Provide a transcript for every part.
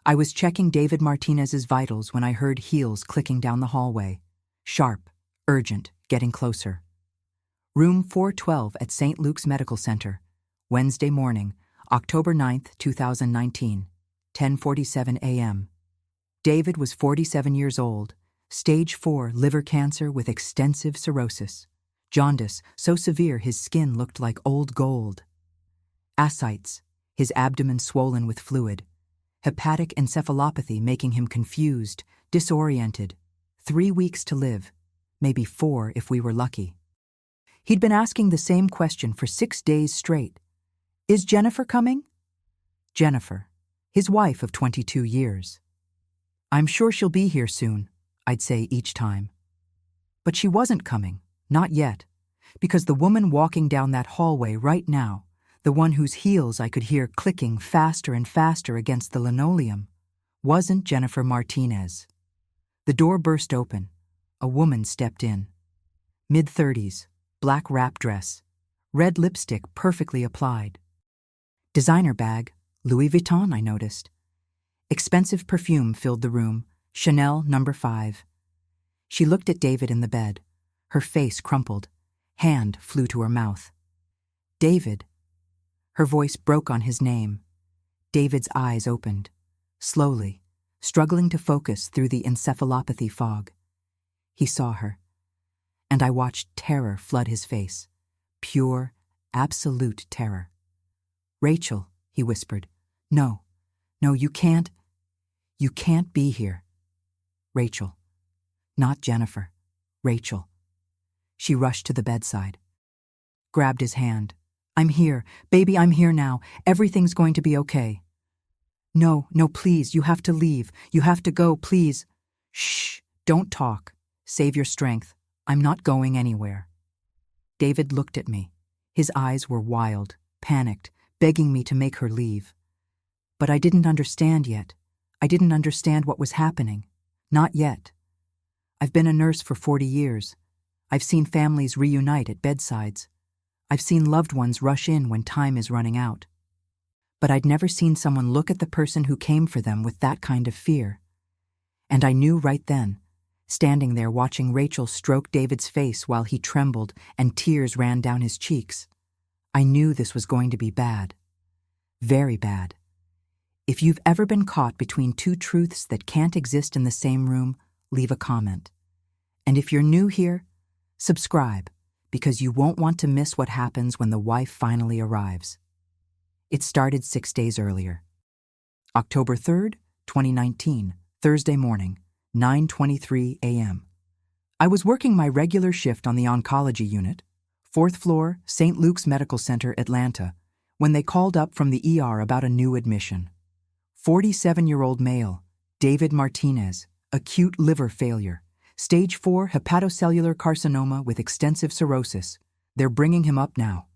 I was checking David Martinez's vitals when I heard heels clicking down the hallway. Sharp, urgent, getting closer. Room 412 at St. Luke's Medical Center. Wednesday morning, October 9th, 2019, 10:47 a.m. David was 47 years old, stage 4 liver cancer with extensive cirrhosis. Jaundice, so severe his skin looked like old gold. Ascites, his abdomen swollen with fluid. Hepatic encephalopathy making him confused, disoriented. 3 weeks to live, maybe 4 if we were lucky. He'd been asking the same question for 6 days straight. Is Jennifer coming? Jennifer, his wife of 22 years. I'm sure she'll be here soon, I'd say each time. But she wasn't coming, not yet, because the woman walking down that hallway right now, the one whose heels I could hear clicking faster and faster against the linoleum, wasn't Jennifer Martinez. The door burst open. A woman stepped in. Mid-30s, black wrap dress, red lipstick perfectly applied. Designer bag, Louis Vuitton, I noticed. Expensive perfume filled the room, Chanel No. 5. She looked at David in the bed. Her face crumpled. Hand flew to her mouth. David. Her voice broke on his name. David's eyes opened, slowly, struggling to focus through the encephalopathy fog. He saw her, and I watched terror flood his face. Pure, absolute terror. Rachel, he whispered. No, you can't be here. Rachel. Not Jennifer. Rachel. She rushed to the bedside, grabbed his hand. I'm here, baby, I'm here now. Everything's going to be okay. No, please, you have to leave. You have to go, please. Shh, don't talk. Save your strength. I'm not going anywhere. David looked at me. His eyes were wild, panicked, begging me to make her leave. But I didn't understand yet. I didn't understand what was happening. Not yet. I've been a nurse for 40 years. I've seen families reunite at bedsides. I've seen loved ones rush in when time is running out. But I'd never seen someone look at the person who came for them with that kind of fear. And I knew right then, standing there watching Rachel stroke David's face while he trembled and tears ran down his cheeks, I knew this was going to be bad. Very bad. If you've ever been caught between two truths that can't exist in the same room, leave a comment. And if you're new here, subscribe, because you won't want to miss what happens when the wife finally arrives. It started 6 days earlier. October 3rd, 2019, Thursday morning, 9:23 a.m. I was working my regular shift on the oncology unit, 4th floor, St. Luke's Medical Center, Atlanta, when they called up from the ER about a new admission. 47-year-old male, David Martinez, acute liver failure. Stage 4 hepatocellular carcinoma with extensive cirrhosis. They're bringing him up now.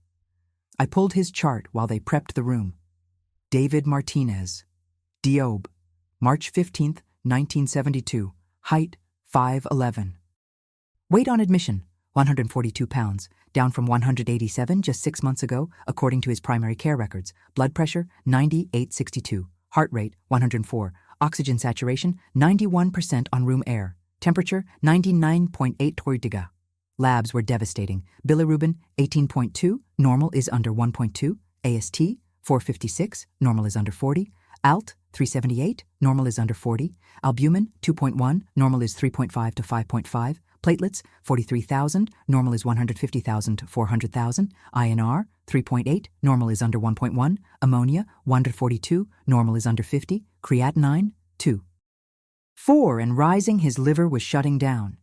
I pulled his chart while they prepped the room. David Martinez. Diob. March 15th, 1972. Height, 5'11". Weight on admission, 142 pounds, down from 187 just 6 months ago, according to his primary care records. Blood pressure, 98/62. Heart rate, 104. Oxygen saturation, 91% on room air. Temperature, 99.8 Tordiga. Labs were devastating. Bilirubin, 18.2, normal is under 1.2. AST, 456, normal is under 40. ALT, 378, normal is under 40. Albumin, 2.1, normal is 3.5 to 5.5. Platelets, 43,000, normal is 150,000 to 400,000. INR, 3.8, normal is under 1.1. Ammonia, 142, normal is under 50. Creatinine, 2. 4 and rising, his liver was shutting down.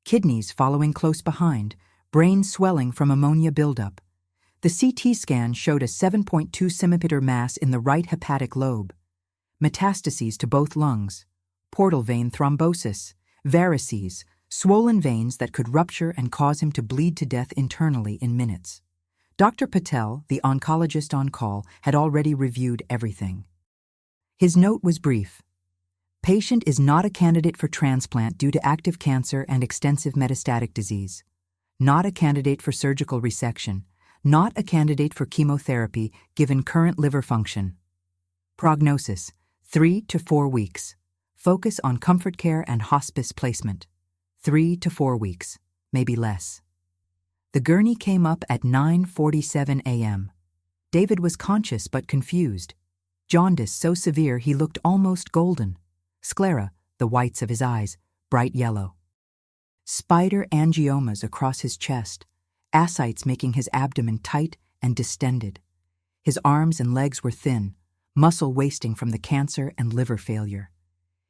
Kidneys following close behind, brain swelling from ammonia buildup. The CT scan showed a 7.2 cm mass in the right hepatic lobe. Metastases to both lungs. Portal vein thrombosis. Varices, swollen veins that could rupture and cause him to bleed to death internally in minutes. Dr. Patel, the oncologist on call, had already reviewed everything. His note was brief. Patient is not a candidate for transplant due to active cancer and extensive metastatic disease. Not a candidate for surgical resection. Not a candidate for chemotherapy given current liver function. Prognosis: 3 to 4 weeks. Focus on comfort care and hospice placement. 3 to 4 weeks, maybe less. The gurney came up at 9:47 a.m. David was conscious but confused. Jaundice so severe he looked almost golden. Sclera, the whites of his eyes, bright yellow. Spider angiomas across his chest, ascites making his abdomen tight and distended. His arms and legs were thin, muscle wasting from the cancer and liver failure.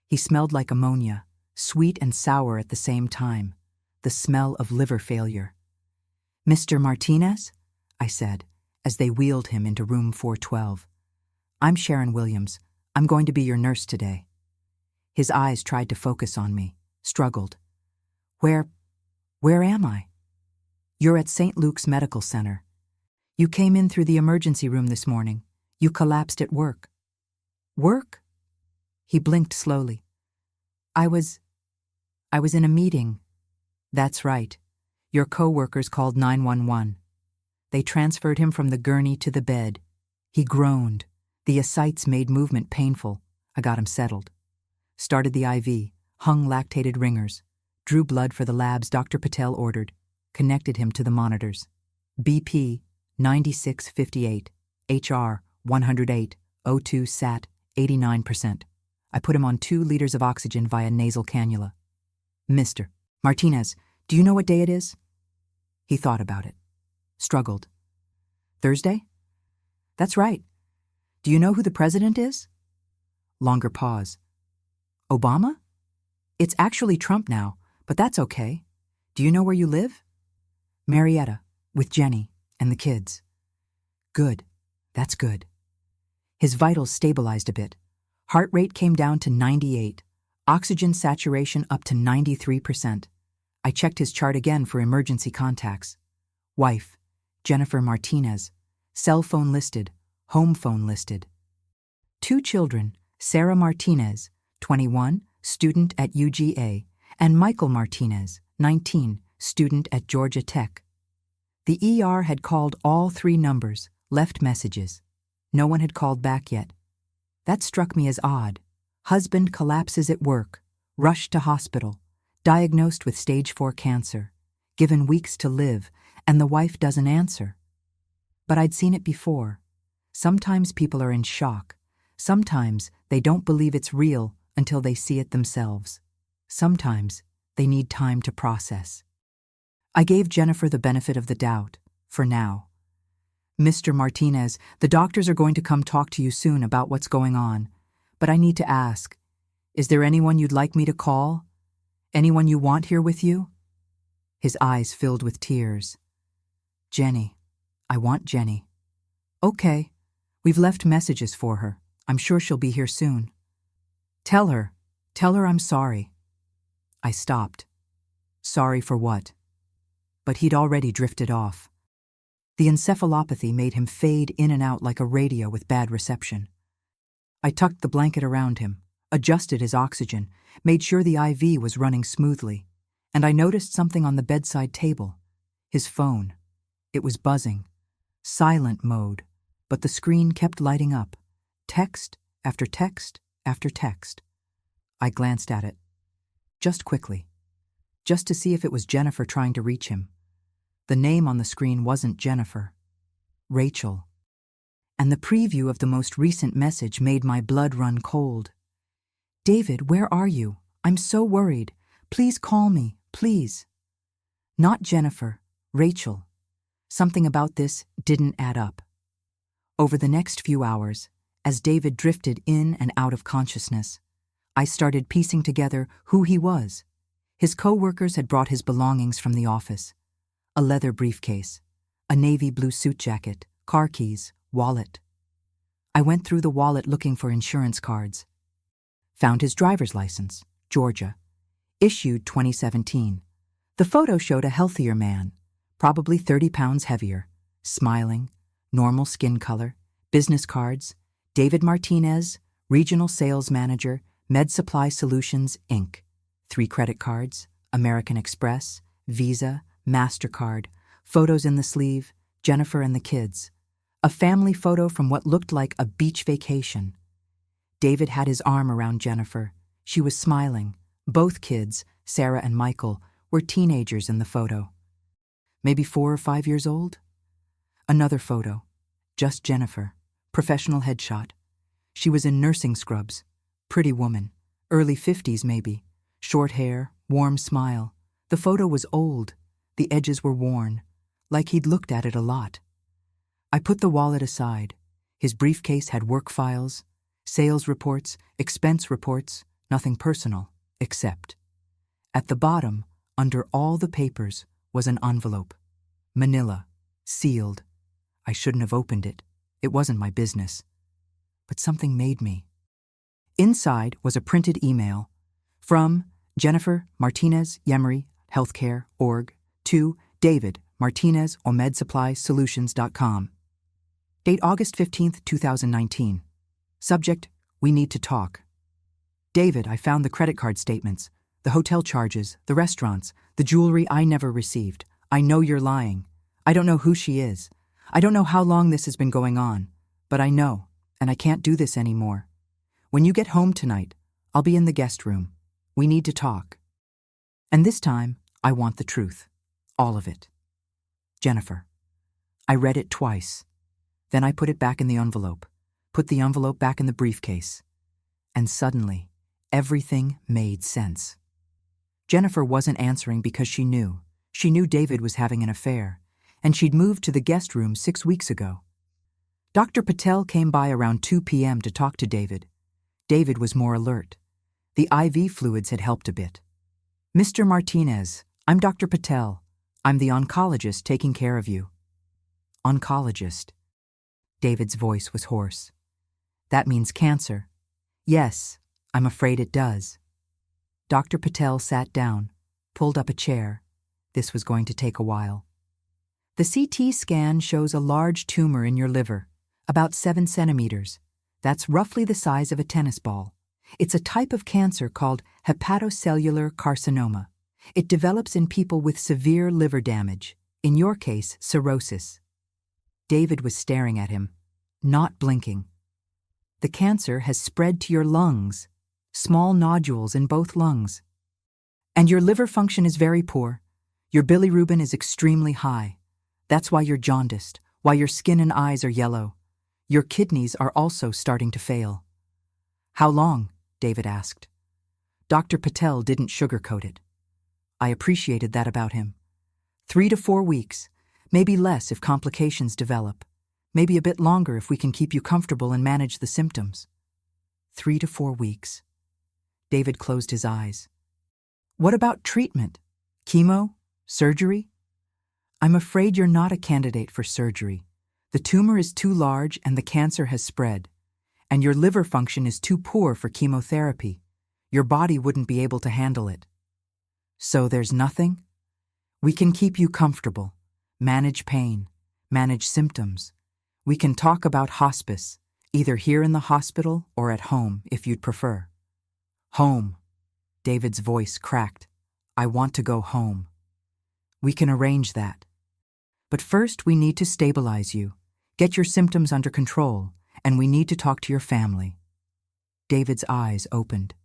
He smelled like ammonia, sweet and sour at the same time, the smell of liver failure. "Mr. Martinez?" I said, as they wheeled him into room 412. "I'm Sharon Williams. I'm going to be your nurse today." His eyes tried to focus on me, struggled. Where am I?" "You're at St. Luke's Medical Center. You came in through the emergency room this morning. You collapsed at work." "Work?" He blinked slowly. I was in a meeting." "That's right. Your co-workers called 911. They transferred him from the gurney to the bed." He groaned. The ascites made movement painful. I got him settled. Started the IV, hung lactated ringers, drew blood for the labs Dr. Patel ordered, connected him to the monitors. BP 9658, HR 108, O2 sat 89%. I put him on 2 liters of oxygen via nasal cannula. "Mr. Martinez, do you know what day it is?" He thought about it. Struggled. "Thursday?" "That's right. Do you know who the president is?" Longer pause. "Obama?" "It's actually Trump now, but that's okay. Do you know where you live?" "Marietta, with Jenny and the kids." "Good. That's good." His vitals stabilized a bit. Heart rate came down to 98. Oxygen saturation up to 93%. I checked his chart again for emergency contacts. Wife, Jennifer Martinez. Cell phone listed, home phone listed. 2 children, Sarah Martinez, 21, student at UGA, and Michael Martinez, 19, student at Georgia Tech. The ER had called all 3 numbers, left messages. No one had called back yet. That struck me as odd. Husband collapses at work, rushed to hospital, diagnosed with stage 4 cancer, given weeks to live, and the wife doesn't answer. But I'd seen it before. Sometimes people are in shock. Sometimes they don't believe it's real until they see it themselves. Sometimes they need time to process. I gave Jennifer the benefit of the doubt, for now. "Mr. Martinez, the doctors are going to come talk to you soon about what's going on. But I need to ask, is there anyone you'd like me to call? Anyone you want here with you?" His eyes filled with tears. "Jenny. I want Jenny." "Okay. We've left messages for her. I'm sure she'll be here soon." Tell her I'm sorry." I stopped. Sorry for what? But he'd already drifted off. The encephalopathy made him fade in and out like a radio with bad reception. I tucked the blanket around him, adjusted his oxygen, made sure the IV was running smoothly, and I noticed something on the bedside table. His phone. It was buzzing. Silent mode, but the screen kept lighting up. Text after text after text. I glanced at it. Just quickly. Just to see if it was Jennifer trying to reach him. The name on the screen wasn't Jennifer. Rachel. And the preview of the most recent message made my blood run cold. "David, where are you? I'm so worried. Please call me, please." Not Jennifer, Rachel. Something about this didn't add up. Over the next few hours, as David drifted in and out of consciousness, I started piecing together who he was. His co-workers had brought his belongings from the office. A leather briefcase, a navy blue suit jacket, car keys, wallet. I went through the wallet looking for insurance cards. Found his driver's license, Georgia, issued 2017. The photo showed a healthier man, probably 30 pounds heavier, smiling, normal skin color, business cards, David Martinez, Regional Sales Manager, Med Supply Solutions, Inc., 3 credit cards, American Express, Visa, MasterCard, photos in the sleeve, Jennifer and the kids, a family photo from what looked like a beach vacation. David had his arm around Jennifer. She was smiling. Both kids, Sarah and Michael, were teenagers in the photo. Maybe 4 or 5 years old? Another photo. Just Jennifer. Professional headshot. She was in nursing scrubs. Pretty woman. Early 50s maybe. Short hair, warm smile. The photo was old. The edges were worn. Like he'd looked at it a lot. I put the wallet aside. His briefcase had work files, sales reports, expense reports, nothing personal, except. At the bottom, under all the papers, was an envelope. Manila. Sealed. I shouldn't have opened it. It wasn't my business. But something made me. Inside was a printed email. From Jennifer Martinez Yemery, Healthcare, org, to David Martinez, OmedSupplySolutions.com. Date August 15, 2019. Subject, we need to talk. David, I found the credit card statements, the hotel charges, the restaurants, the jewelry I never received. I know you're lying. I don't know who she is. I don't know how long this has been going on, but I know, and I can't do this anymore. When you get home tonight, I'll be in the guest room. We need to talk. And this time, I want the truth. All of it. Jennifer. I read it twice. Then I put it back in the envelope, put the envelope back in the briefcase. And suddenly, everything made sense. Jennifer wasn't answering because she knew. She knew David was having an affair, and she'd moved to the guest room 6 weeks ago. Dr. Patel came by around 2 p.m. to talk to David. David was more alert. The IV fluids had helped a bit. Mr. Martinez, I'm Dr. Patel. I'm the oncologist taking care of you. Oncologist. David's voice was hoarse. That means cancer. Yes, I'm afraid it does. Dr. Patel sat down, pulled up a chair. This was going to take a while. The CT scan shows a large tumor in your liver, about 7 centimeters. That's roughly the size of a tennis ball. It's a type of cancer called hepatocellular carcinoma. It develops in people with severe liver damage, in your case, cirrhosis. David was staring at him, not blinking. The cancer has spread to your lungs, small nodules in both lungs. And your liver function is very poor. Your bilirubin is extremely high. That's why you're jaundiced, why your skin and eyes are yellow. Your kidneys are also starting to fail. How long? David asked. Dr. Patel didn't sugarcoat it. I appreciated that about him. 3 to 4 weeks, maybe less if complications develop, maybe a bit longer if we can keep you comfortable and manage the symptoms. 3 to 4 weeks. David closed his eyes. What about treatment? Chemo? Surgery? I'm afraid you're not a candidate for surgery. The tumor is too large and the cancer has spread, and your liver function is too poor for chemotherapy. Your body wouldn't be able to handle it. So there's nothing? We can keep you comfortable, manage pain, manage symptoms. We can talk about hospice, either here in the hospital or at home if you'd prefer. Home. David's voice cracked. I want to go home. We can arrange that. But first we need to stabilize you, get your symptoms under control, and we need to talk to your family. David's eyes opened.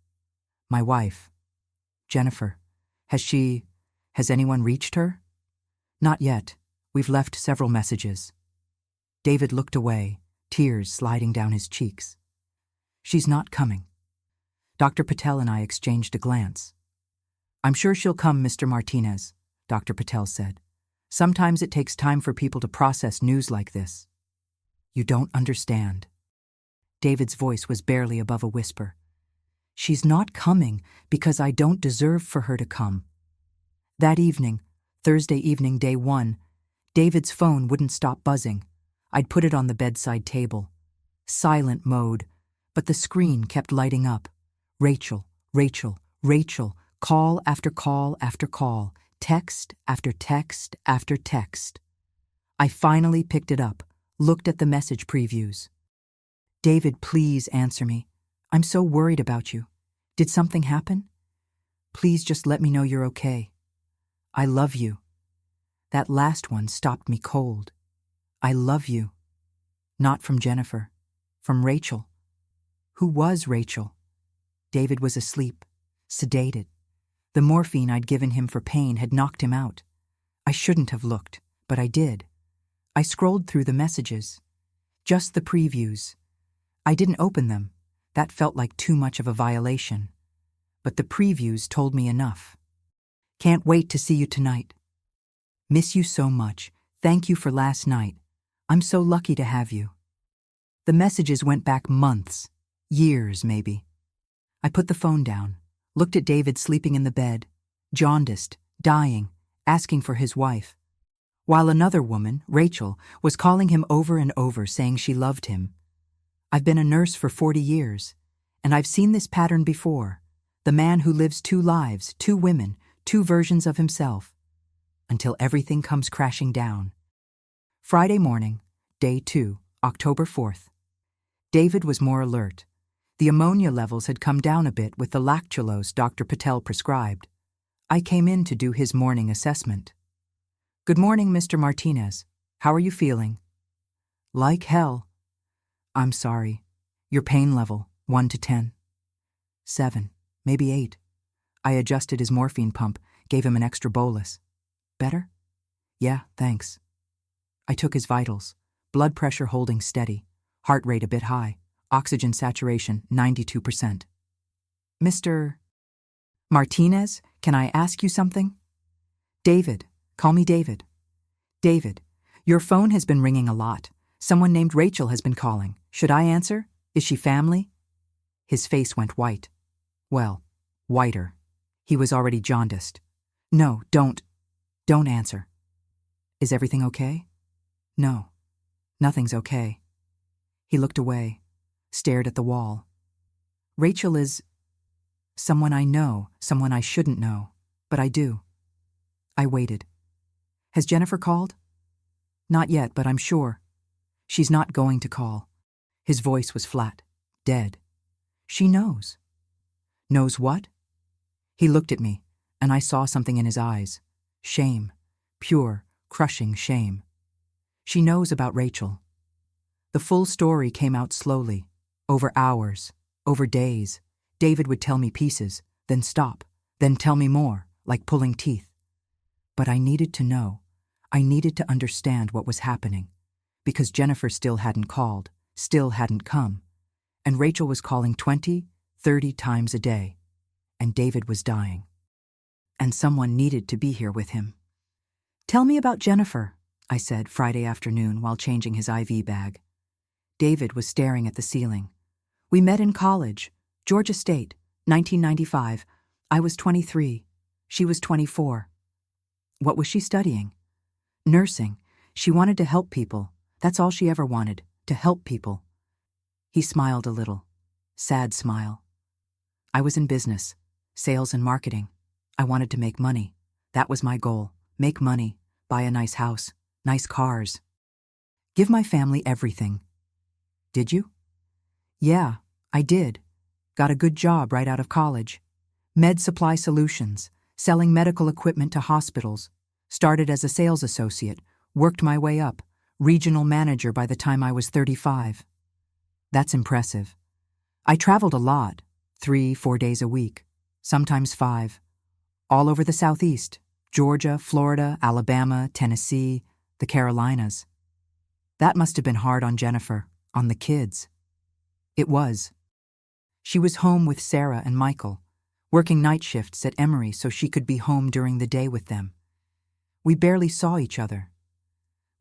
My wife, Jennifer, has anyone reached her? Not yet. We've left several messages. David looked away, tears sliding down his cheeks. She's not coming. Dr. Patel and I exchanged a glance. I'm sure she'll come, Mr. Martinez, Dr. Patel said. Sometimes it takes time for people to process news like this. You don't understand. David's voice was barely above a whisper. She's not coming because I don't deserve for her to come. That evening, Thursday evening, day 1, David's phone wouldn't stop buzzing. I'd put it on the bedside table. Silent mode, but the screen kept lighting up. Rachel, Rachel, Rachel, call after call after call, text after text after text. I finally picked it up, looked at the message previews. David, please answer me. I'm so worried about you. Did something happen? Please just let me know you're okay. I love you. That last one stopped me cold. I love you. Not from Jennifer, from Rachel. Who was Rachel? David was asleep, sedated. The morphine I'd given him for pain had knocked him out. I shouldn't have looked, but I did. I scrolled through the messages. Just the previews. I didn't open them. That felt like too much of a violation. But the previews told me enough. Can't wait to see you tonight. Miss you so much. Thank you for last night. I'm so lucky to have you. The messages went back months, years maybe. I put the phone down, looked at David sleeping in the bed, jaundiced, dying, asking for his wife. While another woman, Rachel, was calling him over and over saying she loved him. I've been a nurse for 40 years, and I've seen this pattern before. The man who lives two lives, two women, two versions of himself, until everything comes crashing down. Friday morning, day 2, October 4th. David was more alert. The ammonia levels had come down a bit with the lactulose Dr. Patel prescribed. I came in to do his morning assessment. Good morning, Mr. Martinez. How are you feeling? Like hell. I'm sorry. Your pain level, 1 to 10. 7, maybe 8. I adjusted his morphine pump, gave him an extra bolus. Better? Yeah, thanks. I took his vitals. Blood pressure holding steady. Heart rate a bit high. Oxygen saturation, 92%. Mr. Martinez, can I ask you something? David. Call me David. David, your phone has been ringing a lot. Someone named Rachel has been calling. Should I answer? Is she family? His face went white. Well, whiter. He was already jaundiced. No, don't answer. Is everything okay? No, nothing's okay. He looked away, stared at the wall. Rachel is someone I know, someone I shouldn't know, but I do. I waited. Has Jennifer called? Not yet, but I'm sure. She's not going to call. His voice was flat, dead. She knows. Knows what? He looked at me, and I saw something in his eyes. Shame. Pure, crushing shame. She knows about Rachel. The full story came out slowly, over hours, over days. David would tell me pieces, then stop, then tell me more, like pulling teeth. But I needed to know. I needed to understand what was happening, because Jennifer still hadn't called, still hadn't come, and Rachel was calling 20, 30 times a day, and David was dying. And someone needed to be here with him. Tell me about Jennifer, I said Friday afternoon while changing his IV bag. David was staring at the ceiling. We met in college, Georgia State, 1995. I was 23. She was 24. What was she studying? Nursing. She wanted to help people. That's all she ever wanted, to help people. He smiled a little. Sad smile. I was in business, sales and marketing. I wanted to make money. That was my goal. Make money, buy a nice house, nice cars. Give my family everything. Did you? Yeah, I did. Got a good job right out of college. Med Supply Solutions, selling medical equipment to hospitals. Started as a sales associate, worked my way up, regional manager by the time I was 35. That's impressive. I traveled a lot, 3-4 days a week, sometimes 5, all over the Southeast, Georgia, Florida, Alabama, Tennessee, the Carolinas. That must have been hard on Jennifer, on the kids. It was. She was home with Sarah and Michael, working night shifts at Emory so she could be home during the day with them. We barely saw each other.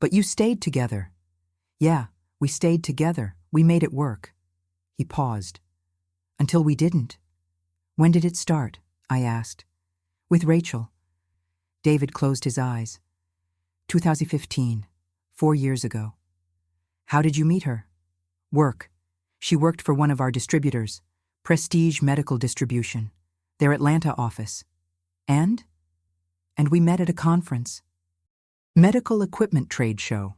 But you stayed together. Yeah, we stayed together. We made it work. He paused. Until we didn't. When did it start? I asked. With Rachel. David closed his eyes. 2015, 4 years ago. How did you meet her? Work. She worked for one of our distributors, Prestige Medical Distribution, their Atlanta office. And we met at a conference. Medical Equipment Trade Show,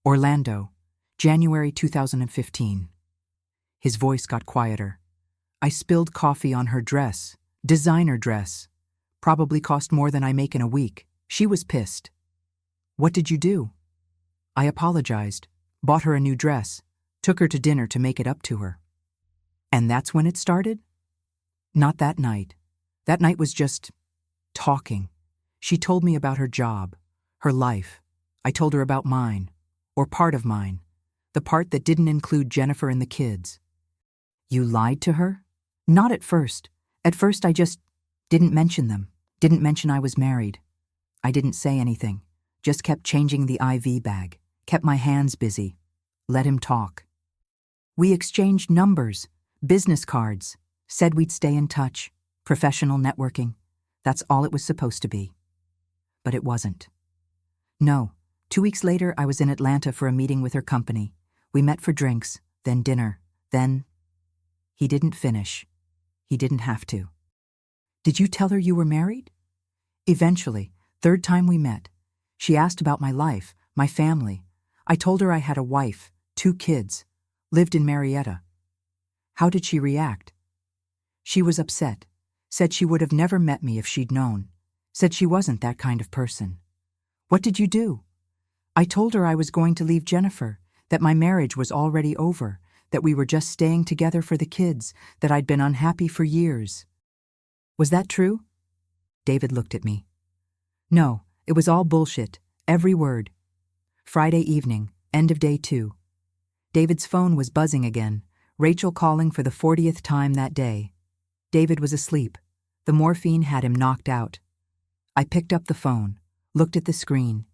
Orlando, January 2015. His voice got quieter. I spilled coffee on her dress, designer dress. Probably cost more than I make in a week. She was pissed. What did you do? I apologized, bought her a new dress, took her to dinner to make it up to her. And that's when it started? Not that night. That night was just talking. She told me about her job, her life. I told her about mine, or part of mine, the part that didn't include Jennifer and the kids. You lied to her? Not at first. At first I just didn't mention them, didn't mention I was married. I didn't say anything, just kept changing the IV bag, kept my hands busy, let him talk. We exchanged numbers, business cards, said we'd stay in touch, professional networking. That's all it was supposed to be. But it wasn't. No, 2 weeks later I was in Atlanta for a meeting with her company. We met for drinks, then dinner, then… He didn't finish. He didn't have to. Did you tell her you were married? Eventually, third time we met. She asked about my life, my family. I told her I had a wife, 2 kids, lived in Marietta. How did she react? She was upset, said she would have never met me if she'd known, said she wasn't that kind of person. What did you do? I told her I was going to leave Jennifer, that my marriage was already over, that we were just staying together for the kids, that I'd been unhappy for years. Was that true? David looked at me. No, it was all bullshit, every word. Friday evening, end of day 2. David's phone was buzzing again, Rachel calling for the 40th time that day. David was asleep. The morphine had him knocked out. I picked up the phone, looked at the screen.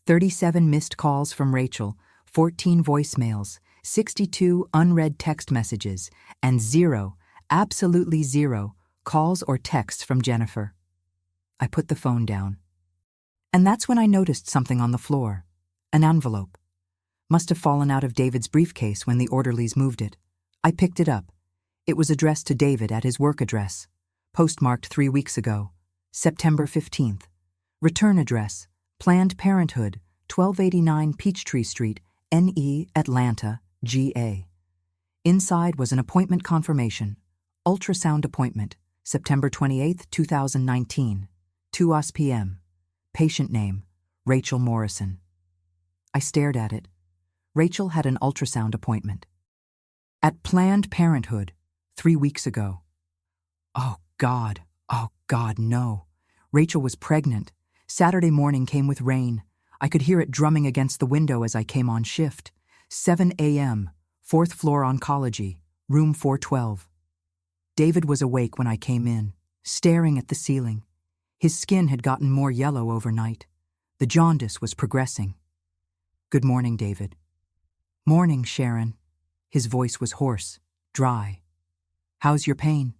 37 missed calls from Rachel, 14 voicemails, 62 unread text messages, and 0, absolutely 0, calls or texts from Jennifer. I put the phone down. And that's when I noticed something on the floor. An envelope. Must have fallen out of David's briefcase when the orderlies moved it. I picked it up. It was addressed to David at his work address. Postmarked 3 weeks ago. September 15th. Return address. Planned Parenthood, 1289 Peachtree Street, NE, Atlanta, GA. Inside was an appointment confirmation. Ultrasound appointment, September 28, 2019, 2 p.m. Patient name, Rachel Morrison. I stared at it. Rachel had an ultrasound appointment. At Planned Parenthood, 3 weeks ago. Oh God, no. Rachel was pregnant. Saturday morning came with rain. I could hear it drumming against the window as I came on shift. 7 a.m., 4th floor oncology, room 412. David was awake when I came in, staring at the ceiling. His skin had gotten more yellow overnight. The jaundice was progressing. Good morning, David. Morning, Sharon. His voice was hoarse, dry. How's your pain?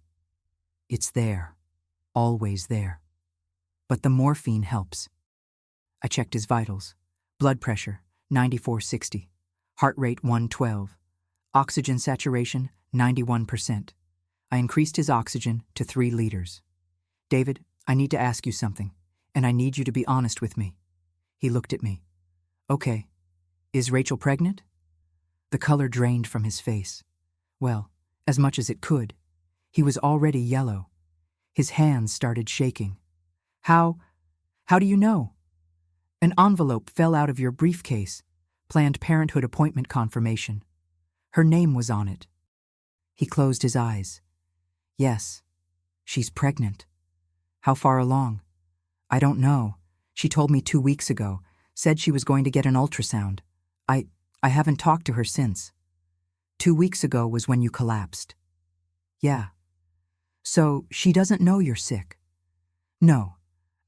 It's there. Always there. But the morphine helps. I checked his vitals. Blood pressure, 94/60. Heart rate, 112. Oxygen saturation, 91%. I increased his oxygen to 3 liters. David, I need to ask you something, and I need you to be honest with me. He looked at me. Okay. Is Rachel pregnant? The color drained from his face. Well, as much as it could. He was already yellow. His hands started shaking. How do you know? An envelope fell out of your briefcase. Planned Parenthood appointment confirmation. Her name was on it. He closed his eyes. Yes, she's pregnant. How far along? I don't know. She told me 2 weeks ago, said she was going to get an ultrasound. I haven't talked to her since. 2 weeks ago was when you collapsed. Yeah. So she doesn't know you're sick? No.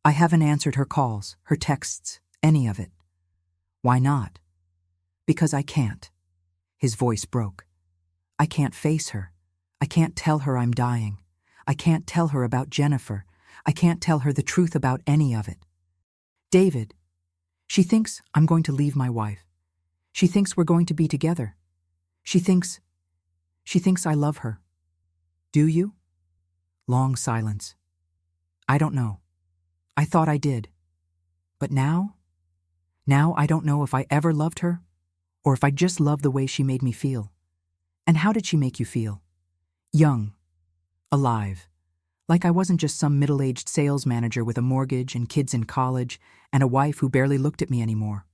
I haven't answered her calls, her texts, any of it. Why not? Because I can't. His voice broke. I can't face her. I can't tell her I'm dying. I can't tell her about Jennifer. I can't tell her the truth about any of it. David, she thinks I'm going to leave my wife. She thinks we're going to be together. She thinks I love her. Do you? Long silence. I don't know. I thought I did. But now I don't know if I ever loved her, or if I just loved the way she made me feel. And how did she make you feel? Young. Alive. Like I wasn't just some middle-aged sales manager with a mortgage and kids in college and a wife who barely looked at me anymore.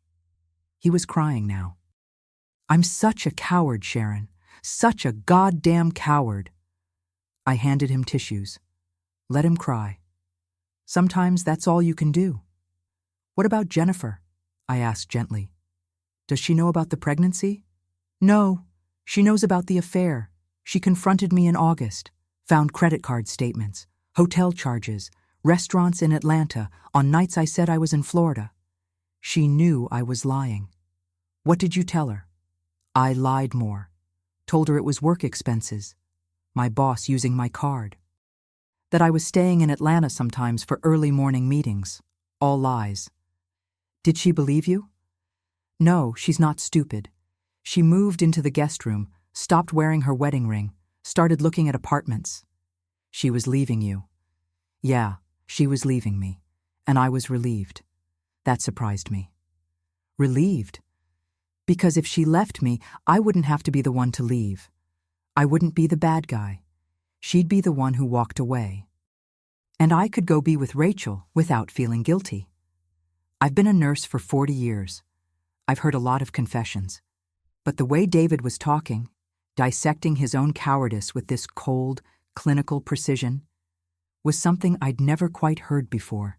He was crying now. I'm such a coward, Sharon. Such a goddamn coward. I handed him tissues. Let him cry. Sometimes that's all you can do. What about Jennifer? I asked gently. Does she know about the pregnancy? No, she knows about the affair. She confronted me in August, found credit card statements, hotel charges, restaurants in Atlanta on nights I said I was in Florida. She knew I was lying. What did you tell her? I lied more. Told her it was work expenses. My boss using my card. That I was staying in Atlanta sometimes for early morning meetings. All lies. Did she believe you? No, she's not stupid. She moved into the guest room, stopped wearing her wedding ring, started looking at apartments. She was leaving you. Yeah, she was leaving me, and I was relieved. That surprised me. Relieved? Because if she left me, I wouldn't have to be the one to leave. I wouldn't be the bad guy. She'd be the one who walked away. And I could go be with Rachel without feeling guilty. I've been a nurse for 40 years. I've heard a lot of confessions. But the way David was talking, dissecting his own cowardice with this cold, clinical precision, was something I'd never quite heard before.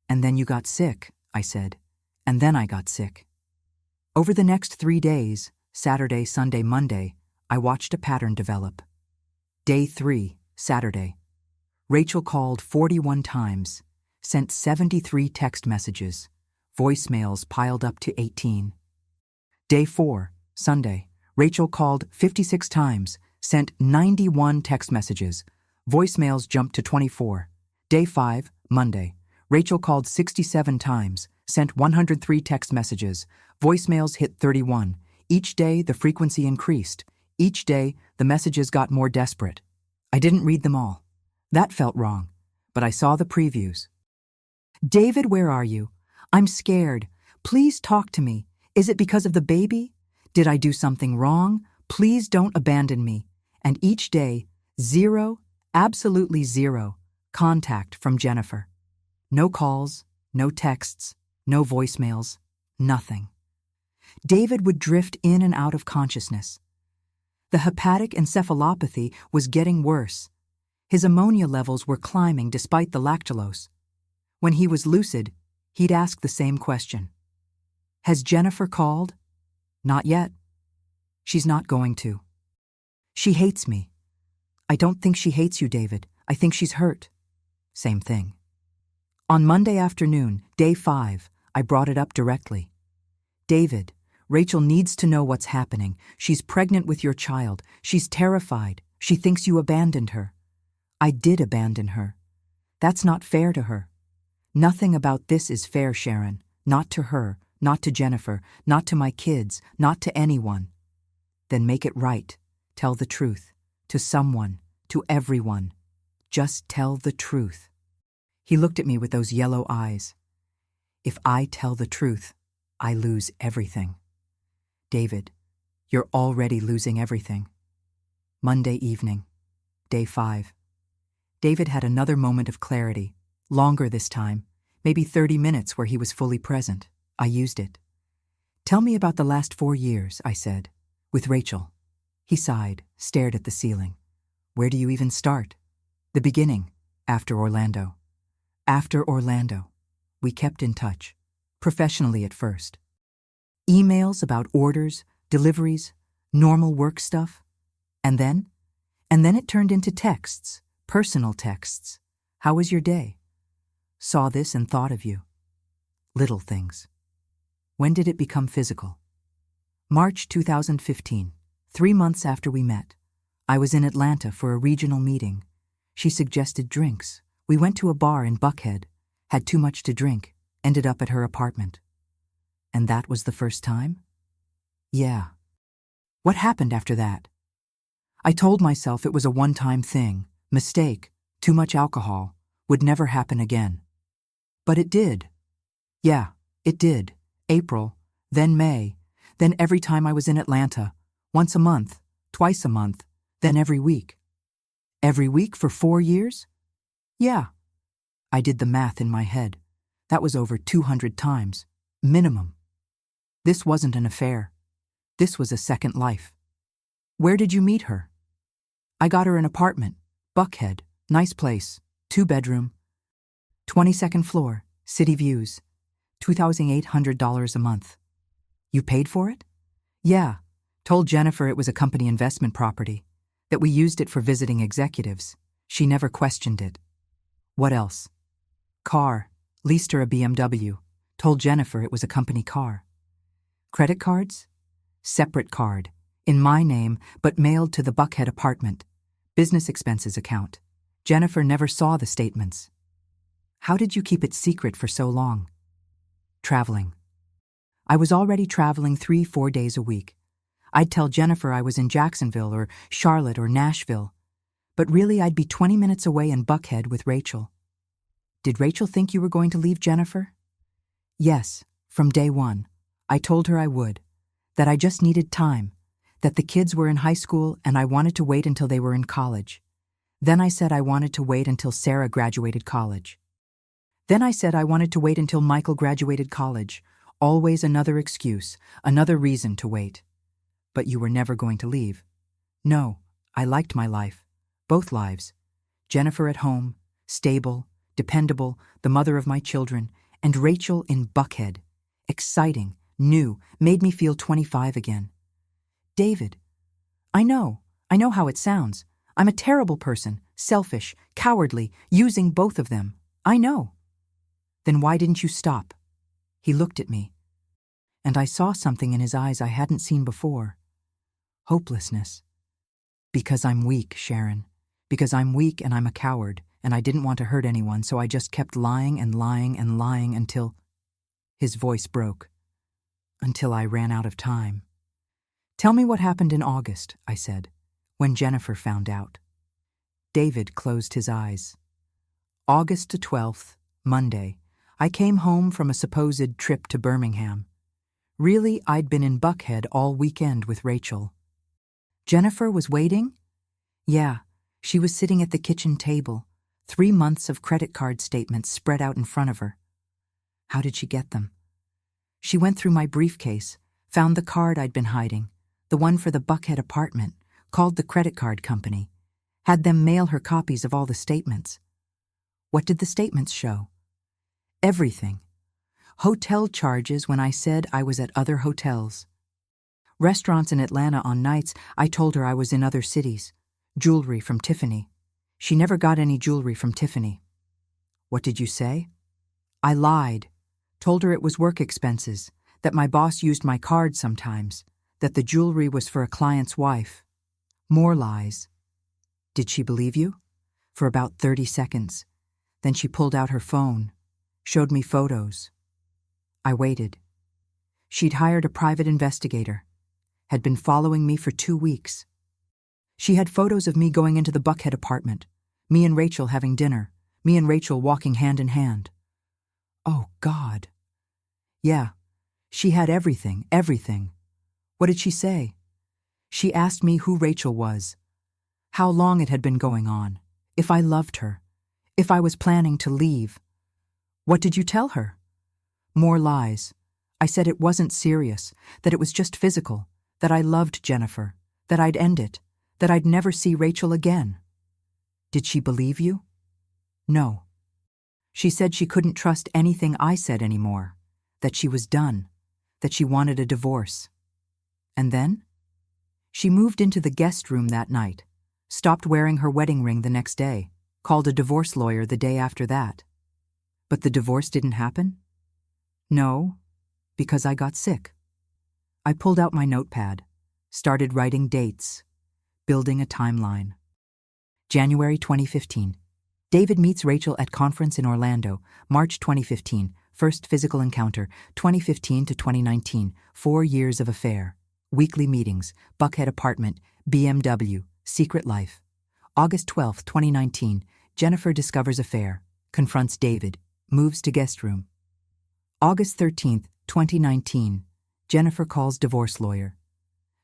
And then you got sick, I said. And then I got sick. Over the next 3 days, Saturday, Sunday, Monday, I watched a pattern develop. Day 3, Saturday. Rachel called 41 times, sent 73 text messages, voicemails piled up to 18. Day 4, Sunday. Rachel called 56 times, sent 91 text messages, voicemails jumped to 24. Day 5, Monday. Rachel called 67 times, sent 103 text messages, voicemails hit 31. Each day, the frequency increased. Each day, the messages got more desperate. I didn't read them all. That felt wrong, but I saw the previews. David, where are you? I'm scared. Please talk to me. Is it because of the baby? Did I do something wrong? Please don't abandon me. And each day, 0, absolutely 0, contact from Jennifer. No calls, no texts, no voicemails, nothing. David would drift in and out of consciousness. The hepatic encephalopathy was getting worse. His ammonia levels were climbing despite the lactulose. When he was lucid, he'd ask the same question. Has Jennifer called? Not yet. She's not going to. She hates me. I don't think she hates you, David. I think she's hurt. Same thing. On Monday afternoon, day 5, I brought it up directly. David, Rachel needs to know what's happening. She's pregnant with your child. She's terrified. She thinks you abandoned her. I did abandon her. That's not fair to her. Nothing about this is fair, Sharon. Not to her, not to Jennifer, not to my kids, not to anyone. Then make it right. Tell the truth. To someone, to everyone. Just tell the truth. He looked at me with those yellow eyes. If I tell the truth, I lose everything. David, you're already losing everything. Monday evening, day 5. David had another moment of clarity, longer this time, maybe 30 minutes where he was fully present. I used it. Tell me about the last 4 years, I said, with Rachel. He sighed, stared at the ceiling. Where do you even start? The beginning, after Orlando. After Orlando, we kept in touch, professionally at first. Emails about orders, deliveries, normal work stuff. And then it turned into texts, personal texts. How was your day? Saw this and thought of you. Little things. When did it become physical? March 2015, 3 months after we met. I was in Atlanta for a regional meeting. She suggested drinks. We went to a bar in Buckhead, had too much to drink, ended up at her apartment. And that was the first time? Yeah. What happened after that? I told myself it was a one-time thing, mistake, too much alcohol, would never happen again. But it did. Yeah, it did. April, then May, then every time I was in Atlanta, once a month, twice a month, then every week. Every week for 4 years? Yeah. I did the math in my head. That was over 200 times, minimum. This wasn't an affair. This was a second life. Where did you meet her? I got her an apartment. Buckhead. Nice place. 2-bedroom. 22nd floor. City views. $2,800 a month. You paid for it? Yeah. Told Jennifer it was a company investment property, that we used it for visiting executives. She never questioned it. What else? Car. Leased her a BMW. Told Jennifer it was a company car. Credit cards? Separate card. In my name, but mailed to the Buckhead apartment. Business expenses account. Jennifer never saw the statements. How did you keep it secret for so long? Traveling. I was already traveling 3-4 days a week. I'd tell Jennifer I was in Jacksonville or Charlotte or Nashville, but really I'd be 20 minutes away in Buckhead with Rachel. Did Rachel think you were going to leave Jennifer? Yes, from day one. I told her I would, that I just needed time, that the kids were in high school and I wanted to wait until they were in college. Then I said I wanted to wait until Sarah graduated college. Then I said I wanted to wait until Michael graduated college. Always another excuse, another reason to wait. But you were never going to leave. No, I liked my life. Both lives. Jennifer at home, stable, dependable, the mother of my children, and Rachel in Buckhead. Exciting, new, made me feel 25 again. David, I know how it sounds. I'm a terrible person, selfish, cowardly, using both of them. I know. Then why didn't you stop? He looked at me, and I saw something in his eyes I hadn't seen before. Hopelessness. Because I'm weak, Sharon. Because I'm weak and I'm a coward, and I didn't want to hurt anyone, so I just kept lying and lying and lying until... His voice broke. Until I ran out of time. Tell me what happened in August, I said, when Jennifer found out. David closed his eyes. August the 12th, Monday, I came home from a supposed trip to Birmingham. Really, I'd been in Buckhead all weekend with Rachel. Jennifer was waiting? Yeah, she was sitting at the kitchen table, 3 months of credit card statements spread out in front of her. How did she get them? She went through my briefcase, found the card I'd been hiding, the one for the Buckhead apartment, called the credit card company, had them mail her copies of all the statements. What did the statements show? Everything. Hotel charges when I said I was at other hotels. Restaurants in Atlanta on nights I told her I was in other cities. Jewelry from Tiffany. She never got any jewelry from Tiffany. What did you say? I lied. Told her it was work expenses, that my boss used my card sometimes, that the jewelry was for a client's wife. More lies. Did she believe you? For about 30 seconds. Then she pulled out her phone, showed me photos. I waited. She'd hired a private investigator, had been following me for 2 weeks. She had photos of me going into the Buckhead apartment, me and Rachel having dinner, me and Rachel walking hand in hand. Oh, God. Yeah, she had everything. What did she say? She asked me who Rachel was, how long it had been going on, if I loved her, if I was planning to leave. What did you tell her? More lies. I said it wasn't serious, that it was just physical, that I loved Jennifer, that I'd end it, that I'd never see Rachel again. Did she believe you? No. She said she couldn't trust anything I said anymore, that she was done, that she wanted a divorce. And then? She moved into the guest room that night, stopped wearing her wedding ring the next day, called a divorce lawyer the day after that. But the divorce didn't happen? No, because I got sick. I pulled out my notepad, started writing dates, building a timeline. January 2015. David meets Rachel at conference in Orlando, March 2015, first physical encounter, 2015 to 2019, 4 years of affair. Weekly meetings, Buckhead apartment, BMW, secret life. August 12, 2019, Jennifer discovers affair, confronts David, moves to guest room. August 13, 2019, Jennifer calls divorce lawyer.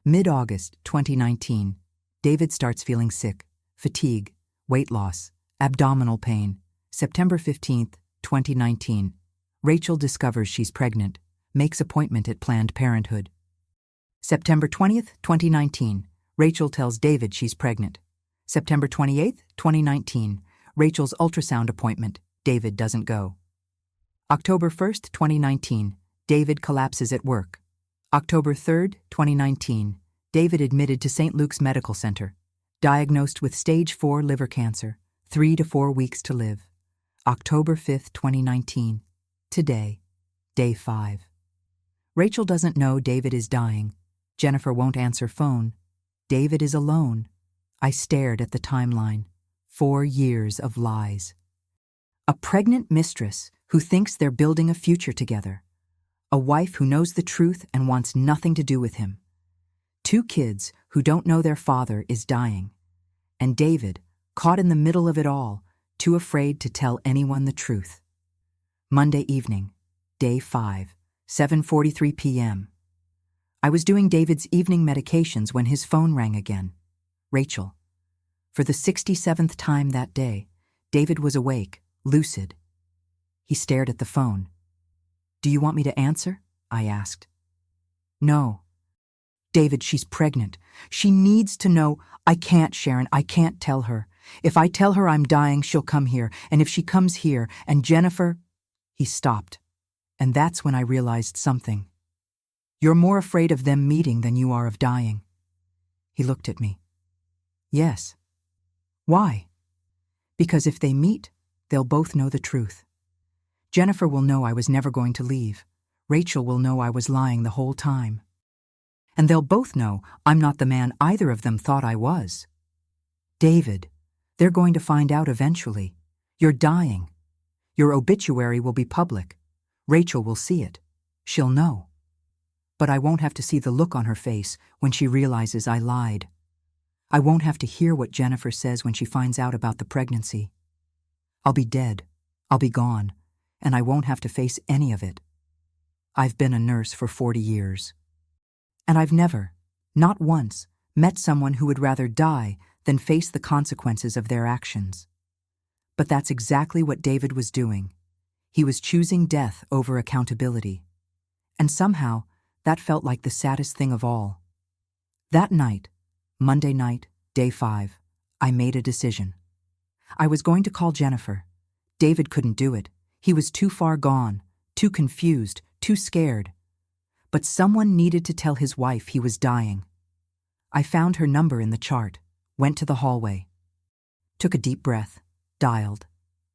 Mid-August 2019, David starts feeling sick, fatigue, weight loss, abdominal pain. September 15, 2019, Rachel discovers she's pregnant, makes appointment at Planned Parenthood. September 20th, 2019, Rachel tells David she's pregnant. September 28, 2019. Rachel's ultrasound appointment. David doesn't go. October 1st, 2019. David collapses at work. October 3rd, 2019. David admitted to St. Luke's Medical Center. Diagnosed with stage 4 liver cancer. 3 to 4 weeks to live. October 5th, 2019. Today, day 5. Rachel doesn't know David is dying. Jennifer won't answer phone. David is alone. I stared at the timeline. 4 years of lies. A pregnant mistress who thinks they're building a future together. A wife who knows the truth and wants nothing to do with him. 2 kids who don't know their father is dying. And David, caught in the middle of it all, too afraid to tell anyone the truth. Monday evening, day 5, 7:43 p.m. I was doing David's evening medications when his phone rang again. Rachel. For the 67th time that day, David was awake, lucid. He stared at the phone. "Do you want me to answer?" I asked. "No." "David, she's pregnant. She needs to know." "I can't, Sharon. I can't tell her. If I tell her I'm dying, she'll come here. And if she comes here, and Jennifer—" He stopped. And that's when I realized something. "You're more afraid of them meeting than you are of dying." He looked at me. "Yes." "Why?" "Because if they meet, they'll both know the truth. Jennifer will know I was never going to leave. Rachel will know I was lying the whole time. And they'll both know I'm not the man either of them thought I was. David, they're going to find out eventually. You're dying. Your obituary will be public. Rachel will see it. She'll know. But I won't have to see the look on her face when she realizes I lied. I won't have to hear what Jennifer says when she finds out about the pregnancy. I'll be dead. I'll be gone. And I won't have to face any of it. I've been a nurse for 40 years. And I've never, not once, met someone who would rather die than face the consequences of their actions. But that's exactly what David was doing. He was choosing death over accountability. And somehow, that felt like the saddest thing of all. That night, Monday night, day 5, I made a decision. I was going to call Jennifer. David couldn't do it. He was too far gone, too confused, too scared. But someone needed to tell his wife he was dying. I found her number in the chart, went to the hallway. Took a deep breath, dialed.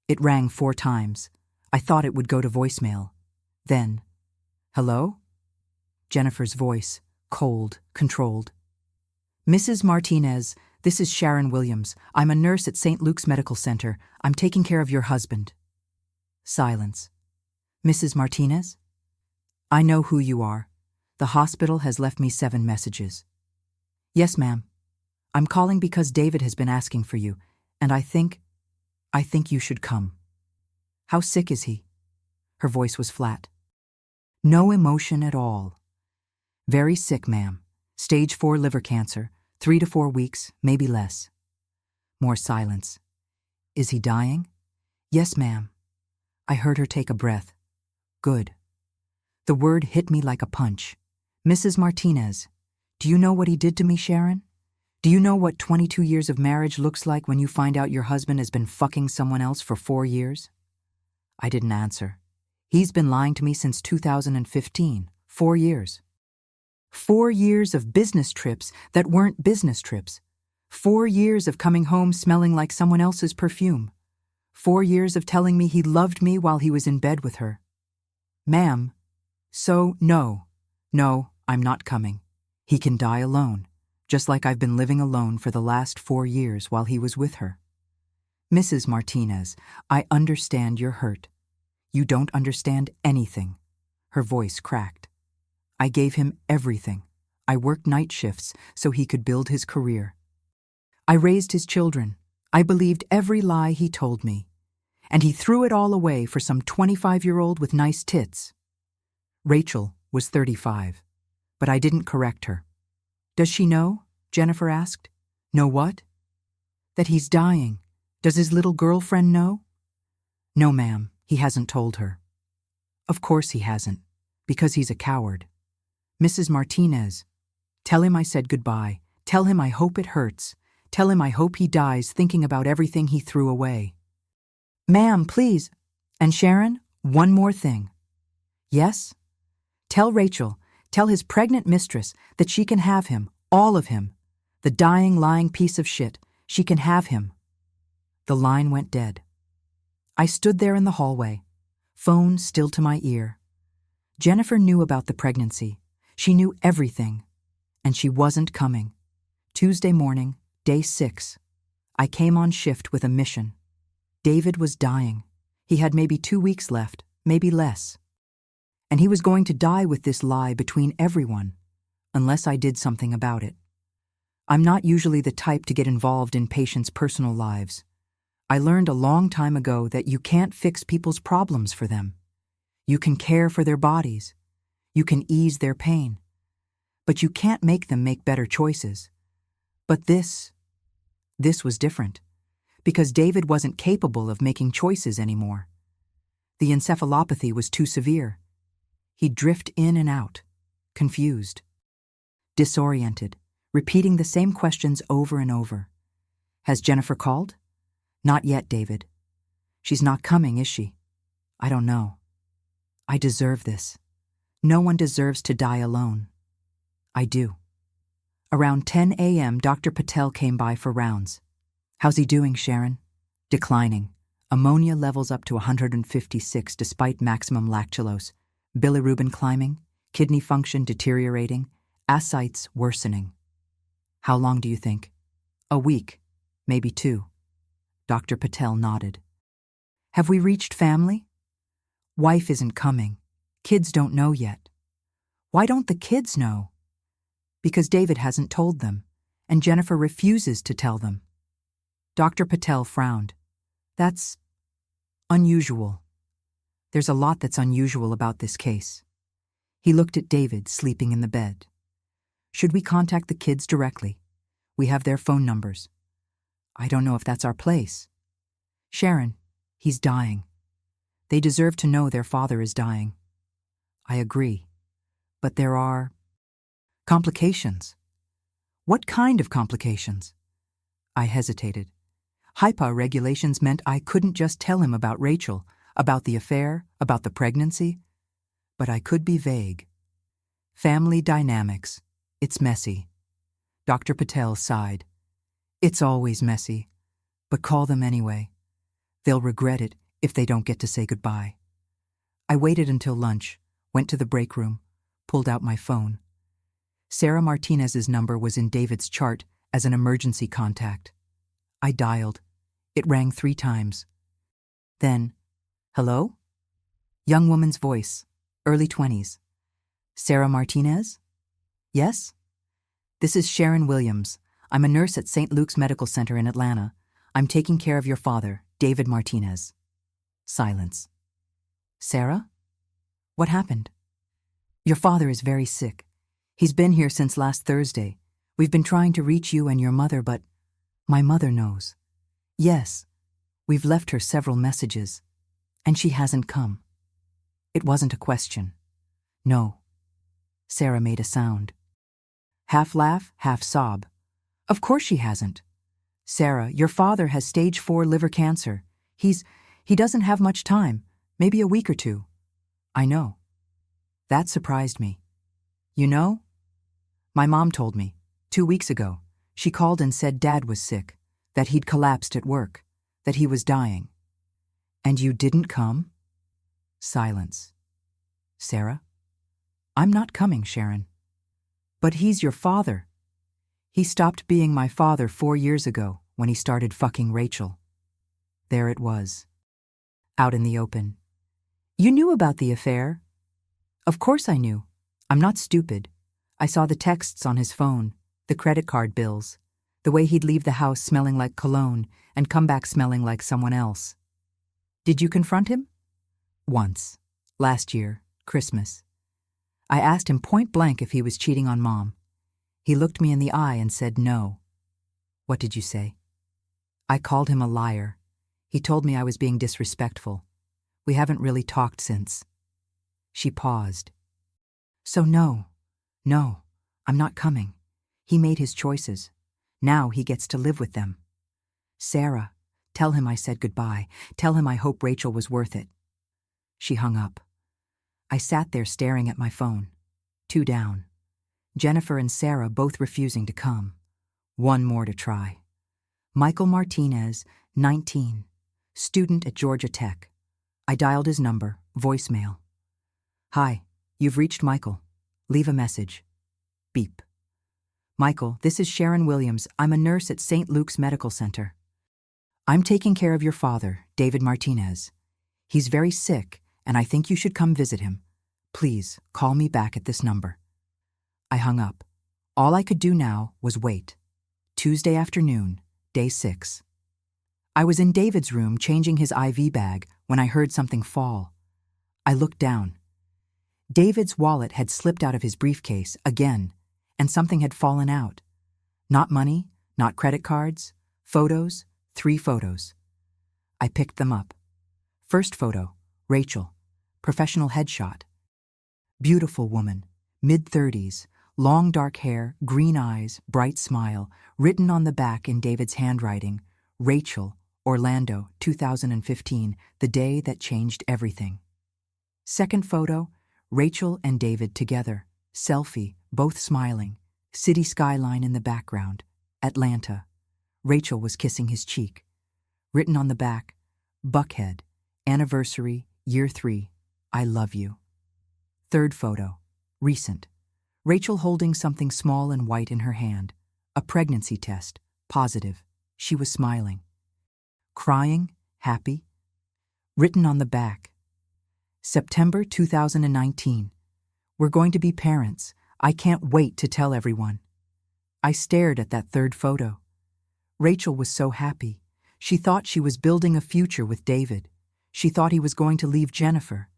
It rang 4 times. I thought it would go to voicemail. Then, "Hello?" Jennifer's voice, cold, controlled. "Mrs. Martinez, this is Sharon Williams. I'm a nurse at St. Luke's Medical Center. I'm taking care of your husband." Silence. "Mrs. Martinez? I know who you are. The hospital has left me 7 messages." "Yes, ma'am. I'm calling because David has been asking for you, and I think you should come." "How sick is he?" Her voice was flat. No emotion at all. "Very sick, ma'am. Stage 4 liver cancer, 3 to 4 weeks, maybe less." More silence. "Is he dying?" "Yes, ma'am." I heard her take a breath. "Good." The word hit me like a punch. "Mrs. Martinez, do you know what he did to me, Sharon? Do you know what 22 years of marriage looks like when you find out your husband has been fucking someone else for 4 years? I didn't answer. He's been lying to me since 2015, 4 years. 4 years of business trips that weren't business trips. 4 years of coming home smelling like someone else's perfume. 4 years of telling me he loved me while he was in bed with her. Ma'am, so no, I'm not coming. He can die alone, just like I've been living alone for the last 4 years while he was with her. Mrs. Martinez, I understand you're hurt. You don't understand anything." Her voice cracked. "I gave him everything. I worked night shifts so he could build his career. I raised his children. I believed every lie he told me. And he threw it all away for some 25-year-old with nice tits." Rachel was 35, but I didn't correct her. "Does she know?" Jennifer asked. "Know what?" "That he's dying. Does his little girlfriend know?" "No, ma'am, he hasn't told her." "Of course he hasn't, because he's a coward. Mrs. Martinez, tell him I said goodbye. Tell him I hope it hurts. Tell him I hope he dies thinking about everything he threw away. Ma'am, please. And Sharon, one more thing. Yes? Tell Rachel, tell his pregnant mistress that she can have him, all of him. The dying, lying piece of shit. She can have him. The line went dead. I stood there in the hallway, phone still to my ear. Jennifer knew about the pregnancy. She knew everything. And she wasn't coming. Tuesday morning, day 6. I came on shift with a mission. David was dying. He had maybe 2 weeks left, maybe less. And he was going to die with this lie between everyone, unless I did something about it. I'm not usually the type to get involved in patients' personal lives. I learned a long time ago that you can't fix people's problems for them. You can care for their bodies. You can ease their pain. But you can't make them make better choices. But this was different, because David wasn't capable of making choices anymore. The encephalopathy was too severe. He'd drift in and out, confused, disoriented, repeating the same questions over and over. Has Jennifer called? Not yet, David. She's not coming, is she? I don't know. I deserve this. No one deserves to die alone. I do. Around 10 a.m., Dr. Patel came by for rounds. How's he doing, Sharon? Declining. Ammonia levels up to 156 despite maximum lactulose. Bilirubin climbing. Kidney function deteriorating. Ascites worsening. How long do you think? A week. Maybe 2. Dr. Patel nodded. Have we reached family? Wife isn't coming. Kids don't know yet. Why don't the kids know? Because David hasn't told them, and Jennifer refuses to tell them. Dr. Patel frowned. That's unusual. There's a lot that's unusual about this case. He looked at David sleeping in the bed. Should we contact the kids directly? We have their phone numbers. I don't know if that's our place. Sharon, he's dying. They deserve to know their father is dying. I agree. But there are complications. What kind of complications? I hesitated. HIPAA regulations meant I couldn't just tell him about Rachel, about the affair, about the pregnancy. But I could be vague. Family dynamics. It's messy. Dr. Patel sighed. It's always messy, but call them anyway. They'll regret it if they don't get to say goodbye. I waited until lunch, went to the break room, pulled out my phone. Sarah Martinez's number was in David's chart as an emergency contact. I dialed. It rang 3 times. Then, hello? Young woman's voice, early 20s. Sarah Martinez? Yes? This is Sharon Williams. I'm a nurse at St. Luke's Medical Center in Atlanta. I'm taking care of your father, David Martinez. Silence. Sarah? What happened? Your father is very sick. He's been here since last Thursday. We've been trying to reach you and your mother, but my mother knows. Yes, we've left her several messages, and she hasn't come. It wasn't a question. No. Sarah made a sound. Half laugh, half sob. Of course she hasn't. Sarah, your father has stage 4 liver cancer. He doesn't have much time, maybe a week or 2. I know. That surprised me. You know? My mom told me, 2 weeks ago. She called and said Dad was sick, that he'd collapsed at work, that he was dying. And you didn't come? Silence. Sarah? I'm not coming, Sharon. But he's your father. He stopped being my father 4 years ago when he started fucking Rachel. There it was. Out in the open. You knew about the affair? Of course I knew. I'm not stupid. I saw the texts on his phone, the credit card bills, the way he'd leave the house smelling like cologne and come back smelling like someone else. Did you confront him? Once. Last year, Christmas. I asked him point blank if he was cheating on Mom. He looked me in the eye and said no. What did you say? I called him a liar. He told me I was being disrespectful. We haven't really talked since. She paused. So no, I'm not coming. He made his choices. Now he gets to live with them. Sarah, tell him I said goodbye. Tell him I hope Rachel was worth it. She hung up. I sat there staring at my phone. 2 down. Jennifer and Sarah both refusing to come. 1 more to try. Michael Martinez, 19, student at Georgia Tech. I dialed his number, voicemail. Hi, you've reached Michael. Leave a message. Beep. Michael, this is Sharon Williams. I'm a nurse at St. Luke's Medical Center. I'm taking care of your father, David Martinez. He's very sick, and I think you should come visit him. Please, call me back at this number. I hung up. All I could do now was wait. Tuesday afternoon, day 6. I was in David's room changing his IV bag when I heard something fall. I looked down. David's wallet had slipped out of his briefcase again, and something had fallen out. Not money, not credit cards, photos, 3 photos. I picked them up. First photo, Rachel, professional headshot. Beautiful woman, mid-30s, long dark hair, green eyes, bright smile, written on the back in David's handwriting, Rachel, Orlando, 2015, the day that changed everything. Second photo, Rachel and David together, selfie, both smiling, city skyline in the background, Atlanta. Rachel was kissing his cheek. Written on the back, Buckhead, anniversary, year 3, I love you. Third photo, recent. Rachel holding something small and white in her hand, a pregnancy test, positive. She was smiling. Crying, happy. Written on the back, September 2019. We're going to be parents. I can't wait to tell everyone. I stared at that third photo. Rachel was so happy. She thought she was building a future with David. She thought he was going to leave Jennifer.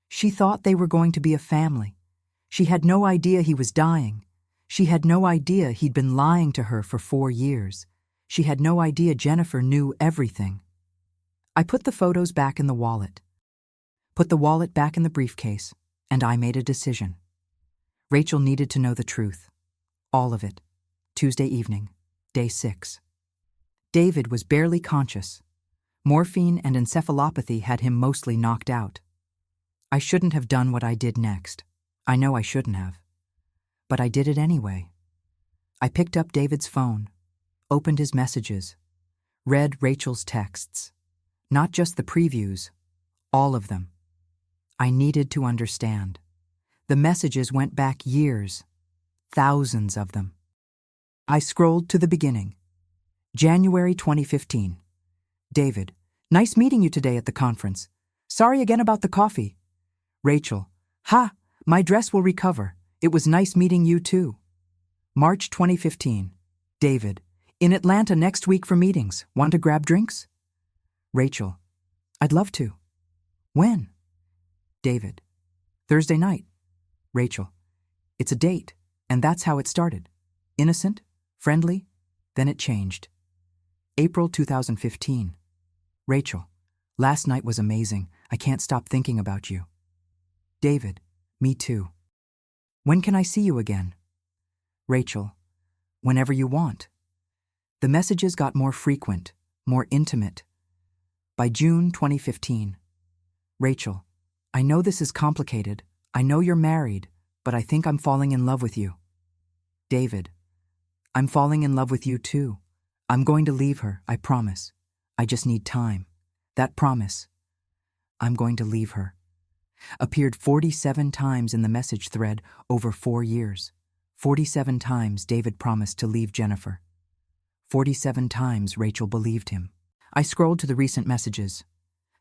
She thought they were going to be a family. She had no idea he was dying. She had no idea he'd been lying to her for 4 years. She had no idea Jennifer knew everything. I put the photos back in the wallet. Put the wallet back in the briefcase, and I made a decision. Rachel needed to know the truth. All of it. Tuesday evening, day 6. David was barely conscious. Morphine and encephalopathy had him mostly knocked out. I shouldn't have done what I did next. I know I shouldn't have. But I did it anyway. I picked up David's phone, opened his messages, read Rachel's texts. Not just the previews, all of them. I needed to understand. The messages went back years, thousands of them. I scrolled to the beginning. January 2015. David, nice meeting you today at the conference. Sorry again about the coffee. Rachel, ha, my dress will recover. It was nice meeting you too. March 2015. David, in Atlanta next week for meetings. Want to grab drinks? Rachel, I'd love to. When? David, Thursday night. Rachel, it's a date, and that's how it started. Innocent, friendly, then it changed. April 2015. Rachel, last night was amazing. I can't stop thinking about you. David, me too. When can I see you again? Rachel, whenever you want. The messages got more frequent, more intimate. By June 2015. Rachel, I know this is complicated. I know you're married, but I think I'm falling in love with you. David, I'm falling in love with you too. I'm going to leave her, I promise. I just need time. That promise. I'm going to leave her. Appeared 47 times in the message thread over 4 years. 47 times David promised to leave Jennifer. 47 times Rachel believed him. I scrolled to the recent messages.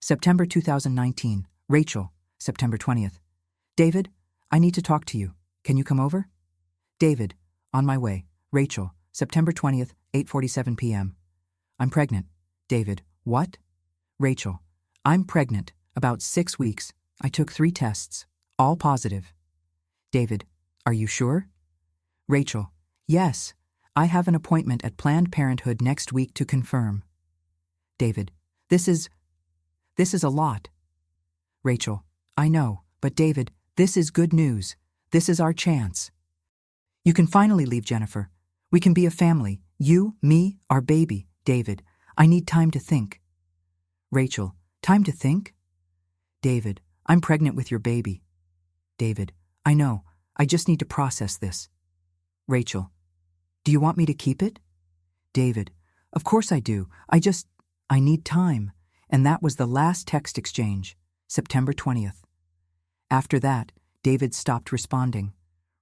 September 2019. Rachel, September 20th. David, I need to talk to you. Can you come over? David, on my way. Rachel, September 20th, 8:47 p.m. I'm pregnant. David, what? Rachel, I'm pregnant. About 6 weeks. I took 3 tests. All positive. David, are you sure? Rachel, yes. I have an appointment at Planned Parenthood next week to confirm. David, this is a lot. Rachel, I know, but David, this is good news. This is our chance. You can finally leave Jennifer. We can be a family. You, me, our baby. David, I need time to think. Rachel, time to think? David, I'm pregnant with your baby. David, I know. I just need to process this. Rachel, do you want me to keep it? David, of course I do. I need time. And that was the last text exchange, September 20th. After that, David stopped responding.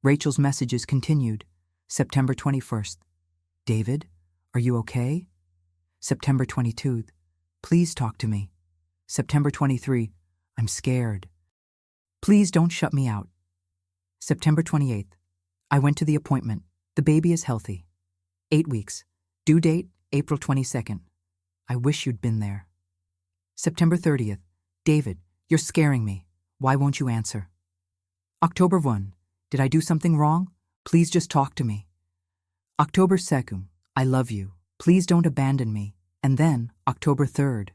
Rachel's messages continued. September 21st. David, are you okay? September 22nd. Please talk to me. September 23. I'm scared. Please don't shut me out. September 28th. I went to the appointment. The baby is healthy. 8 weeks. Due date, April 22nd. I wish you'd been there. September 30th. David, you're scaring me. Why won't you answer? October 1. Did I do something wrong? Please just talk to me. October 2nd. I love you. Please don't abandon me. And then, October 3rd,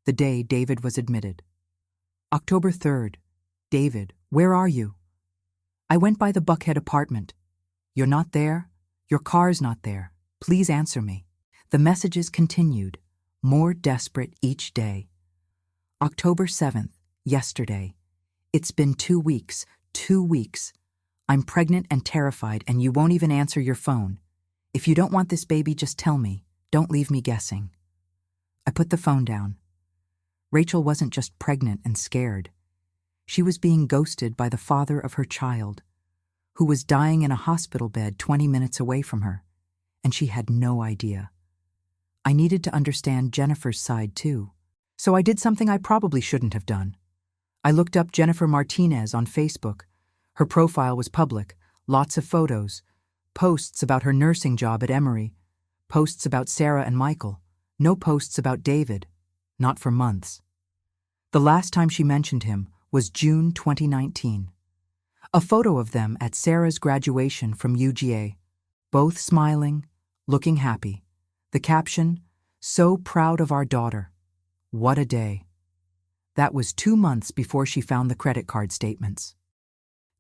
the day David was admitted. October 3rd. David, where are you? I went by the Buckhead apartment. You're not there? Your car's not there. Please answer me. The messages continued, more desperate each day. October 7th, yesterday. It's been 2 weeks, 2 weeks. I'm pregnant and terrified, and you won't even answer your phone. If you don't want this baby, just tell me. Don't leave me guessing. I put the phone down. Rachel wasn't just pregnant and scared. She was being ghosted by the father of her child, who was dying in a hospital bed 20 minutes away from her, and she had no idea. I needed to understand Jennifer's side too, so I did something I probably shouldn't have done. I looked up Jennifer Martinez on Facebook. Her profile was public, lots of photos, posts about her nursing job at Emory, posts about Sarah and Michael, no posts about David, not for months. The last time she mentioned him was June 2019. A photo of them at Sarah's graduation from UGA, both smiling, looking happy. The caption, "So proud of our daughter. What a day." That was 2 months before she found the credit card statements.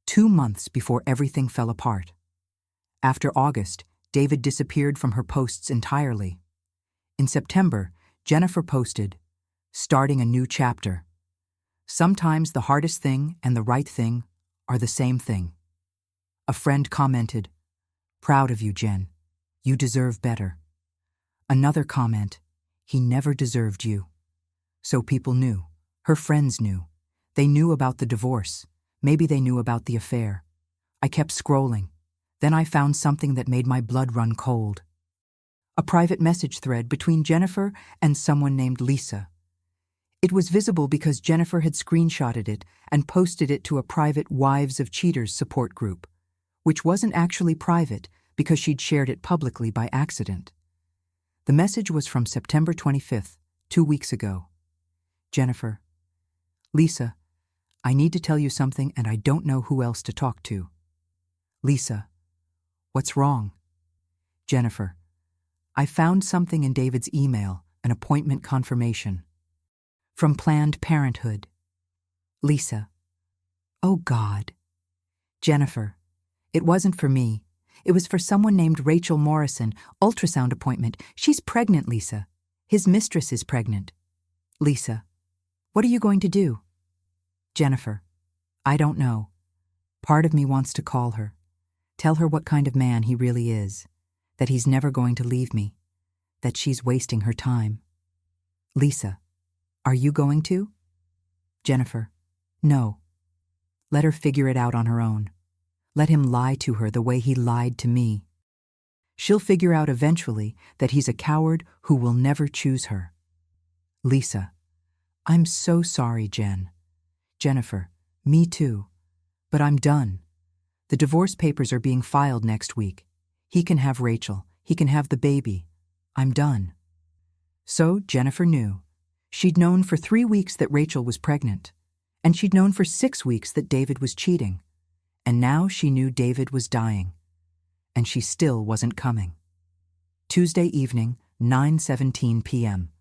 2 months before everything fell apart. After August, David disappeared from her posts entirely. In September, Jennifer posted, "Starting a new chapter. Sometimes the hardest thing and the right thing are the same thing." A friend commented, "Proud of you, Jen. You deserve better." Another comment, "He never deserved you." So people knew. Her friends knew. They knew about the divorce. Maybe they knew about the affair. I kept scrolling. Then I found something that made my blood run cold. A private message thread between Jennifer and someone named Lisa. It was visible because Jennifer had screenshotted it and posted it to a private Wives of Cheaters support group, which wasn't actually private because she'd shared it publicly by accident. The message was from September 25th, 2 weeks ago. Jennifer, "Lisa, I need to tell you something and I don't know who else to talk to." Lisa, "What's wrong?" Jennifer, "I found something in David's email, an appointment confirmation. From Planned Parenthood." Lisa, "Oh God." Jennifer, "It wasn't for me. It was for someone named Rachel Morrison, ultrasound appointment. She's pregnant, Lisa. His mistress is pregnant." Lisa, "What are you going to do?" Jennifer, "I don't know. Part of me wants to call her. Tell her what kind of man he really is. That he's never going to leave me. That she's wasting her time." Lisa, "Are you going to?" Jennifer, "No. Let her figure it out on her own. Let him lie to her the way he lied to me. She'll figure out eventually that he's a coward who will never choose her." Lisa, "I'm so sorry, Jen." Jennifer, "Me too. But I'm done. The divorce papers are being filed next week. He can have Rachel. He can have the baby. I'm done." So Jennifer knew. She'd known for 3 weeks that Rachel was pregnant, and she'd known for 6 weeks that David was cheating. And now she knew David was dying, and she still wasn't coming. Tuesday evening, 9:17 p.m.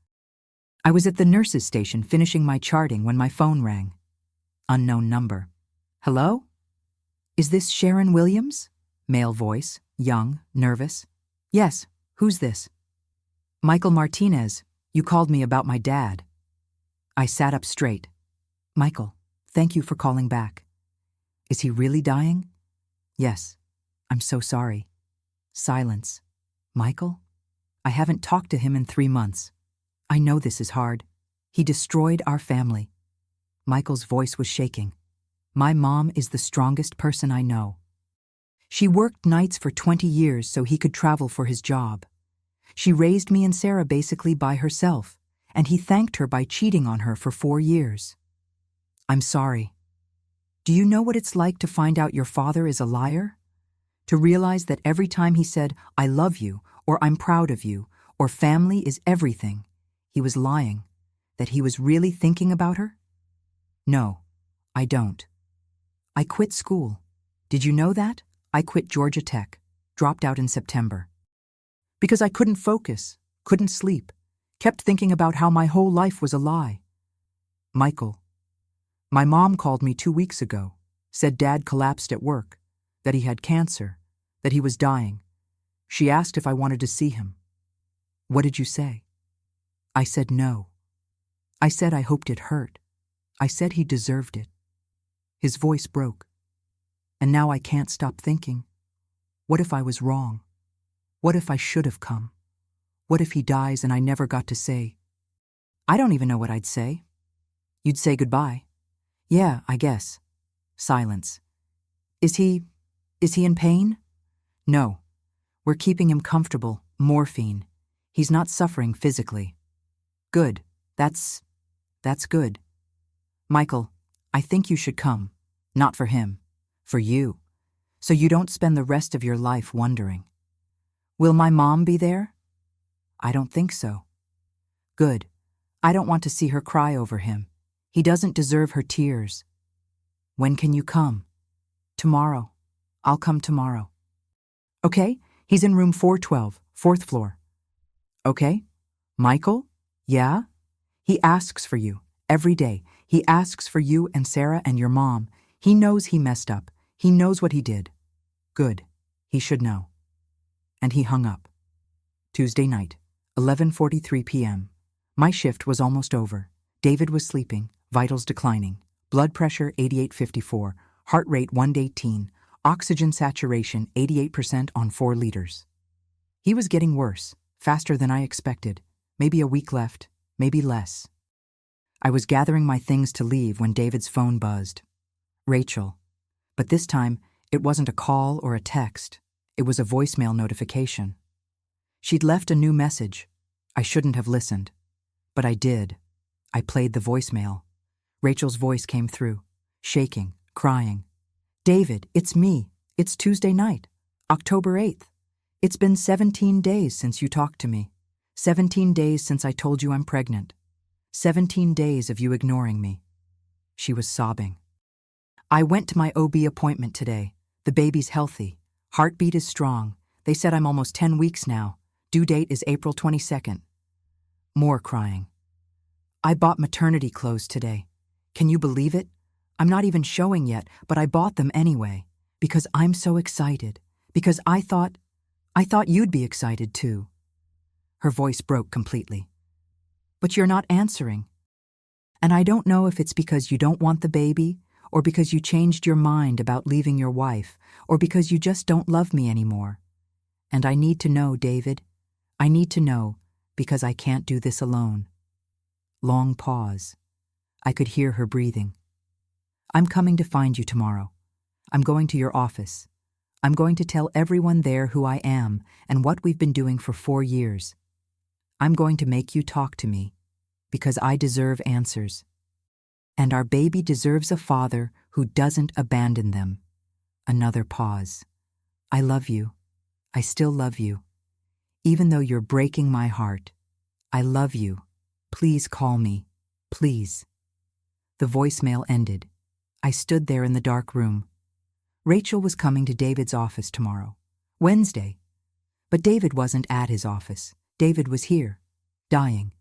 I was at the nurse's station finishing my charting when my phone rang. Unknown number. "Hello? Is this Sharon Williams?" Male voice, young, nervous. Yes, who's this? Michael Martinez, you called me about my dad. I sat up straight. Michael, thank you for calling back. Is he really dying? Yes. I'm so sorry. Silence. Michael? I haven't talked to him in 3 months. I know this is hard. He destroyed our family. Michael's voice was shaking. My mom is the strongest person I know. She worked nights for 20 years so he could travel for his job. She raised me and Sarah basically by herself, and he thanked her by cheating on her for 4 years. I'm sorry. Do you know what it's like to find out your father is a liar? To realize that every time he said, I love you, or I'm proud of you, or family is everything, he was lying, that he was really thinking about her? No, I don't. I quit school. Did you know that? I quit Georgia Tech, dropped out in September. Because I couldn't focus, couldn't sleep, kept thinking about how my whole life was a lie. Michael, my mom called me 2 weeks ago, said Dad collapsed at work, that he had cancer, that he was dying. She asked if I wanted to see him. What did you say? I said no. I said I hoped it hurt. I said he deserved it. His voice broke. And now I can't stop thinking. What if I was wrong? What if I should have come? What if he dies and I never got to say? I don't even know what I'd say. You'd say goodbye. Yeah, I guess. Silence. Is he in pain? No. We're keeping him comfortable, morphine. He's not suffering physically. Good. That's good. Michael, I think you should come. Not for him. For you. So you don't spend the rest of your life wondering. Will my mom be there? I don't think so. Good. I don't want to see her cry over him. He doesn't deserve her tears. When can you come? Tomorrow. I'll come tomorrow. Okay, he's in room 412, 4th floor. Okay? Michael? Yeah? He asks for you, every day. He asks for you and Sarah and your mom. He knows he messed up. He knows what he did. Good. He should know. And he hung up. Tuesday night, 11:43 p.m. My shift was almost over. David was sleeping, vitals declining, blood pressure 88/54, heart rate 118, oxygen saturation 88% on 4 liters. He was getting worse, faster than I expected. Maybe a week left, maybe less. I was gathering my things to leave when David's phone buzzed. Rachel. But this time, it wasn't a call or a text. It was a voicemail notification. She'd left a new message. I shouldn't have listened. But I did. I played the voicemail. Rachel's voice came through, shaking, crying. David, it's me. It's Tuesday night, October 8th. It's been 17 days since you talked to me. 17 days since I told you I'm pregnant. 17 days of you ignoring me. She was sobbing. I went to my OB appointment today. The baby's healthy. Heartbeat is strong. They said I'm almost 10 weeks now. Due date is April 22nd. More crying. I bought maternity clothes today. Can you believe it? I'm not even showing yet, but I bought them anyway. Because I'm so excited. Because I thought you'd be excited too. Her voice broke completely. But you're not answering. And I don't know if it's because you don't want the baby, or because you changed your mind about leaving your wife, or because you just don't love me anymore. And I need to know, David. I need to know, because I can't do this alone. Long pause. I could hear her breathing. I'm coming to find you tomorrow. I'm going to your office. I'm going to tell everyone there who I am and what we've been doing for 4 years. I'm going to make you talk to me, because I deserve answers. And our baby deserves a father who doesn't abandon them. Another pause. I love you. I still love you. Even though you're breaking my heart, I love you. Please call me. Please. The voicemail ended. I stood there in the dark room. Rachel was coming to David's office tomorrow, Wednesday. But David wasn't at his office. David was here, dying.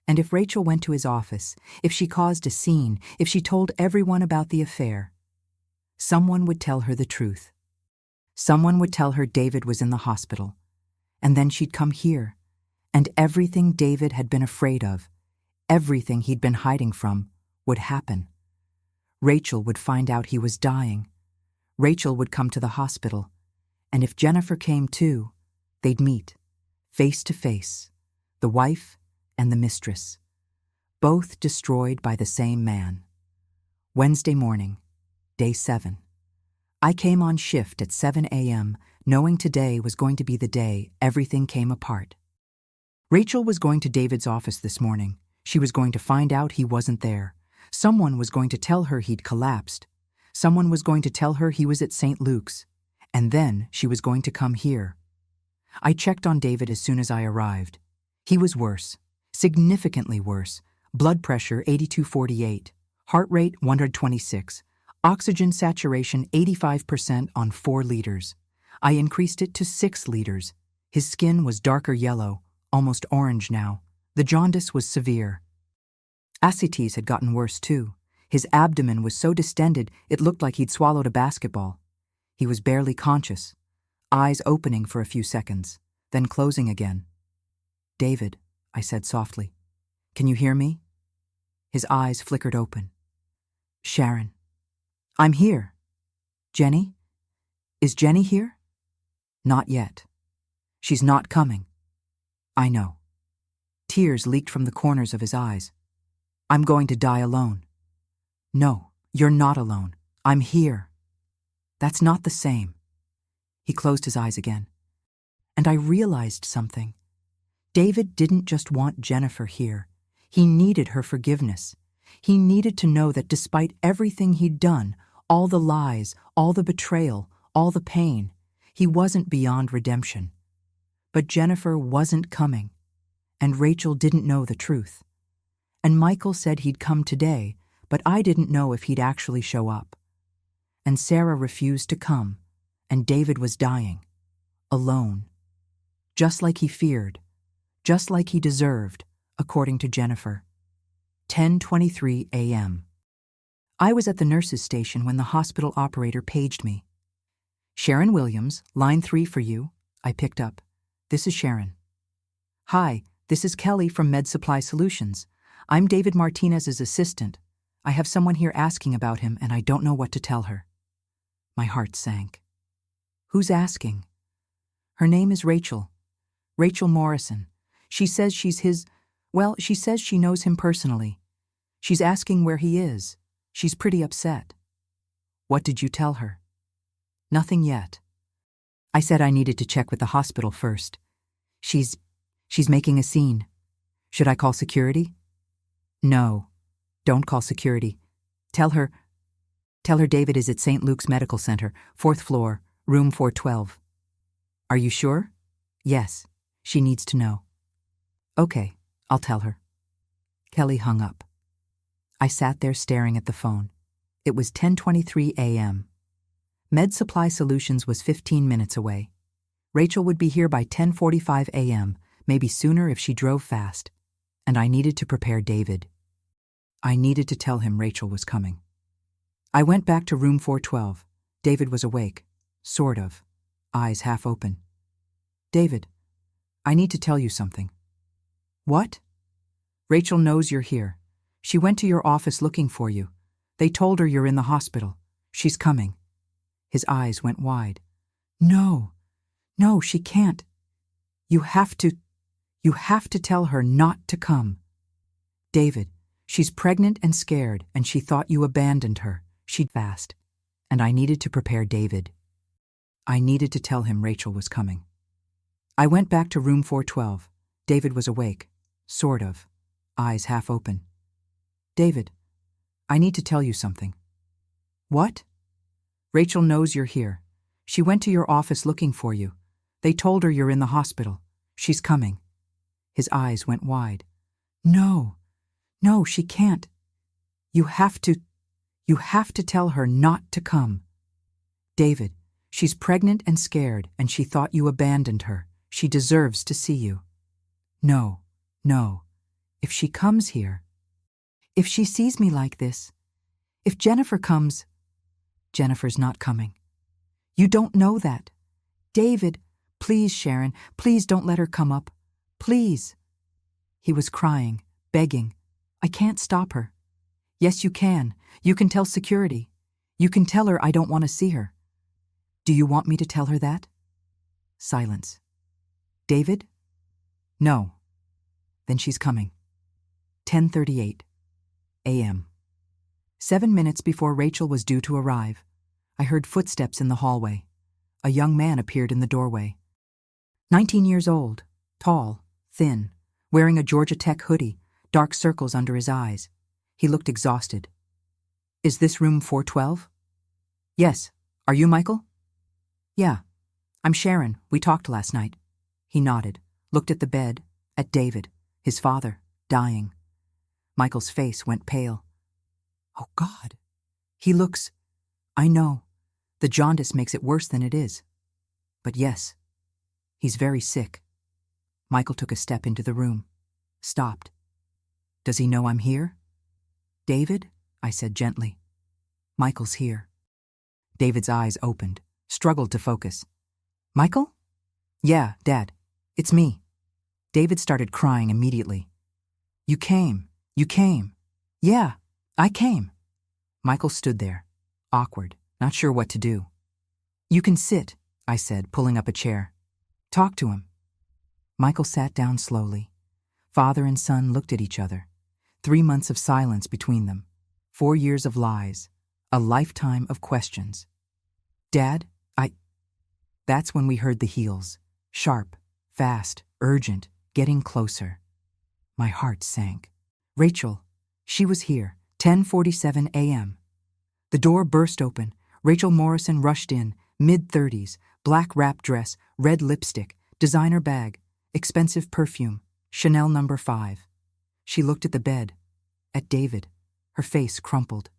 And if Rachel went to his office, if she caused a scene, if she told everyone about the affair, someone would tell her the truth. Someone would tell her David was in the hospital, And then she'd come here, and everything David had been afraid of, everything he'd been hiding from, would happen. Rachel would find out he was dying. Rachel would come to the hospital, and if Jennifer came too, they'd meet, face to face, the wife and the mistress, both destroyed by the same man. Wednesday morning, day 7. I came on shift at 7 a.m., knowing today was going to be the day everything came apart. Rachel was going to David's office this morning. She was going to find out he wasn't there. Someone was going to tell her he'd collapsed. Someone was going to tell her he was at St. Luke's. And then she was going to come here. I checked on David as soon as I arrived. He was worse, significantly worse. Blood pressure 82/48, heart rate 126, oxygen saturation 85% on 4 liters. I increased it to 6 liters. His skin was darker yellow, almost orange now. The jaundice was severe. Ascites had gotten worse too. His abdomen was so distended it looked like he'd swallowed a basketball. He was barely conscious, eyes opening for a few seconds, then closing again. "David," I said softly, "can you hear me?" His eyes flickered open. "Sharon." "I'm here." "Jenny? Is Jenny here?" "Not yet. She's not coming." "I know." Tears leaked from the corners of his eyes. "I'm going to die alone." "No, you're not alone. I'm here." "That's not the same." He closed his eyes again. And I realized something. David didn't just want Jennifer here. He needed her forgiveness. He needed to know that despite everything he'd done, all the lies, all the betrayal, all the pain, he wasn't beyond redemption. But Jennifer wasn't coming, and Rachel didn't know the truth. And Michael said he'd come today, but I didn't know if he'd actually show up. And Sarah refused to come, and David was dying, alone. Just like he feared, just like he deserved, according to Jennifer. 10:23 a.m. I was at the nurse's station when the hospital operator paged me. "Sharon Williams, line 3 for you." I picked up. "This is Sharon." "Hi, this is Kelly from Med Supply Solutions. I'm David Martinez's assistant. I have someone here asking about him and I don't know what to tell her." My heart sank. "Who's asking?" "Her name is Rachel. Rachel Morrison. She says she's his, she says she knows him personally. She's asking where he is. She's pretty upset." "What did you tell her?" "Nothing yet. I said I needed to check with the hospital first. She's making a scene. Should I call security?" "No, don't call security. Tell her David is at St. Luke's Medical Center, 4th floor, room 412. "Are you sure?" "Yes, she needs to know." "Okay, I'll tell her." Kelly hung up. I sat there staring at the phone. It was 10:23 a.m. Med Supply Solutions was 15 minutes away. Rachel would be here by 10:45 a.m., maybe sooner if she drove fast. And I needed to prepare David. I needed to tell him Rachel was coming. I went back to room 412. David was awake, sort of, eyes half open. "David, I need to tell you something." "What?" "Rachel knows you're here. She went to your office looking for you. They told her you're in the hospital. She's coming." His eyes went wide. No, she can't. You have to tell her not to come." "David, she's pregnant and scared, and she thought you abandoned her. She'd fast." And I needed to prepare David. I needed to tell him Rachel was coming. I went back to room 412. David was awake, sort of, eyes half open. "David, I need to tell you something." "What?" "Rachel knows you're here. She went to your office looking for you. They told her you're in the hospital. She's coming." His eyes went wide. No, she can't. You have to tell her not to come." "David, she's pregnant and scared, and she thought you abandoned her. She deserves to see you." No. If she comes here, if she sees me like this, if Jennifer comes..." "Jennifer's not coming." "You don't know that. David, Please, Sharon, please don't let her come up. Please. He was crying, begging. I can't stop her. Yes, you can. You can tell security. You can tell her I don't want to see her. Do you want me to tell her that? Silence. David? No. Then she's coming. 10:38 a.m. 7 minutes before Rachel was due to arrive, I heard footsteps in the hallway. A young man appeared in the doorway. 19 years old, tall, thin, wearing a Georgia Tech hoodie, dark circles under his eyes. He looked exhausted. Is this room 412? Yes. Are you Michael? Yeah. I'm Sharon. We talked last night. He nodded, looked at the bed, at David, his father, dying. Michael's face went pale. Oh, God. He looks... I know. The jaundice makes it worse than it is. But yes, he's very sick. Michael took a step into the room, stopped. Does he know I'm here? David? I said gently. Michael's here. David's eyes opened, struggled to focus. Michael? Yeah, Dad. It's me. David started crying immediately. You came. You came. Yeah, I came. Michael stood there, awkward, not sure what to do. You can sit, I said, pulling up a chair. Talk to him. Michael sat down slowly. Father and son looked at each other. 3 months of silence between them. 4 years of lies. A lifetime of questions. Dad, That's when we heard the heels. Sharp, fast, urgent, getting closer. My heart sank. Rachel. She was here. 10:47 a.m. The door burst open. Rachel Morrison rushed in, mid-30s, black wrap dress, red lipstick, designer bag, expensive perfume, Chanel No. 5. She looked at the bed, at David, her face crumpled.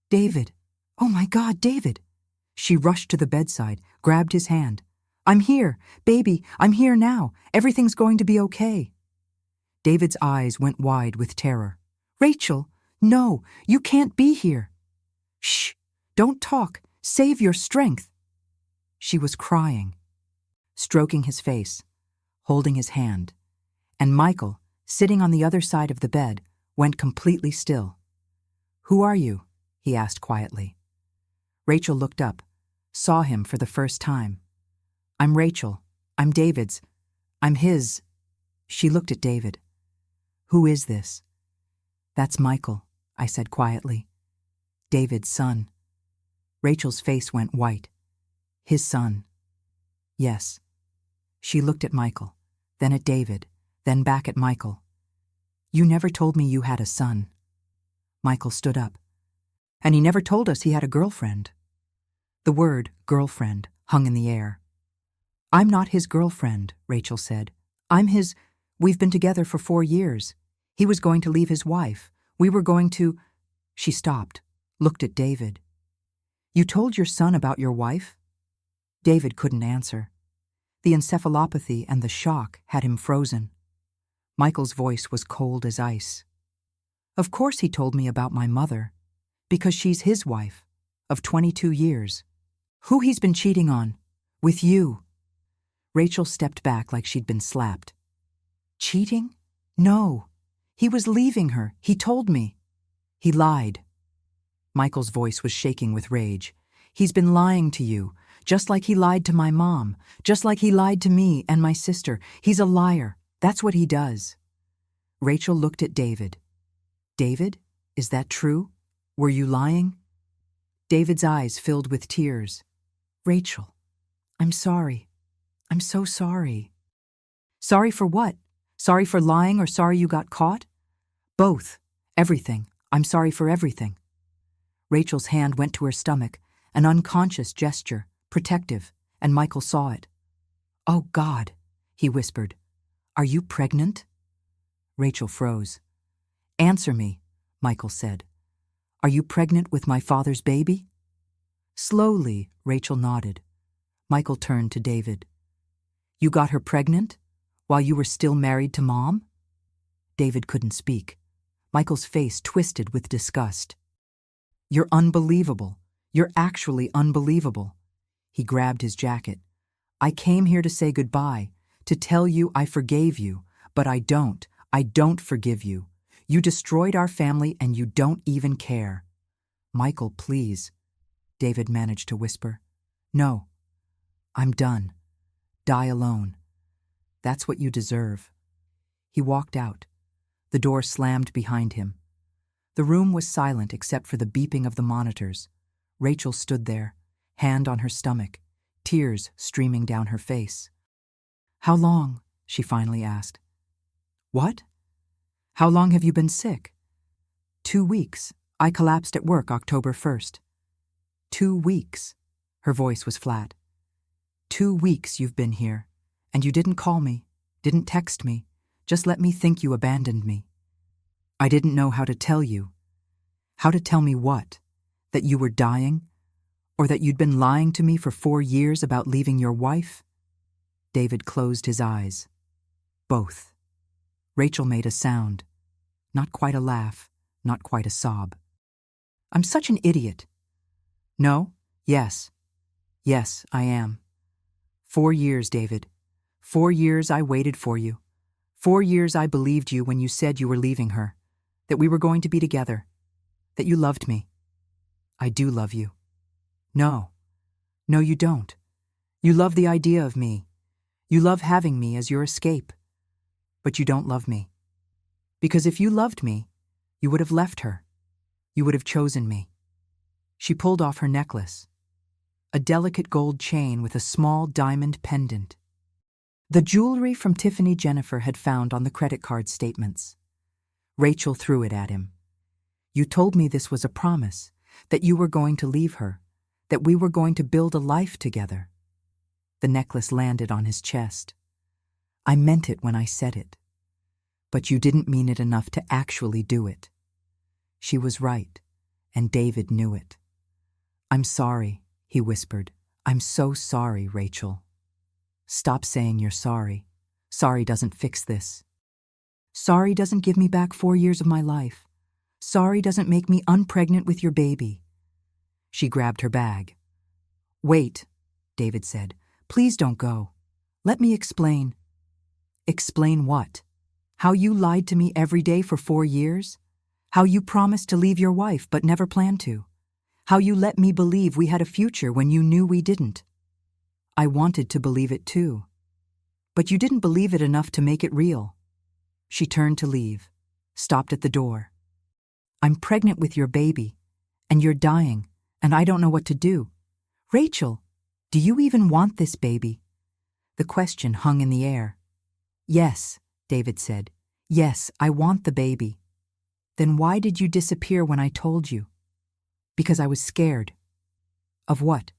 David! Oh my God, David! She rushed to the bedside, grabbed his hand. I'm here, baby, I'm here now. Everything's going to be okay. David's eyes went wide with terror. Rachel, no, you can't be here. Shh, don't talk. Save your strength. She was crying, stroking his face, holding his hand, and Michael, sitting on the other side of the bed, went completely still. Who are you? He asked quietly. Rachel looked up, saw him for the first time. I'm Rachel. I'm David's. I'm his. She looked at David. Who is this? That's Michael, I said quietly. David's son. Rachel's face went white. His son. Yes. She looked at Michael, then at David, then back at Michael. You never told me you had a son. Michael stood up. And he never told us he had a girlfriend. The word girlfriend hung in the air. I'm not his girlfriend, Rachel said. I'm his... We've been together for 4 years. He was going to leave his wife. We were going to... She stopped, looked at David. You told your son about your wife? David couldn't answer. The encephalopathy and the shock had him frozen. Michael's voice was cold as ice. Of course he told me about my mother, because she's his wife, of 22 years. Who he's been cheating on? With you. Rachel stepped back like she'd been slapped. Cheating? No. He was leaving her. He told me. He lied. Michael's voice was shaking with rage. He's been lying to you, just like he lied to my mom, just like he lied to me and my sister. He's a liar. That's what he does. Rachel looked at David. David, is that true? Were you lying? David's eyes filled with tears. Rachel, I'm sorry. I'm so sorry. Sorry for what? Sorry for lying or sorry you got caught? Both. Everything. I'm sorry for everything. Rachel's hand went to her stomach, an unconscious gesture, protective, and Michael saw it. Oh, God, he whispered. Are you pregnant? Rachel froze. Answer me, Michael said. Are you pregnant with my father's baby? Slowly, Rachel nodded. Michael turned to David. You got her pregnant? While you were still married to Mom? David couldn't speak. Michael's face twisted with disgust. You're unbelievable. You're actually unbelievable. He grabbed his jacket. I came here to say goodbye, to tell you I forgave you, but I don't forgive you. You destroyed our family and you don't even care. Michael, please, David managed to whisper. No, I'm done. Die alone. That's what you deserve. He walked out. The door slammed behind him. The room was silent except for the beeping of the monitors. Rachel stood there, hand on her stomach, tears streaming down her face. How long? She finally asked. What? How long have you been sick? 2 weeks. I collapsed at work October 1st. 2 weeks. Her voice was flat. 2 weeks you've been here, and you didn't call me, didn't text me, just let me think you abandoned me. I didn't know how to tell you. How to tell me what? That you were dying? Or that you'd been lying to me for 4 years about leaving your wife? David closed his eyes. Both. Rachel made a sound. Not quite a laugh, not quite a sob. I'm such an idiot. No? Yes. Yes, I am. 4 years, David. 4 years I waited for you. 4 years I believed you when you said you were leaving her, that we were going to be together, that you loved me. I do love you. No. No, you don't. You love the idea of me. You love having me as your escape. But you don't love me. Because if you loved me, you would have left her. You would have chosen me. She pulled off her necklace. A delicate gold chain with a small diamond pendant. The jewelry from Tiffany Jennifer had found on the credit card statements. Rachel threw it at him. You told me this was a promise, that you were going to leave her, that we were going to build a life together. The necklace landed on his chest. I meant it when I said it. But you didn't mean it enough to actually do it. She was right, and David knew it. I'm sorry, he whispered. I'm so sorry, Rachel. Stop saying you're sorry. Sorry doesn't fix this. Sorry doesn't give me back 4 years of my life. Sorry doesn't make me unpregnant with your baby. She grabbed her bag. Wait, David said. Please don't go. Let me explain. Explain what? How you lied to me every day for 4 years? How you promised to leave your wife but never planned to? How you let me believe we had a future when you knew we didn't? I wanted to believe it too. But you didn't believe it enough to make it real. She turned to leave, stopped at the door. I'm pregnant with your baby, and you're dying, and I don't know what to do. Rachel, do you even want this baby? The question hung in the air. Yes, David said. Yes, I want the baby. Then why did you disappear when I told you? Because I was scared. Of what?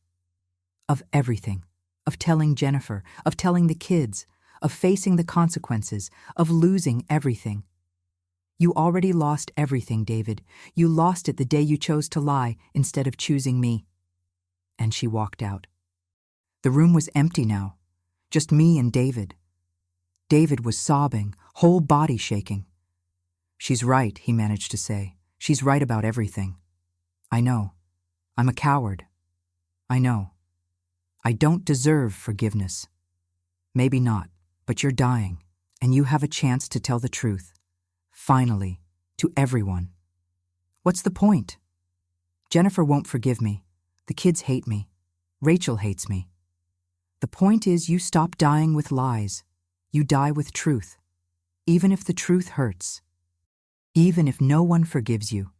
Of everything. Of telling Jennifer, of telling the kids, of facing the consequences, of losing everything. You already lost everything, David. You lost it the day you chose to lie instead of choosing me. And she walked out. The room was empty now, just me and David. David was sobbing, whole body shaking. She's right, he managed to say. She's right about everything. I know. I'm a coward. I know. I don't deserve forgiveness. Maybe not, but you're dying, and you have a chance to tell the truth. Finally, to everyone. What's the point? Jennifer won't forgive me. The kids hate me. Rachel hates me. The point is you stop dying with lies. You die with truth. Even if the truth hurts. Even if no one forgives you.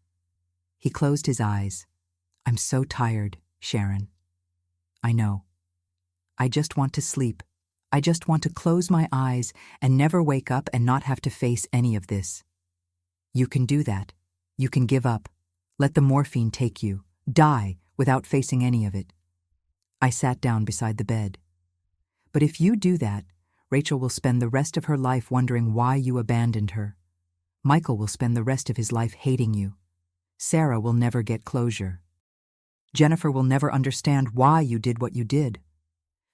He closed his eyes. I'm so tired, Sharon. I know. I just want to sleep. I just want to close my eyes and never wake up and not have to face any of this. You can do that. You can give up. Let the morphine take you. Die without facing any of it. I sat down beside the bed. But if you do that, Rachel will spend the rest of her life wondering why you abandoned her. Michael will spend the rest of his life hating you. Sarah will never get closure. Jennifer will never understand why you did what you did.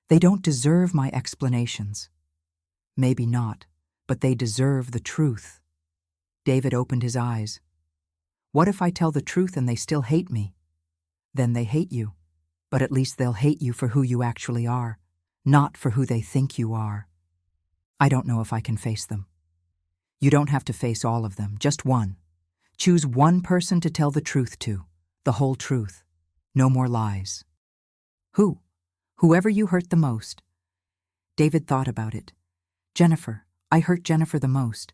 They don't deserve my explanations. Maybe not, but they deserve the truth. David opened his eyes. What if I tell the truth and they still hate me? Then they hate you, but at least they'll hate you for who you actually are, not for who they think you are. I don't know if I can face them. You don't have to face all of them, just one. Choose one person to tell the truth to, the whole truth. No more lies. Who? Whoever you hurt the most. David thought about it. Jennifer. I hurt Jennifer the most.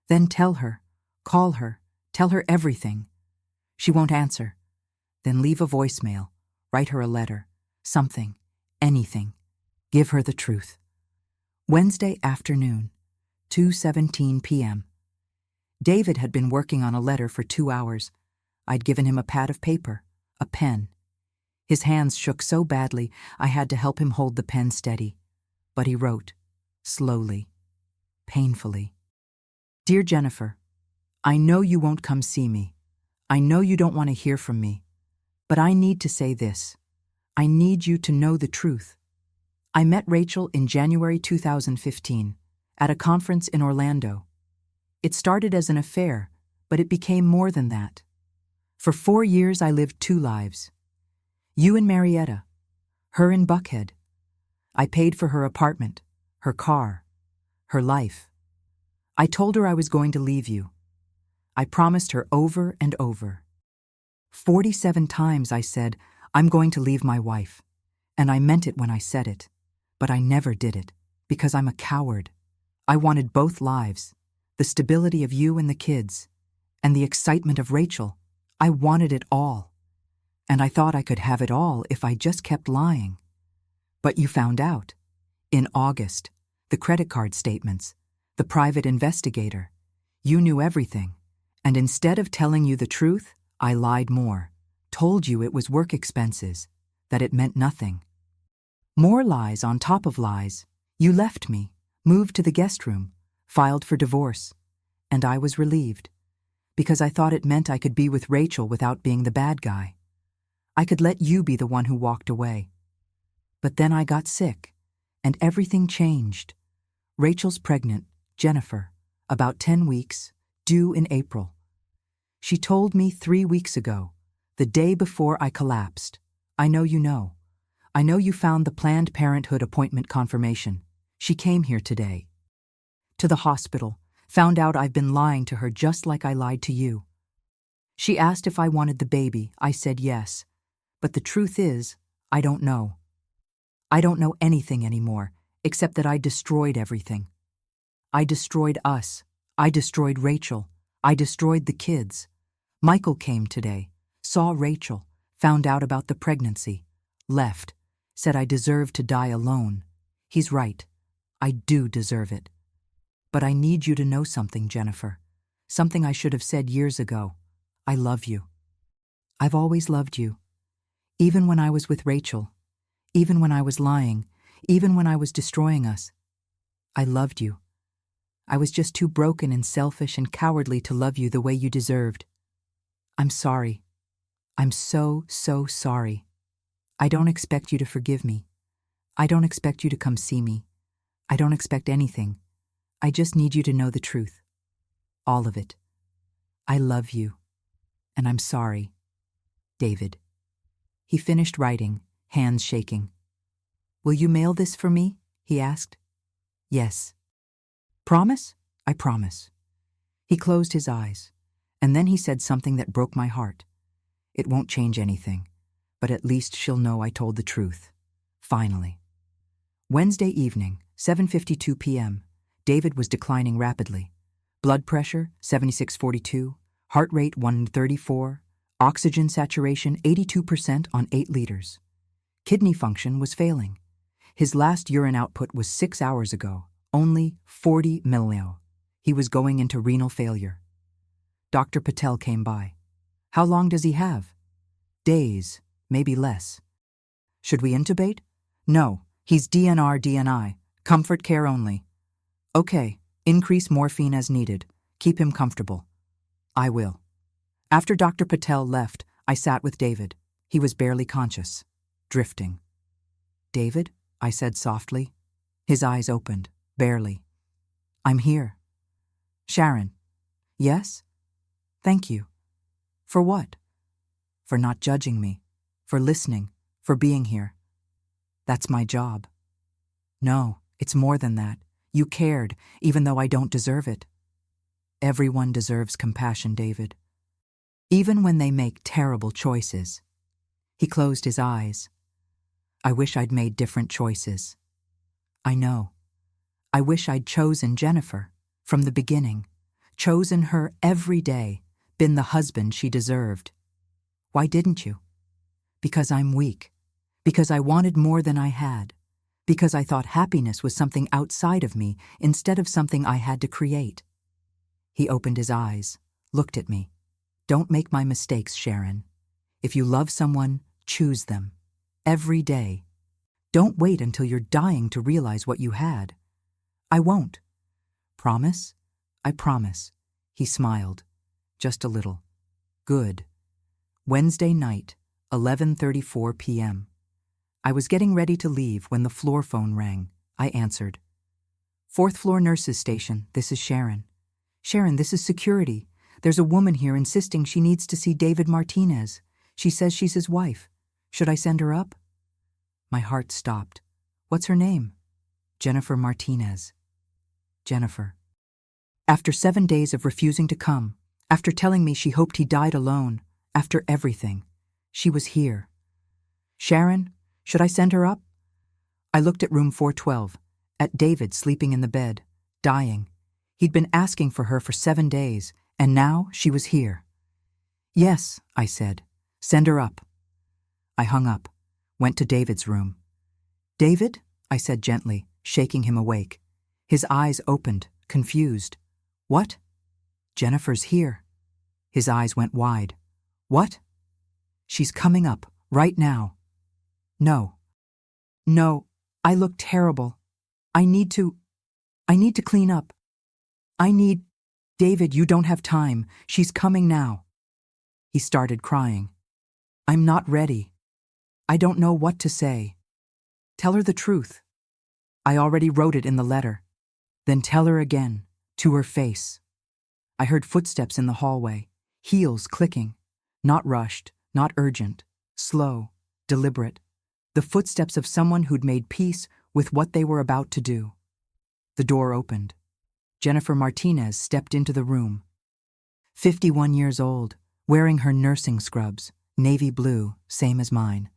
Then tell her, call her, tell her everything. She won't answer. Then leave a voicemail, write her a letter, something, anything. Give her the truth. Wednesday afternoon, 2:17 p.m. David had been working on a letter for 2 hours. I'd given him a pad of paper, a pen. His hands shook so badly I had to help him hold the pen steady. But he wrote, slowly, painfully. Dear Jennifer, I know you won't come see me. I know you don't want to hear from me. But I need to say this. I need you to know the truth. I met Rachel in January 2015 at a conference in Orlando. It started as an affair, but it became more than that. For 4 years I lived 2 lives. You in Marietta, her in Buckhead. I paid for her apartment, her car, her life. I told her I was going to leave you. I promised her over and over. 47 times I said, I'm going to leave my wife. And I meant it when I said it. But I never did it, because I'm a coward. I wanted both lives, the stability of you and the kids, and the excitement of Rachel. I wanted it all. And I thought I could have it all if I just kept lying. But you found out. In August, the credit card statements, the private investigator. You knew everything. And instead of telling you the truth, I lied more, told you it was work expenses, that it meant nothing. More lies on top of lies. You left me, moved to the guest room, filed for divorce. And I was relieved, because I thought it meant I could be with Rachel without being the bad guy. I could let you be the one who walked away. But then I got sick, and everything changed. Rachel's pregnant, Jennifer, about 10 weeks, due in April. She told me 3 weeks ago, the day before I collapsed. I know you know. I know you found the Planned Parenthood appointment confirmation. She came here today. To the hospital, found out I've been lying to her just like I lied to you. She asked if I wanted the baby. I said yes. But the truth is, I don't know. I don't know anything anymore, except that I destroyed everything. I destroyed us. I destroyed Rachel. I destroyed the kids. Michael came today, saw Rachel, found out about the pregnancy, left, said I deserve to die alone. He's right. I do deserve it. But I need you to know something, Jennifer. Something I should have said years ago. I love you. I've always loved you. Even when I was with Rachel. Even when I was lying. Even when I was destroying us. I loved you. I was just too broken and selfish and cowardly to love you the way you deserved. I'm sorry. I'm so sorry. I don't expect you to forgive me. I don't expect you to come see me. I don't expect anything. I just need you to know the truth. All of it. I love you. And I'm sorry. David. He finished writing, hands shaking. Will you mail this for me? He asked. Yes. Promise? I promise. He closed his eyes, and then he said something that broke my heart. It won't change anything, but at least she'll know I told the truth. Finally. Wednesday evening, 7:52 p.m., David was declining rapidly. Blood pressure, 76/42, heart rate 134, oxygen saturation 82% on 8 liters. Kidney function was failing. His last urine output was 6 hours ago, only 40 milliliter. He was going into renal failure. Dr. Patel came by. How long does he have? Days, maybe less. Should we intubate? No, he's DNR/DNI, comfort care only. Okay, increase morphine as needed. Keep him comfortable. I will. After Dr. Patel left, I sat with David. He was barely conscious, drifting. David, I said softly. His eyes opened, barely. I'm here. Sharon. Yes? Thank you. For what? For not judging me, for listening, for being here. That's my job. No, it's more than that. You cared, even though I don't deserve it. Everyone deserves compassion, David. Even when they make terrible choices. He closed his eyes. I wish I'd made different choices. I know. I wish I'd chosen Jennifer from the beginning, chosen her every day, been the husband she deserved. Why didn't you? Because I'm weak. Because I wanted more than I had. Because I thought happiness was something outside of me instead of something I had to create. He opened his eyes, looked at me. Don't make my mistakes, Sharon. If you love someone, choose them. Every day. Don't wait until you're dying to realize what you had. I won't. Promise? I promise. He smiled. Just a little. Good. Wednesday night, 11:34 p.m. I was getting ready to leave when the floor phone rang. I answered. Fourth floor nurses station, this is Sharon. Sharon, this is security. There's a woman here insisting she needs to see David Martinez. She says she's his wife. Should I send her up? My heart stopped. What's her name? Jennifer Martinez. Jennifer. After 7 days of refusing to come, after telling me she hoped he died alone, after everything, she was here. Sharon, should I send her up? I looked at room 412, at David sleeping in the bed, dying. He'd been asking for her for 7 days, and now she was here. Yes, I said. Send her up. I hung up, went to David's room. David? I said gently, shaking him awake. His eyes opened, confused. What? Jennifer's here. His eyes went wide. What? She's coming up, right now. No. No, I look terrible. I need to clean up. David, you don't have time. She's coming now. He started crying. I'm not ready. I don't know what to say. Tell her the truth. I already wrote it in the letter. Then tell her again, to her face. I heard footsteps in the hallway, heels clicking. Not rushed, not urgent, slow, deliberate. The footsteps of someone who'd made peace with what they were about to do. The door opened. Jennifer Martinez stepped into the room. 51 years old, wearing her nursing scrubs, navy blue, same as mine.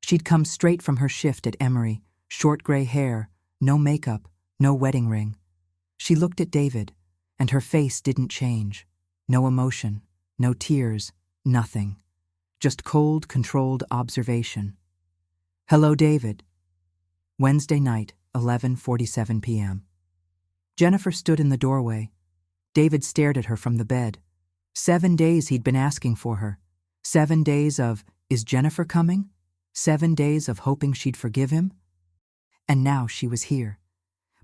She'd come straight from her shift at Emory, short gray hair, no makeup, no wedding ring. She looked at David, and her face didn't change. No emotion, no tears, nothing. Just cold, controlled observation. Hello, David. Wednesday night, 11:47 p.m. Jennifer stood in the doorway. David stared at her from the bed. 7 days he'd been asking for her. 7 days of, is Jennifer coming? 7 days of hoping she'd forgive him? And now she was here.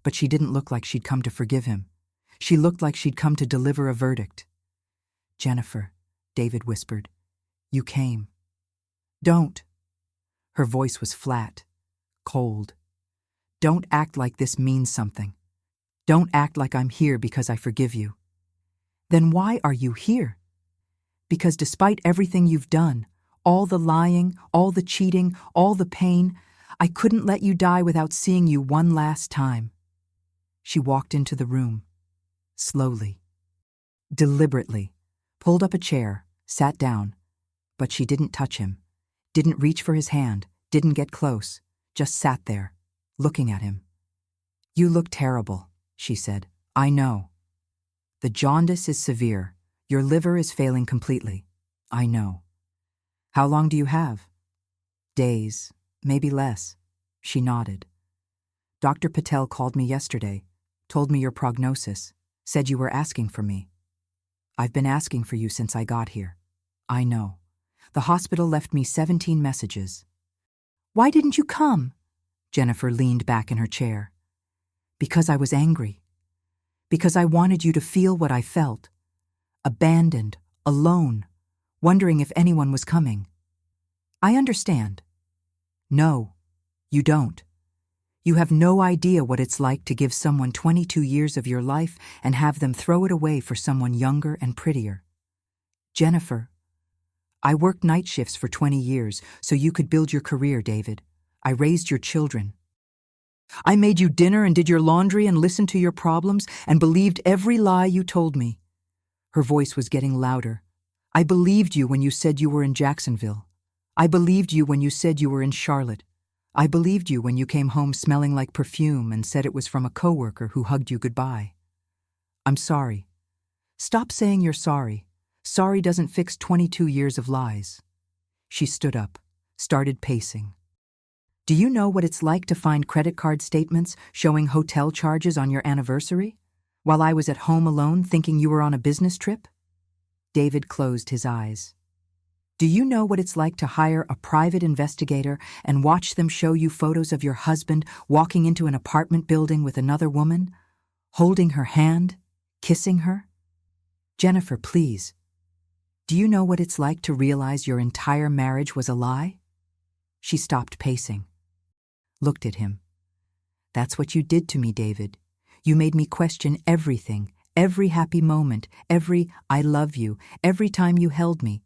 But she didn't look like she'd come to forgive him. She looked like she'd come to deliver a verdict. Jennifer, David whispered, you came. Don't. Her voice was flat, cold. Don't act like this means something. Don't act like I'm here because I forgive you. Then why are you here? Because despite everything you've done, all the lying, all the cheating, all the pain, I couldn't let you die without seeing you one last time. She walked into the room, slowly, deliberately, pulled up a chair, sat down, but she didn't touch him, didn't reach for his hand, didn't get close, just sat there, looking at him. You look terrible, she said. I know. The jaundice is severe. Your liver is failing completely. I know. How long do you have? Days, maybe less. She nodded. Dr. Patel called me yesterday, told me your prognosis, said you were asking for me. I've been asking for you since I got here. I know. The hospital left me 17 messages. Why didn't you come? Jennifer leaned back in her chair. Because I was angry. Because I wanted you to feel what I felt. Abandoned, alone, wondering if anyone was coming. I understand. No, you don't. You have no idea what it's like to give someone 22 years of your life and have them throw it away for someone younger and prettier. Jennifer, I worked night shifts for 20 years so you could build your career, David. I raised your children. I made you dinner and did your laundry and listened to your problems and believed every lie you told me. Her voice was getting louder. I believed you when you said you were in Jacksonville. I believed you when you said you were in Charlotte. I believed you when you came home smelling like perfume and said it was from a coworker who hugged you goodbye. I'm sorry. Stop saying you're sorry. Sorry doesn't fix 22 years of lies. She stood up, started pacing. Do you know what it's like to find credit card statements showing hotel charges on your anniversary, while I was at home alone thinking you were on a business trip? David closed his eyes. Do you know what it's like to hire a private investigator and watch them show you photos of your husband walking into an apartment building with another woman, holding her hand, kissing her? Jennifer, please. Do you know what it's like to realize your entire marriage was a lie? She stopped pacing, looked at him. That's what you did to me, David. You made me question everything, every happy moment, every I love you, every time you held me.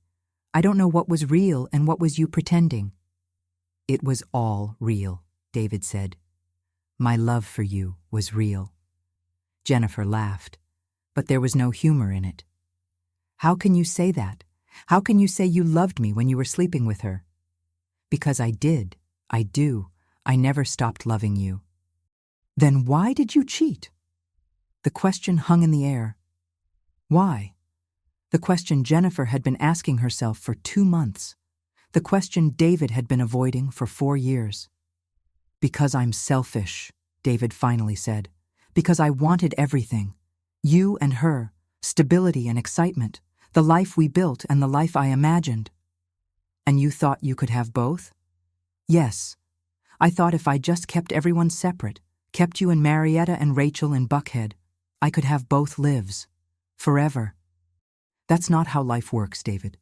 I don't know what was real and what was you pretending. It was all real, David said. My love for you was real. Jennifer laughed, but there was no humor in it. How can you say that? How can you say you loved me when you were sleeping with her? Because I did. I do. I never stopped loving you. Then why did you cheat? The question hung in the air. Why? The question Jennifer had been asking herself for 2 months. The question David had been avoiding for 4 years. Because I'm selfish, David finally said. Because I wanted everything. You and her, stability and excitement, the life we built and the life I imagined. And you thought you could have both? Yes. I thought if I just kept everyone separate, kept you and Marietta and Rachel in Buckhead, I could have both lives. Forever. That's not how life works, David.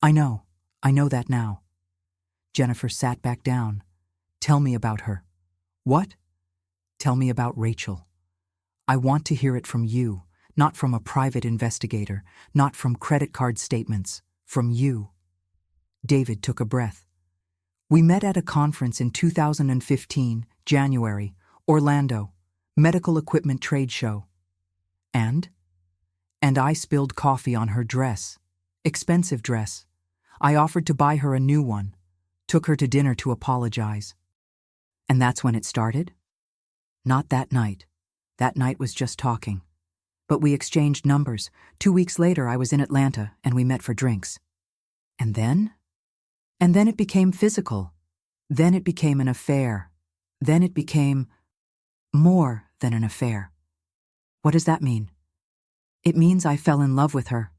I know that now. Jennifer sat back down. Tell me about her. What? Tell me about Rachel. I want to hear it from you, not from a private investigator, not from credit card statements, from you. David took a breath. We met at a conference in 2015, January, Orlando, medical equipment trade show. And I spilled coffee on her dress. Expensive dress. I offered to buy her a new one. Took her to dinner to apologize. And that's when it started? Not that night. That night was just talking. But we exchanged numbers. 2 weeks later, I was in Atlanta, and we met for drinks. And then? And then it became physical. Then it became an affair. Then it became more than an affair. What does that mean? It means I fell in love with her.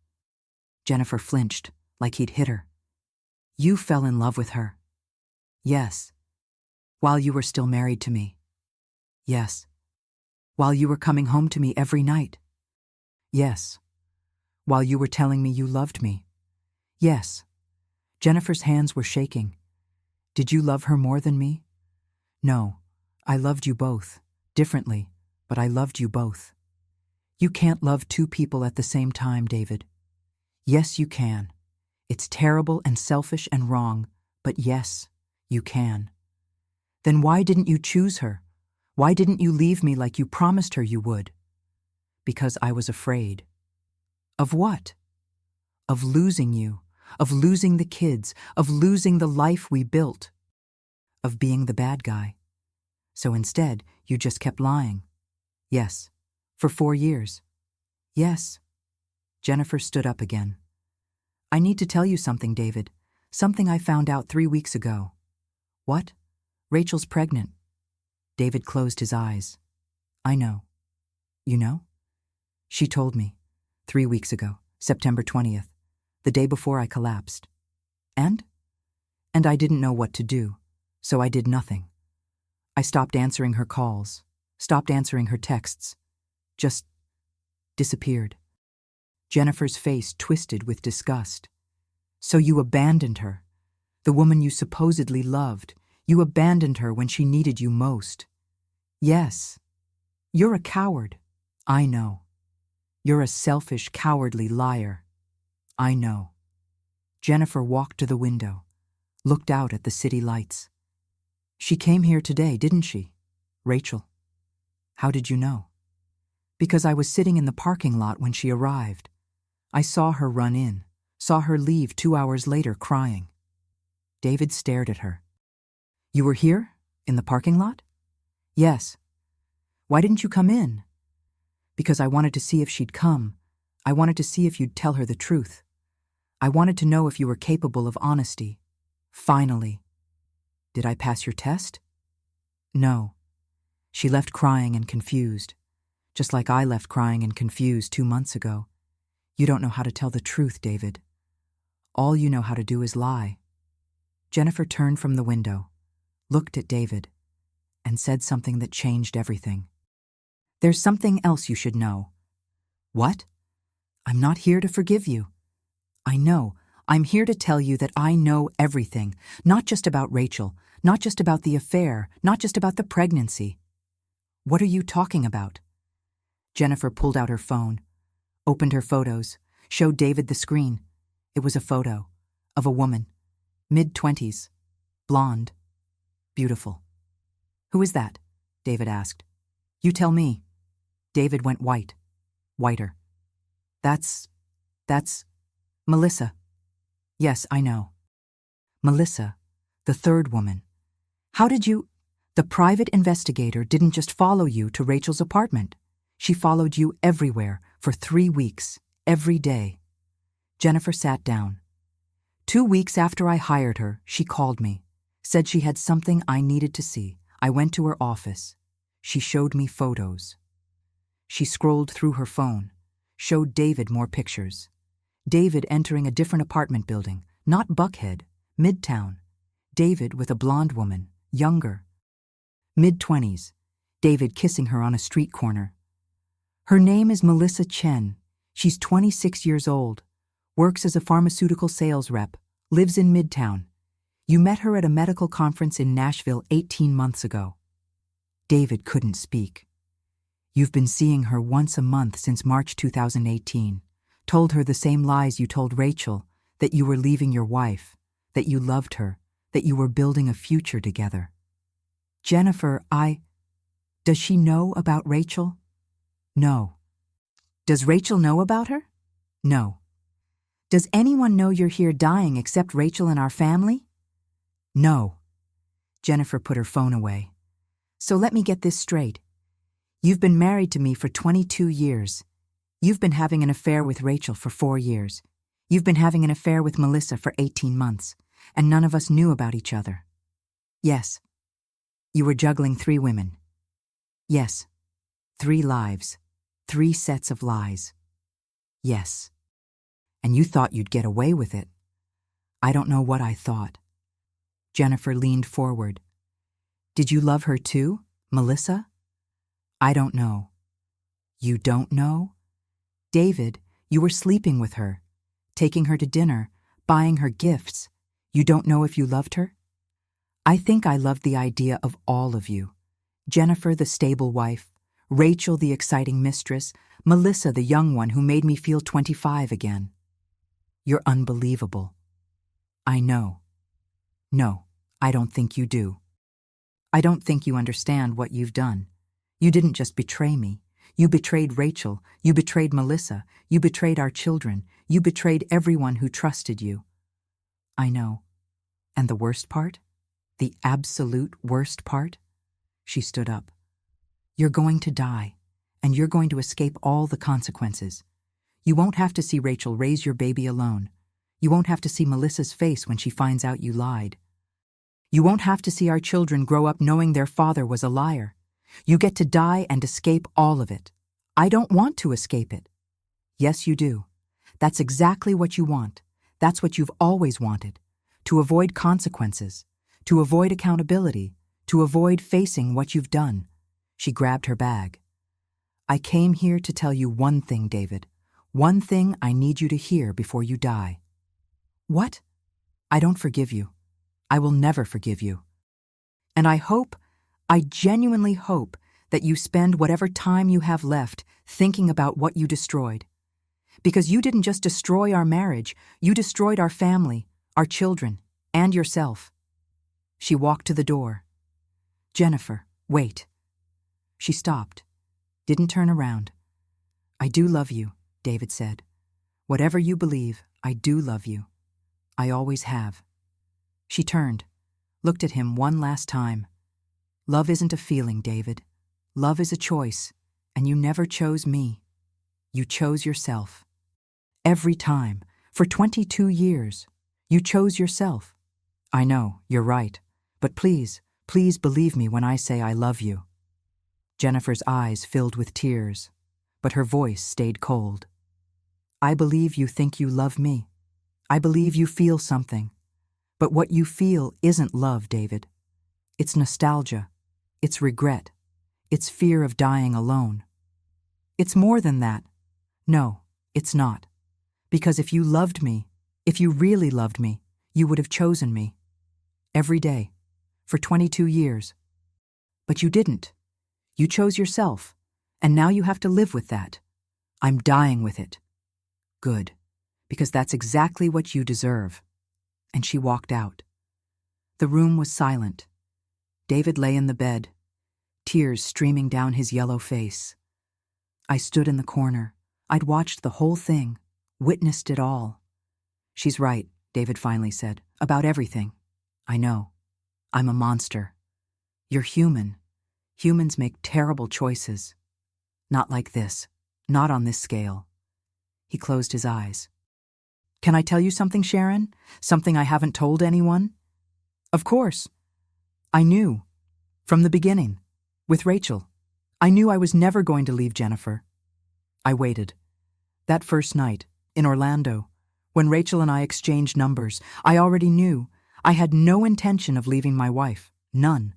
Jennifer flinched, like he'd hit her. You fell in love with her. Yes. While you were still married to me. Yes. While you were coming home to me every night. Yes. While you were telling me you loved me. Yes. Jennifer's hands were shaking. Did you love her more than me? No. I loved you both. Differently, but I loved you both. You can't love 2 people at the same time, David. Yes, you can. It's terrible and selfish and wrong, but yes, you can. Then why didn't you choose her? Why didn't you leave me like you promised her you would? Because I was afraid. Of what? Of losing you, of losing the kids, of losing the life we built, of being the bad guy. So instead, you just kept lying. Yes. For 4 years. Yes. Jennifer stood up again. I need to tell you something, David. Something I found out 3 weeks ago. What? Rachel's pregnant. David closed his eyes. I know. You know? She told me. 3 weeks ago, September 20th, the day before I collapsed. And? And I didn't know what to do, so I did nothing. I stopped answering her calls, stopped answering her texts. Just disappeared. Jennifer's face twisted with disgust. So you abandoned her, the woman you supposedly loved. You abandoned her when she needed you most. Yes. You're a coward. I know. You're a selfish, cowardly liar. I know. Jennifer walked to the window, looked out at the city lights. She came here today, didn't she? Rachel. How did you know? Because I was sitting in the parking lot when she arrived. I saw her run in, saw her leave 2 hours later crying. David stared at her. You were here? In the parking lot? Yes. Why didn't you come in? Because I wanted to see if she'd come. I wanted to see if you'd tell her the truth. I wanted to know if you were capable of honesty. Finally. Did I pass your test? No. She left crying and confused, just like I left crying and confused 2 months ago. You don't know how to tell the truth, David. All you know how to do is lie. Jennifer turned from the window, looked at David, and said something that changed everything. There's something else you should know. What? I'm not here to forgive you. I know. I'm here to tell you that I know everything, not just about Rachel, not just about the affair, not just about the pregnancy. What are you talking about? Jennifer pulled out her phone, opened her photos, showed David the screen. It was a photo of a woman, mid-20s, blonde, beautiful. Who is that? David asked. You tell me. David went white, whiter. That's Melissa. Yes, I know. Melissa, the third woman. How did you... The private investigator didn't just follow you to Rachel's apartment. She followed you everywhere for 3 weeks, every day. Jennifer sat down. 2 weeks after I hired her, she called me, said she had something I needed to see. I went to her office. She showed me photos. She scrolled through her phone, showed David more pictures. David entering a different apartment building, not Buckhead, Midtown. David with a blonde woman, younger. Mid-20s, David kissing her on a street corner. Her name is Melissa Chen. She's 26 years old, works as a pharmaceutical sales rep, lives in Midtown. You met her at a medical conference in Nashville 18 months ago. David couldn't speak. You've been seeing her once a month since March 2018. Told her the same lies you told Rachel, that you were leaving your wife, that you loved her, that you were building a future together. Jennifer, Does she know about Rachel? No. Does Rachel know about her? No. Does anyone know you're here dying except Rachel and our family? No. Jennifer put her phone away. So let me get this straight. You've been married to me for 22 years. You've been having an affair with Rachel for 4 years. You've been having an affair with Melissa for 18 months, and none of us knew about each other. Yes. You were juggling 3 women. Yes. 3 lives. 3 sets of lies. Yes. And you thought you'd get away with it. I don't know what I thought. Jennifer leaned forward. Did you love her too, Melissa? I don't know. You don't know? David, you were sleeping with her, taking her to dinner, buying her gifts. You don't know if you loved her? I think I loved the idea of all of you. Jennifer, the stable wife, Rachel, the exciting mistress, Melissa, the young one who made me feel 25 again. You're unbelievable. I know. No, I don't think you do. I don't think you understand what you've done. You didn't just betray me. You betrayed Rachel. You betrayed Melissa. You betrayed our children. You betrayed everyone who trusted you. I know. And the worst part? The absolute worst part? She stood up. You're going to die, and you're going to escape all the consequences. You won't have to see Rachel raise your baby alone. You won't have to see Melissa's face when she finds out you lied. You won't have to see our children grow up knowing their father was a liar. You get to die and escape all of it. I don't want to escape it. Yes, you do. That's exactly what you want. That's what you've always wanted. To avoid consequences, to avoid accountability, to avoid facing what you've done. She grabbed her bag. I came here to tell you one thing, David. One thing I need you to hear before you die. What? I don't forgive you. I will never forgive you. And I genuinely hope that you spend whatever time you have left thinking about what you destroyed. Because you didn't just destroy our marriage, you destroyed our family, our children, and yourself. She walked to the door. Jennifer, wait. She stopped, didn't turn around. I do love you, David said. Whatever you believe, I do love you. I always have. She turned, looked at him one last time. Love isn't a feeling, David. Love is a choice, and you never chose me. You chose yourself. Every time, for 22 years, you chose yourself. I know, you're right, but please, please believe me when I say I love you. Jennifer's eyes filled with tears, but her voice stayed cold. I believe you think you love me. I believe you feel something. But what you feel isn't love, David. It's nostalgia. It's regret. It's fear of dying alone. It's more than that. No, it's not. Because if you loved me, if you really loved me, you would have chosen me. Every day. For 22 years. But you didn't. You chose yourself. And now you have to live with that. I'm dying with it. Good. Because that's exactly what you deserve. And she walked out. The room was silent. David lay in the bed, tears streaming down his yellow face. I stood in the corner. I'd watched the whole thing, witnessed it all. She's right, David finally said, about everything. I know. I'm a monster. You're human. Humans make terrible choices. Not like this. Not on this scale. He closed his eyes. Can I tell you something, Sharon? Something I haven't told anyone? Of course. I knew. From the beginning. With Rachel. I knew I was never going to leave Jennifer. I waited. That first night, in Orlando, when Rachel and I exchanged numbers, I already knew I had no intention of leaving my wife. None.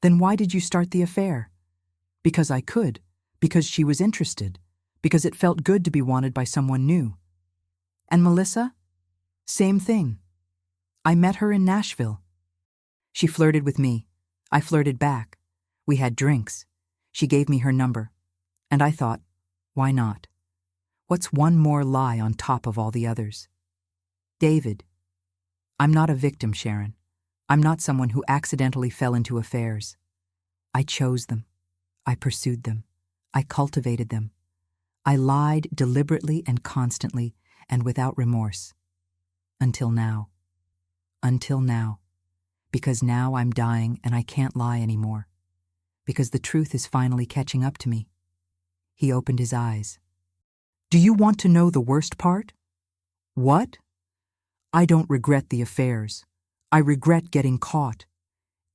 Then why did you start the affair? Because I could. Because she was interested. Because it felt good to be wanted by someone new. And Melissa? Same thing. I met her in Nashville. She flirted with me. I flirted back. We had drinks. She gave me her number. And I thought, why not? What's one more lie on top of all the others? David. I'm not a victim, Sharon. I'm not someone who accidentally fell into affairs. I chose them. I pursued them. I cultivated them. I lied deliberately and constantly and without remorse. Until now. Until now. Because now I'm dying and I can't lie anymore. Because the truth is finally catching up to me. He opened his eyes. Do you want to know the worst part? What? I don't regret the affairs. I regret getting caught.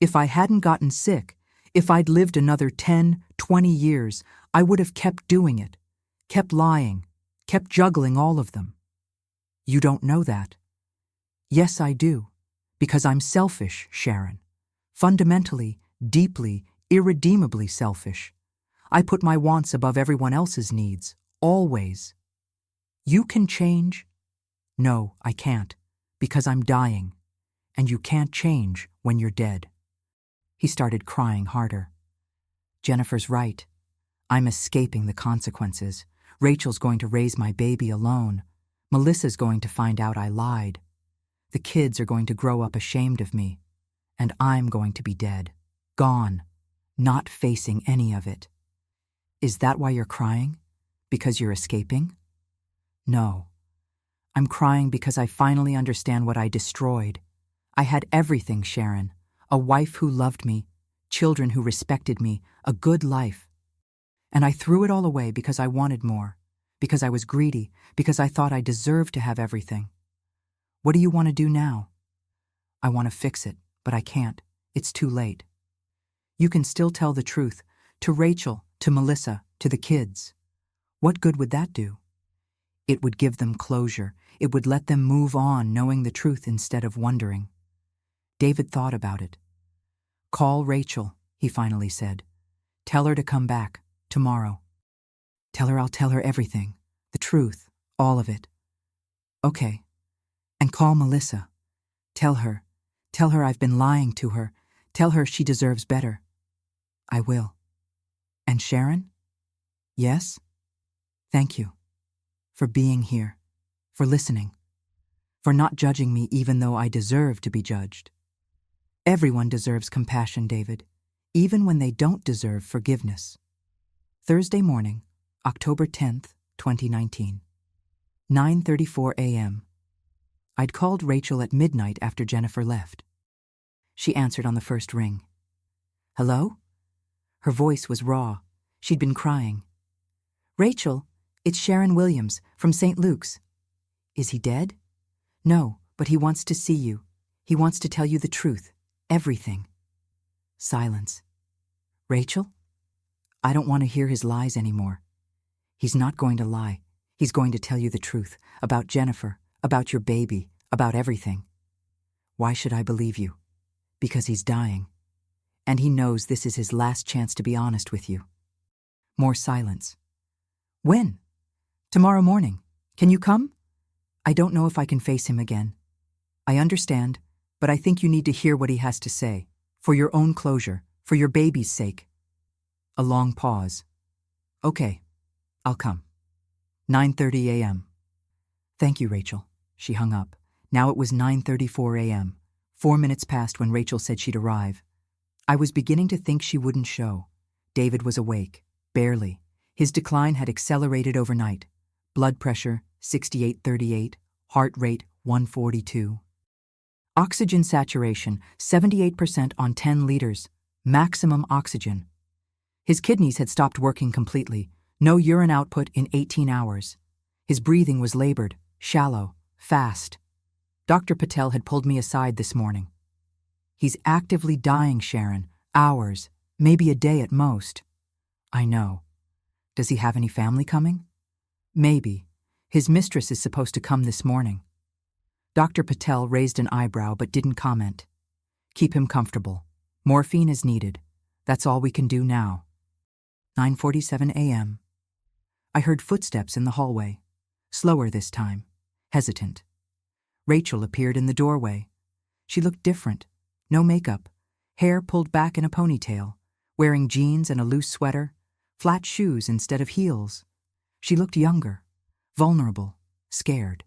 If I hadn't gotten sick, if I'd lived another 10, 20 years, I would have kept doing it, kept lying, kept juggling all of them. You don't know that. Yes, I do, because I'm selfish, Sharon. Fundamentally, deeply, irredeemably selfish. I put my wants above everyone else's needs, always. You can change? No, I can't, because I'm dying, and you can't change when you're dead. He started crying harder. Jennifer's right. I'm escaping the consequences. Rachel's going to raise my baby alone. Melissa's going to find out I lied. The kids are going to grow up ashamed of me. And I'm going to be dead. Gone. Not facing any of it. Is that why you're crying? Because you're escaping? No. I'm crying because I finally understand what I destroyed. I had everything, Sharon. A wife who loved me, children who respected me, a good life. And I threw it all away because I wanted more, because I was greedy, because I thought I deserved to have everything. What do you want to do now? I want to fix it, but I can't. It's too late. You can still tell the truth, to Rachel, to Melissa, to the kids. What good would that do? It would give them closure. It would let them move on knowing the truth instead of wondering. David thought about it. Call Rachel, he finally said. Tell her to come back, tomorrow. Tell her I'll tell her everything, the truth, all of it. Okay. And call Melissa. Tell her I've been lying to her. Tell her she deserves better. I will. And Sharon? Yes? Thank you. For being here. For listening. For not judging me even though I deserve to be judged. Everyone deserves compassion, David. even when they don't deserve forgiveness. Thursday morning, October 10th, 2019. 9:34 a.m. I'd called Rachel at midnight after Jennifer left. She answered on the first ring. Hello? Her voice was raw. She'd been crying. Rachel, it's Sharon Williams from St. Luke's. Is he dead? No, but he wants to see you. He wants to tell you the truth. Everything. Silence. Rachel? I don't want to hear his lies anymore. He's not going to lie. He's going to tell you the truth about Jennifer, about your baby, about everything. Why should I believe you? Because he's dying. And he knows this is his last chance to be honest with you. More silence. When? Tomorrow morning. Can you come? I don't know if I can face him again. I understand, but I think you need to hear what he has to say, for your own closure, for your baby's sake. A long pause. Okay, I'll come. 9:30 a.m. Thank you, Rachel. She hung up. Now it was 9:34 a.m. 4 minutes passed when Rachel said she'd arrive. I was beginning to think she wouldn't show. David was awake, barely. His decline had accelerated overnight. Blood pressure, 68/38, heart rate, 142. Oxygen saturation, 78% on 10 liters, maximum oxygen. His kidneys had stopped working completely, no urine output in 18 hours. His breathing was labored, shallow, fast. Dr. Patel had pulled me aside this morning. He's actively dying, Sharon. Hours, maybe a day at most. I know. Does he have any family coming? Maybe. His mistress is supposed to come this morning. Dr. Patel raised an eyebrow but didn't comment. Keep him comfortable. Morphine is needed. That's all we can do now. 9:47 a.m. I heard footsteps in the hallway. Slower this time. Hesitant. Rachel appeared in the doorway. She looked different. No makeup. Hair pulled back in a ponytail. Wearing jeans and a loose sweater. Flat shoes instead of heels. She looked younger. Vulnerable. Scared.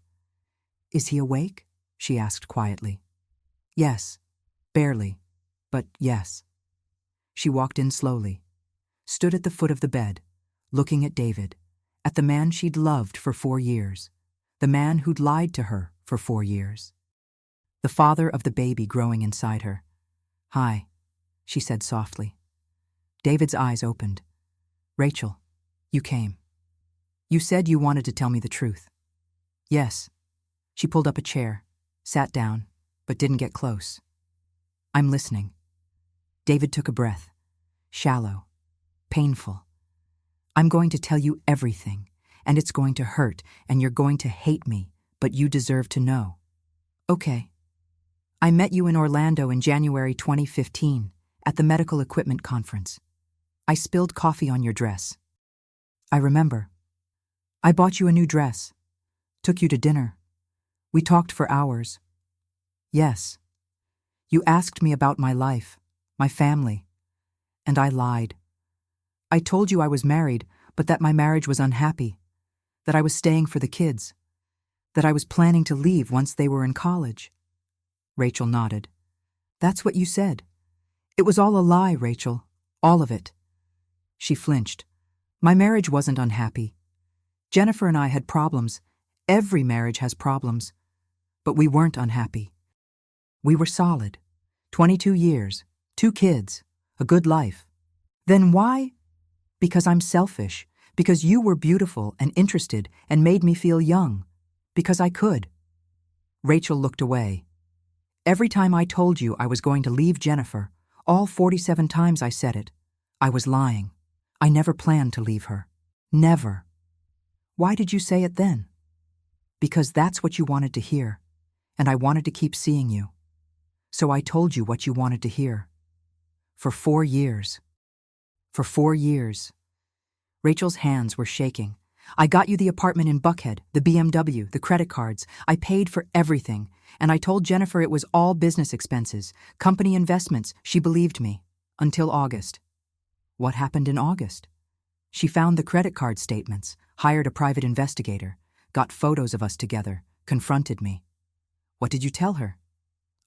Is he awake? She asked quietly. Yes. Barely. But yes. She walked in slowly. Stood at the foot of the bed, looking at David, at the man she'd loved for 4 years, the man who'd lied to her for 4 years. The father of the baby growing inside her. Hi, she said softly. David's eyes opened. Rachel, you came. You said you wanted to tell me the truth. Yes. She pulled up a chair, sat down, but didn't get close. I'm listening. David took a breath. Shallow. Painful. I'm going to tell you everything, and it's going to hurt, and you're going to hate me, but you deserve to know. Okay. I met you in Orlando in January 2015, at the medical equipment conference. I spilled coffee on your dress. I remember. I bought you a new dress. Took you to dinner. We talked for hours. Yes. You asked me about my life, my family, and I lied. I told you I was married, but that my marriage was unhappy, that I was staying for the kids, that I was planning to leave once they were in college. Rachel nodded. That's what you said. It was all a lie, Rachel. All of it. She flinched. My marriage wasn't unhappy. Jennifer and I had problems. Every marriage has problems. But we weren't unhappy. We were solid. 22 years, 2 kids, a good life. Then why? Because I'm selfish. Because you were beautiful and interested and made me feel young. Because I could. Rachel looked away. Every time I told you I was going to leave Jennifer, all 47 times I said it, I was lying. I never planned to leave her. Never. Why did you say it then? Because that's what you wanted to hear, and I wanted to keep seeing you. So I told you what you wanted to hear. For 4 years. For 4 years. Rachel's hands were shaking. I got you the apartment in Buckhead, the BMW, the credit cards. I paid for everything, and I told Jennifer it was all business expenses, company investments. She believed me. Until August. What happened in August? She found the credit card statements, hired a private investigator, got photos of us together, confronted me. What did you tell her?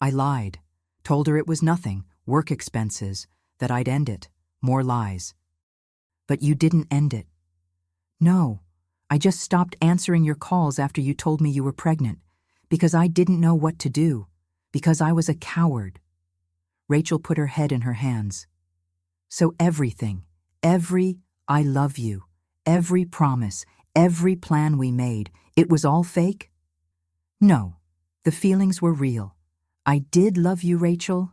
I lied. Told her it was nothing, work expenses, that I'd end it. More lies. But you didn't end it. No, I just stopped answering your calls after you told me you were pregnant, because I didn't know what to do, because I was a coward. Rachel put her head in her hands. So everything, every I love you, every promise, every plan we made, it was all fake? No, the feelings were real. I did love you, Rachel.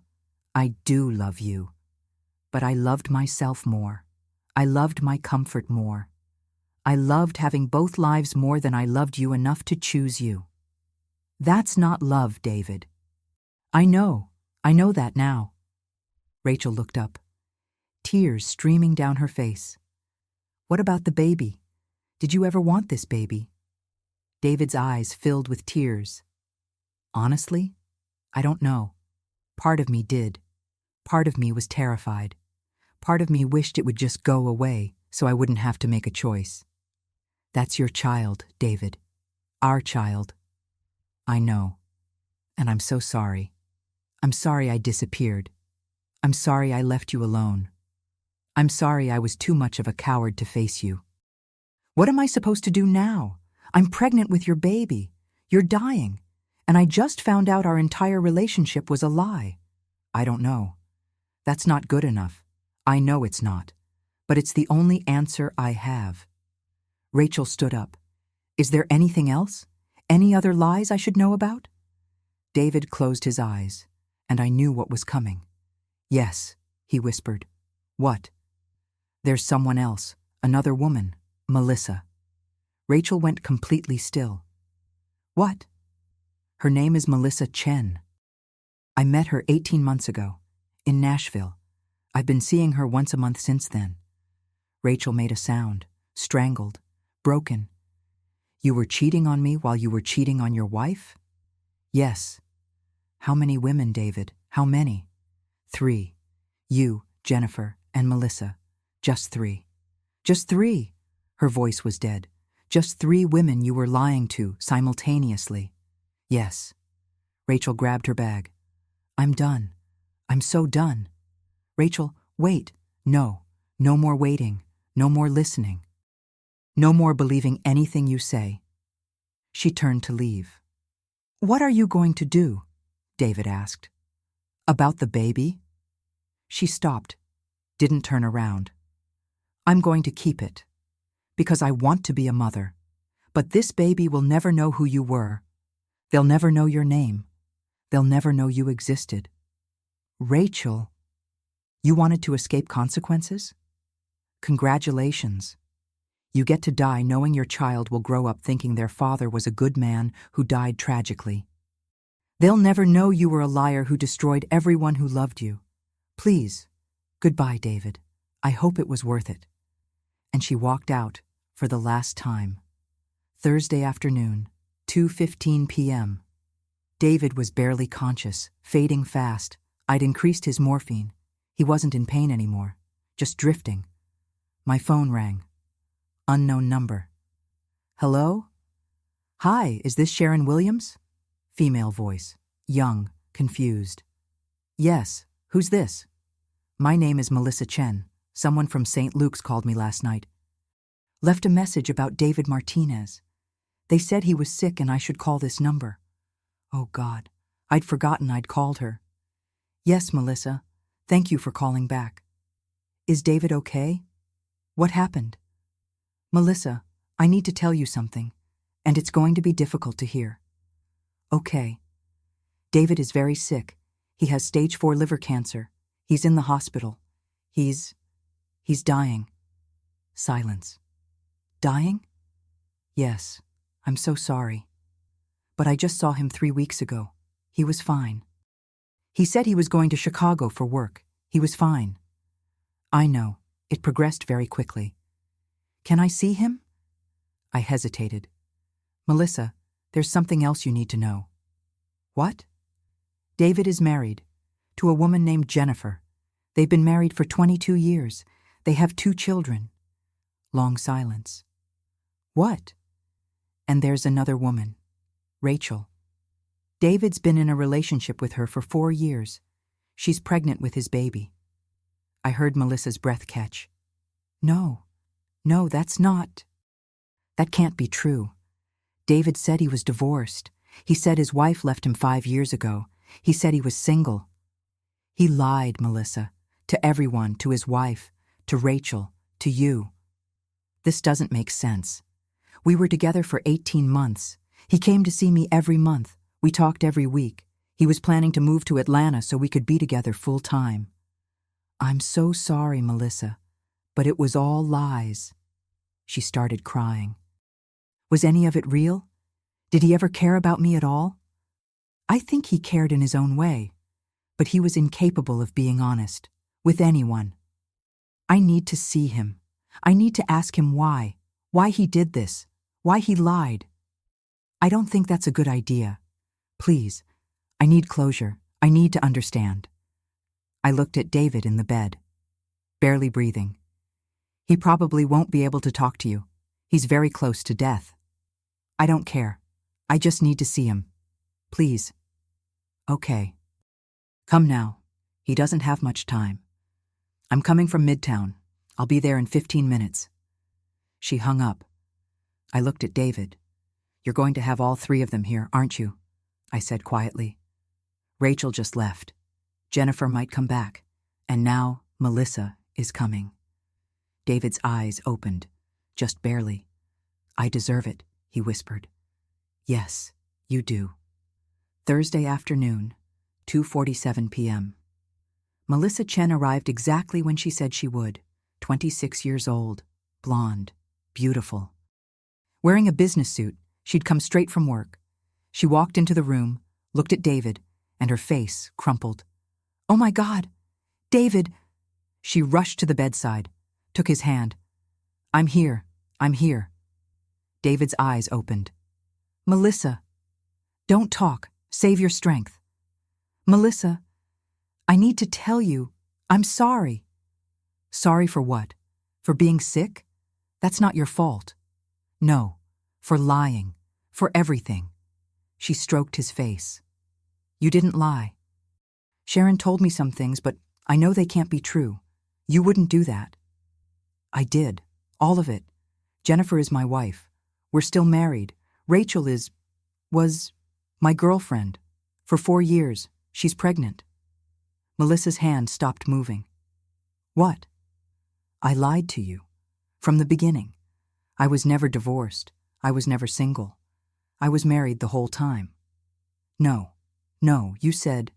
I do love you. But I loved myself more. I loved my comfort more. I loved having both lives more than I loved you enough to choose you. That's not love, David. I know that now. Rachel looked up, tears streaming down her face. What about the baby? Did you ever want this baby? David's eyes filled with tears. Honestly, I don't know. Part of me did. Part of me was terrified. Part of me wished it would just go away so I wouldn't have to make a choice. That's your child, David. Our child. I know. And I'm so sorry. I'm sorry I disappeared. I'm sorry I left you alone. I'm sorry I was too much of a coward to face you. What am I supposed to do now? I'm pregnant with your baby. You're dying. And I just found out our entire relationship was a lie. I don't know. That's not good enough. I know it's not. But it's the only answer I have. Rachel stood up. Is there anything else? Any other lies I should know about? David closed his eyes, and I knew what was coming. Yes, he whispered. What? There's someone else, another woman, Melissa. Rachel went completely still. What? Her name is Melissa Chen. I met her 18 months ago, in Nashville. I've been seeing her once a month since then. Rachel made a sound, strangled, broken. You were cheating on me while you were cheating on your wife? Yes. How many women, David? How many? 3. You, Jennifer, and Melissa. Just 3. Just 3. Her voice was dead. Just 3 women you were lying to simultaneously. Yes. Rachel grabbed her bag. I'm done. I'm so done. Rachel, wait. No. No more waiting. No more listening. No more believing anything you say. She turned to leave. What are you going to do? David asked. About the baby? She stopped, didn't turn around. I'm going to keep it. Because I want to be a mother. But this baby will never know who you were. They'll never know your name. They'll never know you existed. Rachel, you wanted to escape consequences? Congratulations. You get to die knowing your child will grow up thinking their father was a good man who died tragically. They'll never know you were a liar who destroyed everyone who loved you. Please, goodbye, David. I hope it was worth it. And she walked out for the last time. Thursday afternoon, 2:15 p.m. David was barely conscious, fading fast. I'd increased his morphine. He wasn't in pain anymore, just drifting. My phone rang. Unknown number. Hello? Hi, is this Sharon Williams? Female voice, young, confused. Yes, who's this? My name is Melissa Chen. Someone from St. Luke's called me last night. Left a message about David Martinez. They said he was sick and I should call this number. Oh God, I'd forgotten I'd called her. Yes, Melissa, thank you for calling back. Is David okay? What happened? Melissa, I need to tell you something, and it's going to be difficult to hear. Okay. David is very sick. He has stage 4 liver cancer. He's in the hospital. He's dying. Silence. Dying? Yes, I'm so sorry. But I just saw him 3 weeks ago. He was fine. He said he was going to Chicago for work. He was fine. I know. It progressed very quickly. Can I see him? I hesitated. Melissa, there's something else you need to know. What? David is married to a woman named Jennifer. They've been married for 22 years. They have 2 children. Long silence. What? And there's another woman, Rachel. David's been in a relationship with her for 4 years. She's pregnant with his baby. I heard Melissa's breath catch. No, no, that can't be true. David said he was divorced. He said his wife left him 5 years ago. He said he was single. He lied, Melissa, to everyone, to his wife, to Rachel, to you. This doesn't make sense. We were together for 18 months. He came to see me every month. We talked every week. He was planning to move to Atlanta so we could be together full time. I'm so sorry, Melissa, but it was all lies. She started crying. Was any of it real? Did he ever care about me at all? I think he cared in his own way, but he was incapable of being honest with anyone. I need to see him. I need to ask him why he did this, why he lied. I don't think that's a good idea. Please, I need closure. I need to understand. I looked at David in the bed, barely breathing. He probably won't be able to talk to you. He's very close to death. I don't care. I just need to see him. Please. Okay. Come now. He doesn't have much time. I'm coming from Midtown. I'll be there in 15 minutes. She hung up. I looked at David. You're going to have all 3 of them here, aren't you? I said quietly. Rachel just left. Jennifer might come back. And now Melissa is coming. David's eyes opened, just barely. I deserve it, he whispered. Yes, you do. Thursday afternoon, 2:47 p.m. Melissa Chen arrived exactly when she said she would, 26 years old, blonde, beautiful. Wearing a business suit, she'd come straight from work. She walked into the room, looked at David, and her face crumpled. Oh my God, David! She rushed to the bedside, took his hand. I'm here. David's eyes opened. Melissa, don't talk. Save your strength. Melissa, I need to tell you, I'm sorry. Sorry for what? For being sick? That's not your fault. No, for lying, for everything. She stroked his face. You didn't lie. Sharon told me some things, but I know they can't be true. You wouldn't do that. I did. All of it. Jennifer is my wife. We're still married. Rachel was my girlfriend. For 4 years, she's pregnant. Melissa's hand stopped moving. What? I lied to you. From the beginning. I was never divorced. I was never single. I was married the whole time. No, you said.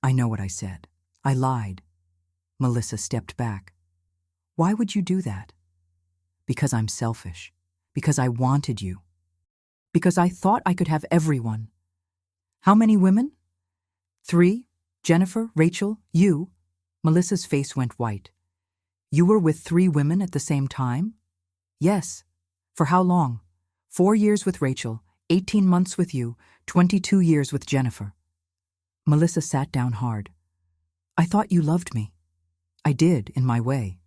I know what I said. I lied. Melissa stepped back. Why would you do that? Because I'm selfish. Because I wanted you. Because I thought I could have everyone. How many women? 3? Jennifer, Rachel, you. Melissa's face went white. You were with 3 women at the same time? Yes. For how long? 4 years with Rachel, 18 months with you, 22 years with Jennifer. Melissa sat down hard. I thought you loved me. I did, in my way.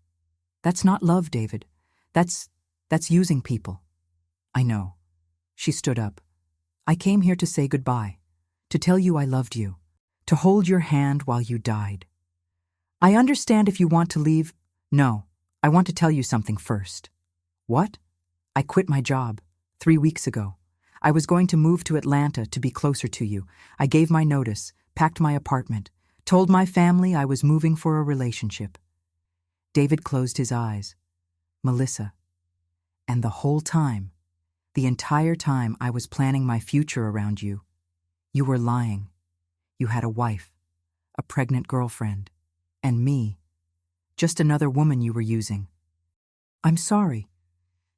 That's not love, David. That's using people. I know. She stood up. I came here to say goodbye, to tell you I loved you, to hold your hand while you died. I understand if you want to leave. No, I want to tell you something first. What? I quit my job 3 weeks ago. I was going to move to Atlanta to be closer to you. I gave my notice, packed my apartment, told my family I was moving for a relationship. David closed his eyes. Melissa. And the whole time, the entire time I was planning my future around you, you were lying. You had a wife, a pregnant girlfriend, and me. Just another woman you were using. I'm sorry.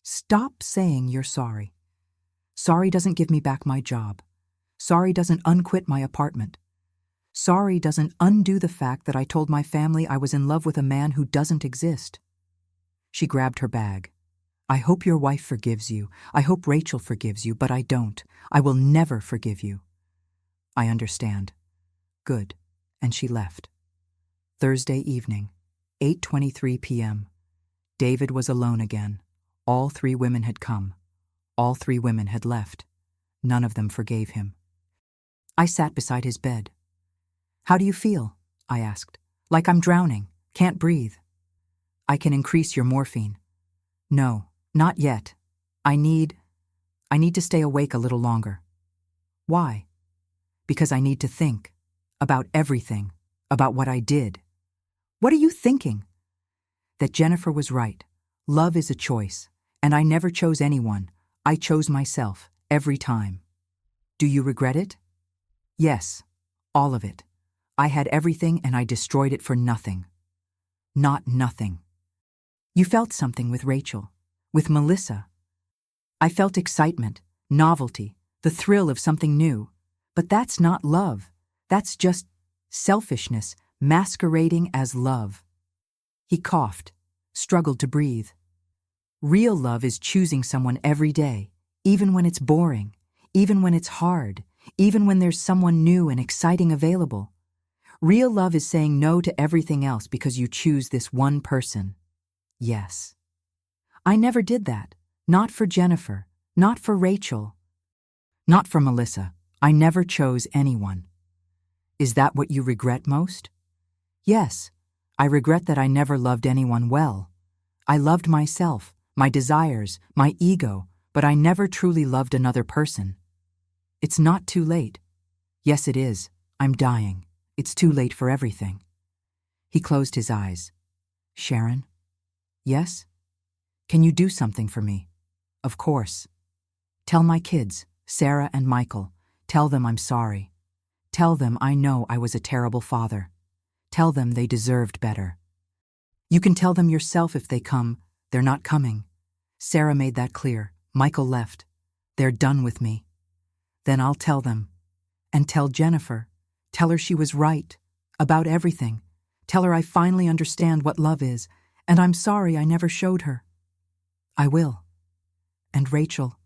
Stop saying you're sorry. Sorry doesn't give me back my job. Sorry doesn't unquit my apartment. Sorry doesn't undo the fact that I told my family I was in love with a man who doesn't exist. She grabbed her bag. I hope your wife forgives you. I hope Rachel forgives you, but I don't. I will never forgive you. I understand. Good. And she left. Thursday evening, 8:23 p.m. David was alone again. All 3 women had come. All 3 women had left. None of them forgave him. I sat beside his bed. How do you feel? I asked. Like I'm drowning. Can't breathe. I can increase your morphine. No, not yet. I need to stay awake a little longer. Why? Because I need to think. About everything. About what I did. What are you thinking? That Jennifer was right. Love is a choice, and I never chose anyone. I chose myself, every time. Do you regret it? Yes, all of it. I had everything and I destroyed it for nothing. Not nothing. You felt something with Rachel, with Melissa. I felt excitement, novelty, the thrill of something new. But that's not love. That's just selfishness masquerading as love. He coughed, struggled to breathe. Real love is choosing someone every day, even when it's boring, even when it's hard, even when there's someone new and exciting available. Real love is saying no to everything else because you choose this one person. Yes. I never did that. Not for Jennifer. Not for Rachel. Not for Melissa. I never chose anyone. Is that what you regret most? Yes. I regret that I never loved anyone well. I loved myself, my desires, my ego, but I never truly loved another person. It's not too late. Yes, it is. I'm dying. It's too late for everything. He closed his eyes. Sharon? Yes? Can you do something for me? Of course. Tell my kids, Sarah and Michael, tell them I'm sorry. Tell them I know I was a terrible father. Tell them they deserved better. You can tell them yourself if they come. They're not coming. Sarah made that clear. Michael left. They're done with me. Then I'll tell them. And tell Jennifer. Tell her she was right. About everything. Tell her I finally understand what love is, and I'm sorry I never showed her. I will. And Rachel.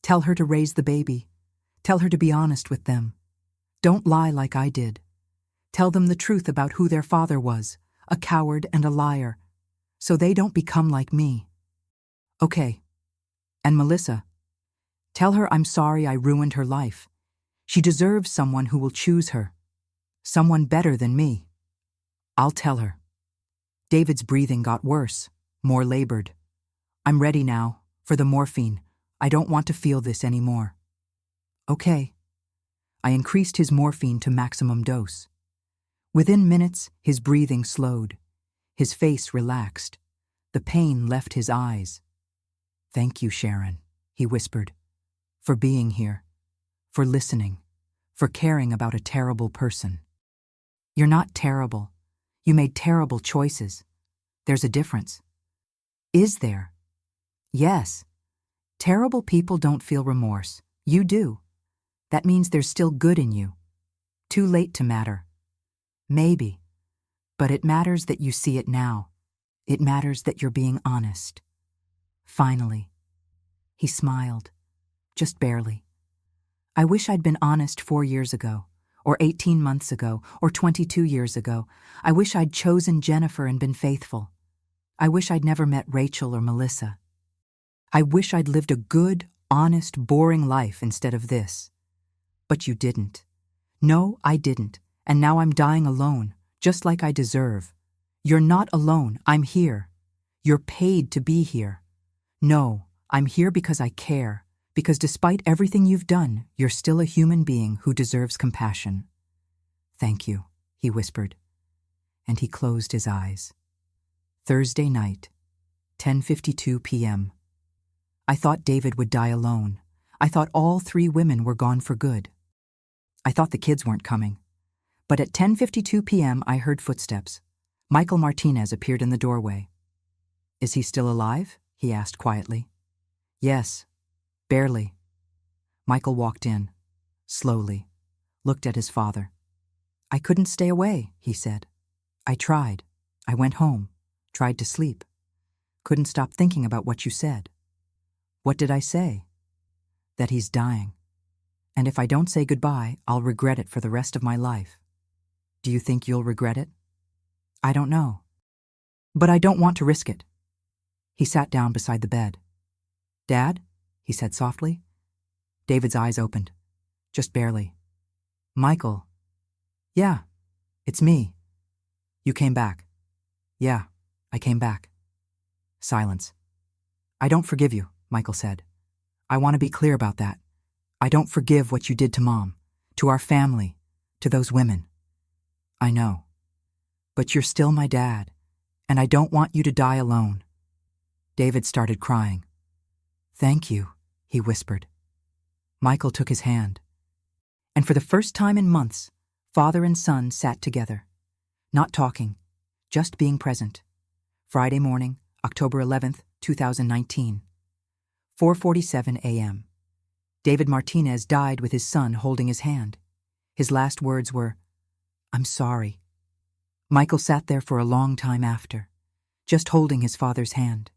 Tell her to raise the baby. Tell her to be honest with them. Don't lie like I did. Tell them the truth about who their father was, a coward and a liar, so they don't become like me. Okay. And Melissa, tell her I'm sorry I ruined her life. She deserves someone who will choose her. Someone better than me. I'll tell her. David's breathing got worse, more labored. I'm ready now, for the morphine. I don't want to feel this anymore. Okay. I increased his morphine to maximum dose. Within minutes, his breathing slowed. His face relaxed. The pain left his eyes. Thank you, Sharon, he whispered, for being here, for listening, for caring about a terrible person. You're not terrible. You made terrible choices. There's a difference. Is there? Yes. Terrible people don't feel remorse. You do. That means there's still good in you. Too late to matter. Maybe. But it matters that you see it now. It matters that you're being honest. Finally. He smiled. Just barely. I wish I'd been honest 4 years ago, or 18 months ago, or 22 years ago. I wish I'd chosen Jennifer and been faithful. I wish I'd never met Rachel or Melissa. I wish I'd lived a good, honest, boring life instead of this. But you didn't. No, I didn't. And now I'm dying alone, just like I deserve. You're not alone. I'm here. You're paid to be here. No, I'm here because I care. Because despite everything you've done, you're still a human being who deserves compassion. Thank you, he whispered. And he closed his eyes. Thursday night, 10:52 p.m. I thought David would die alone. I thought all 3 women were gone for good. I thought the kids weren't coming. But at 10:52 p.m. I heard footsteps. Michael Martinez appeared in the doorway. Is he still alive? He asked quietly. Yes, barely. Michael walked in, slowly, looked at his father. I couldn't stay away, he said. I tried. I went home, tried to sleep. Couldn't stop thinking about what you said. What did I say? That he's dying. And if I don't say goodbye, I'll regret it for the rest of my life. Do you think you'll regret it? I don't know. But I don't want to risk it. He sat down beside the bed. Dad? He said softly. David's eyes opened. Just barely. Michael. Yeah, it's me. You came back. Yeah, I came back. Silence. I don't forgive you, Michael said. I want to be clear about that. I don't forgive what you did to Mom, to our family, to those women. I know. But you're still my dad, and I don't want you to die alone. David started crying. Thank you, he whispered. Michael took his hand. And for the first time in months, father and son sat together, not talking, just being present. Friday morning, October 11th, 2019. 4:47 a.m. David Martinez died with his son holding his hand. His last words were, "I'm sorry." Michael sat there for a long time after, just holding his father's hand.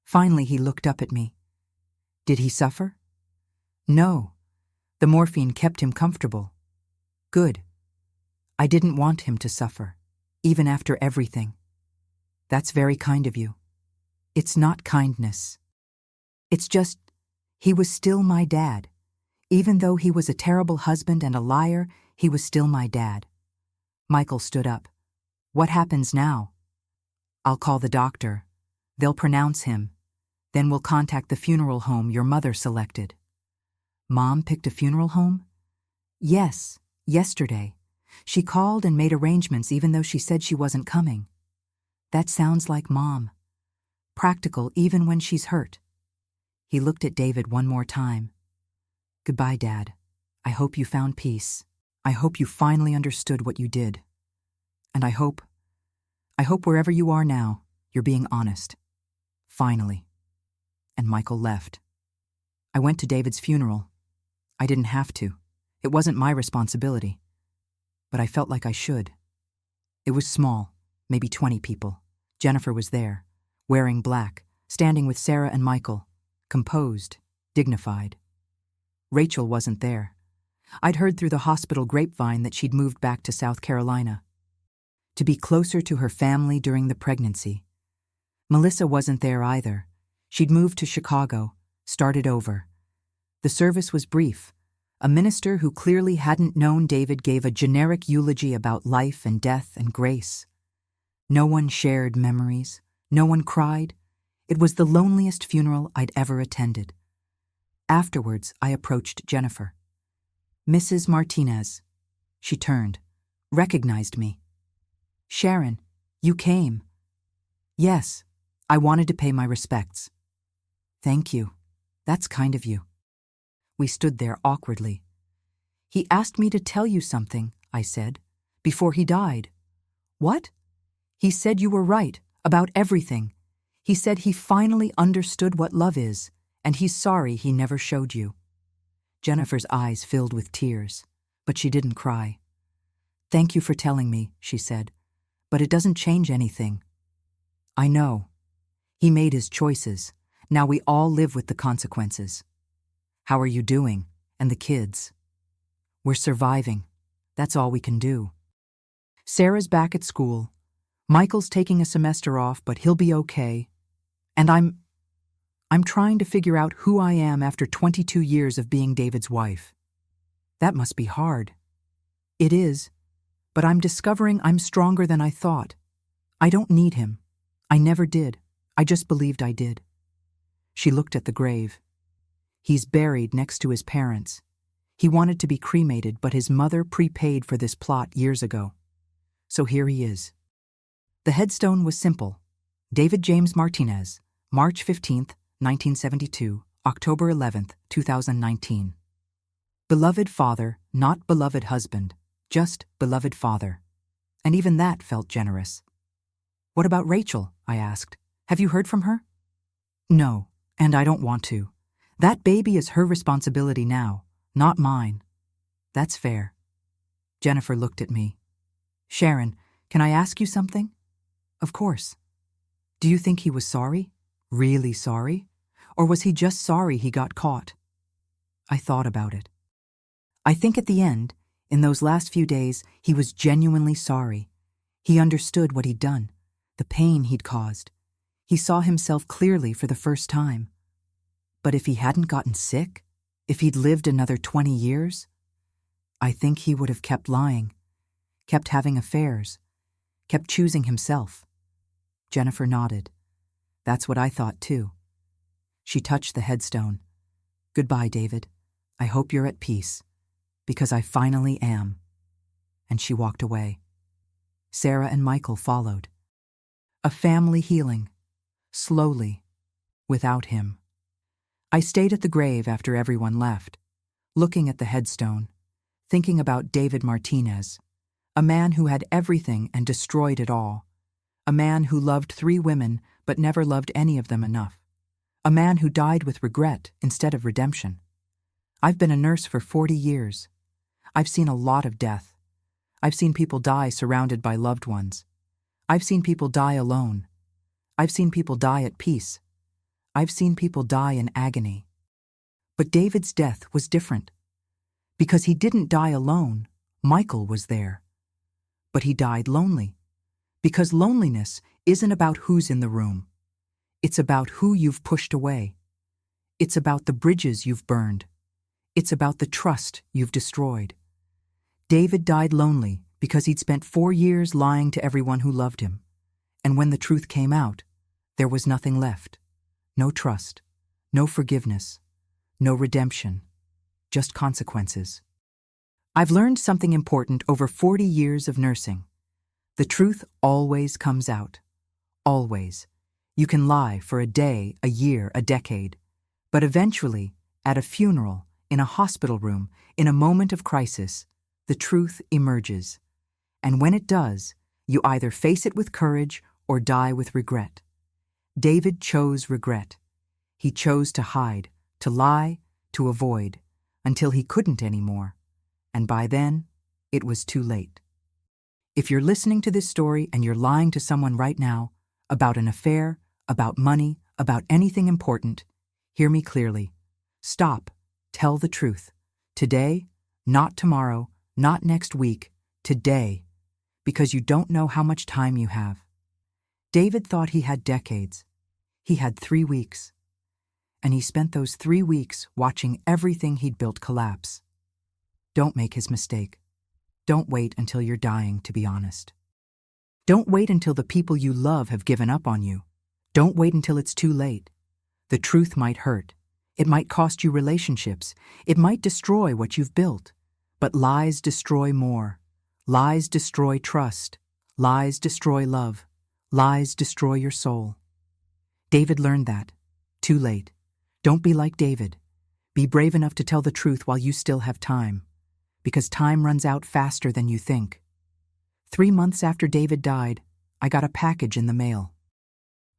Finally, he looked up at me. Did he suffer? No. The morphine kept him comfortable. Good. I didn't want him to suffer, even after everything. That's very kind of you. It's not kindness. It's just, he was still my dad. Even though he was a terrible husband and a liar, he was still my dad. Michael stood up. What happens now? I'll call the doctor. They'll pronounce him. Then we'll contact the funeral home your mother selected. Mom picked a funeral home? Yes, yesterday. She called and made arrangements even though she said she wasn't coming. That sounds like Mom. Practical even when she's hurt. He looked at David one more time. Goodbye, Dad. I hope you found peace. I hope you finally understood what you did. And I hope wherever you are now, you're being honest. Finally. And Michael left. I went to David's funeral. I didn't have to. It wasn't my responsibility. But I felt like I should. It was small, maybe 20 people. Jennifer was there, wearing black, standing with Sarah and Michael, composed, dignified. Rachel wasn't there. I'd heard through the hospital grapevine that she'd moved back to South Carolina, to be closer to her family during the pregnancy. Melissa wasn't there either. She'd moved to Chicago, started over. The service was brief. A minister who clearly hadn't known David gave a generic eulogy about life and death and grace. No one shared memories. No one cried. It was the loneliest funeral I'd ever attended. Afterwards, I approached Jennifer. Mrs. Martinez. She turned, recognized me. Sharon, you came. Yes, I wanted to pay my respects. Thank you. That's kind of you. We stood there awkwardly. He asked me to tell you something, I said, before he died. What? He said you were right, about everything. He said he finally understood what love is, and he's sorry he never showed you. Jennifer's eyes filled with tears, but she didn't cry. Thank you for telling me, she said, but it doesn't change anything. I know. He made his choices. Now we all live with the consequences. How are you doing? And the kids? We're surviving. That's all we can do. Sarah's back at school. Michael's taking a semester off, but he'll be okay. And I'm trying to figure out who I am after 22 years of being David's wife. That must be hard. It is, but I'm discovering I'm stronger than I thought. I don't need him. I never did. I just believed I did. She looked at the grave. He's buried next to his parents. He wanted to be cremated, but his mother prepaid for this plot years ago. So here he is. The headstone was simple. David James Martinez, March 15th, 1972, October 11th, 2019. Beloved father, not beloved husband, just beloved father. And even that felt generous. What about Rachel? I asked. Have you heard from her? No, and I don't want to. That baby is her responsibility now, not mine. That's fair. Jennifer looked at me. Sharon, can I ask you something? Of course. Do you think he was sorry? Really sorry? Or was he just sorry he got caught? I thought about it. I think at the end, in those last few days, he was genuinely sorry. He understood what he'd done, the pain he'd caused. He saw himself clearly for the first time. But if he hadn't gotten sick, if he'd lived another 20 years, I think he would have kept lying, kept having affairs, kept choosing himself. Jennifer nodded. That's what I thought too. She touched the headstone. Goodbye, David. I hope you're at peace, because I finally am. And she walked away. Sarah and Michael followed. A family healing, slowly, without him. I stayed at the grave after everyone left, looking at the headstone, thinking about David Martinez, a man who had everything and destroyed it all, a man who loved 3 women but never loved any of them enough, a man who died with regret instead of redemption. I've been a nurse for 40 years. I've seen a lot of death. I've seen people die surrounded by loved ones. I've seen people die alone. I've seen people die at peace. I've seen people die in agony. But David's death was different. Because he didn't die alone, Michael was there. But he died lonely. Because loneliness isn't about who's in the room. It's about who you've pushed away. It's about the bridges you've burned. It's about the trust you've destroyed. David died lonely because he'd spent 4 years lying to everyone who loved him. And when the truth came out, there was nothing left. No trust, no forgiveness, no redemption, just consequences. I've learned something important over 40 years of nursing. The truth always comes out. Always. You can lie for a day, a year, a decade. But eventually, at a funeral, in a hospital room, in a moment of crisis, the truth emerges. And when it does, you either face it with courage or die with regret. David chose regret. He chose to hide, to lie, to avoid, until he couldn't anymore. And by then, it was too late. If you're listening to this story and you're lying to someone right now, about an affair, about money, about anything important, hear me clearly. Stop. Tell the truth. Today, not tomorrow, not next week, today, because you don't know how much time you have. David thought he had decades. He had 3 weeks. And he spent those 3 weeks watching everything he'd built collapse. Don't make his mistake. Don't wait until you're dying, to be honest. Don't wait until the people you love have given up on you. Don't wait until it's too late. The truth might hurt. It might cost you relationships. It might destroy what you've built. But lies destroy more. Lies destroy trust. Lies destroy love. Lies destroy your soul. David learned that. Too late. Don't be like David. Be brave enough to tell the truth while you still have time. Because time runs out faster than you think. 3 months after David died, I got a package in the mail.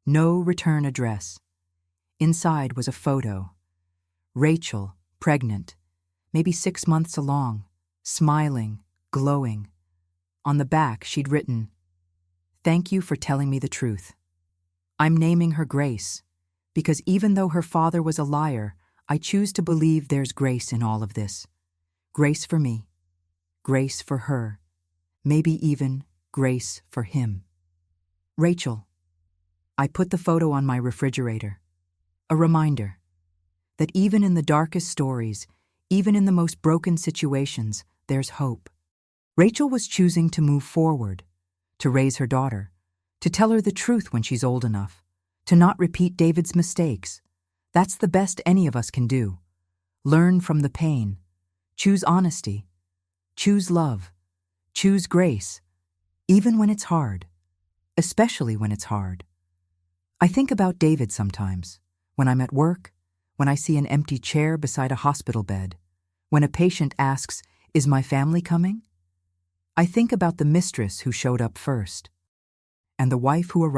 No return address. Inside was a photo. Rachel, pregnant, maybe 6 months along, smiling, glowing. On the back, she'd written, "Thank you for telling me the truth. I'm naming her Grace, because even though her father was a liar, I choose to believe there's grace in all of this. Grace for me, grace for her, maybe even grace for him. Rachel." I put the photo on my refrigerator. A reminder that even in the darkest stories, even in the most broken situations, there's hope. Rachel was choosing to move forward, to raise her daughter, to tell her the truth when she's old enough, to not repeat David's mistakes. That's the best any of us can do. Learn from the pain. Choose honesty. Choose love. Choose grace, even when it's hard, especially when it's hard. I think about David sometimes, when I'm at work, when I see an empty chair beside a hospital bed, when a patient asks, "Is my family coming?" I think about the mistress who showed up first, and the wife who arrived.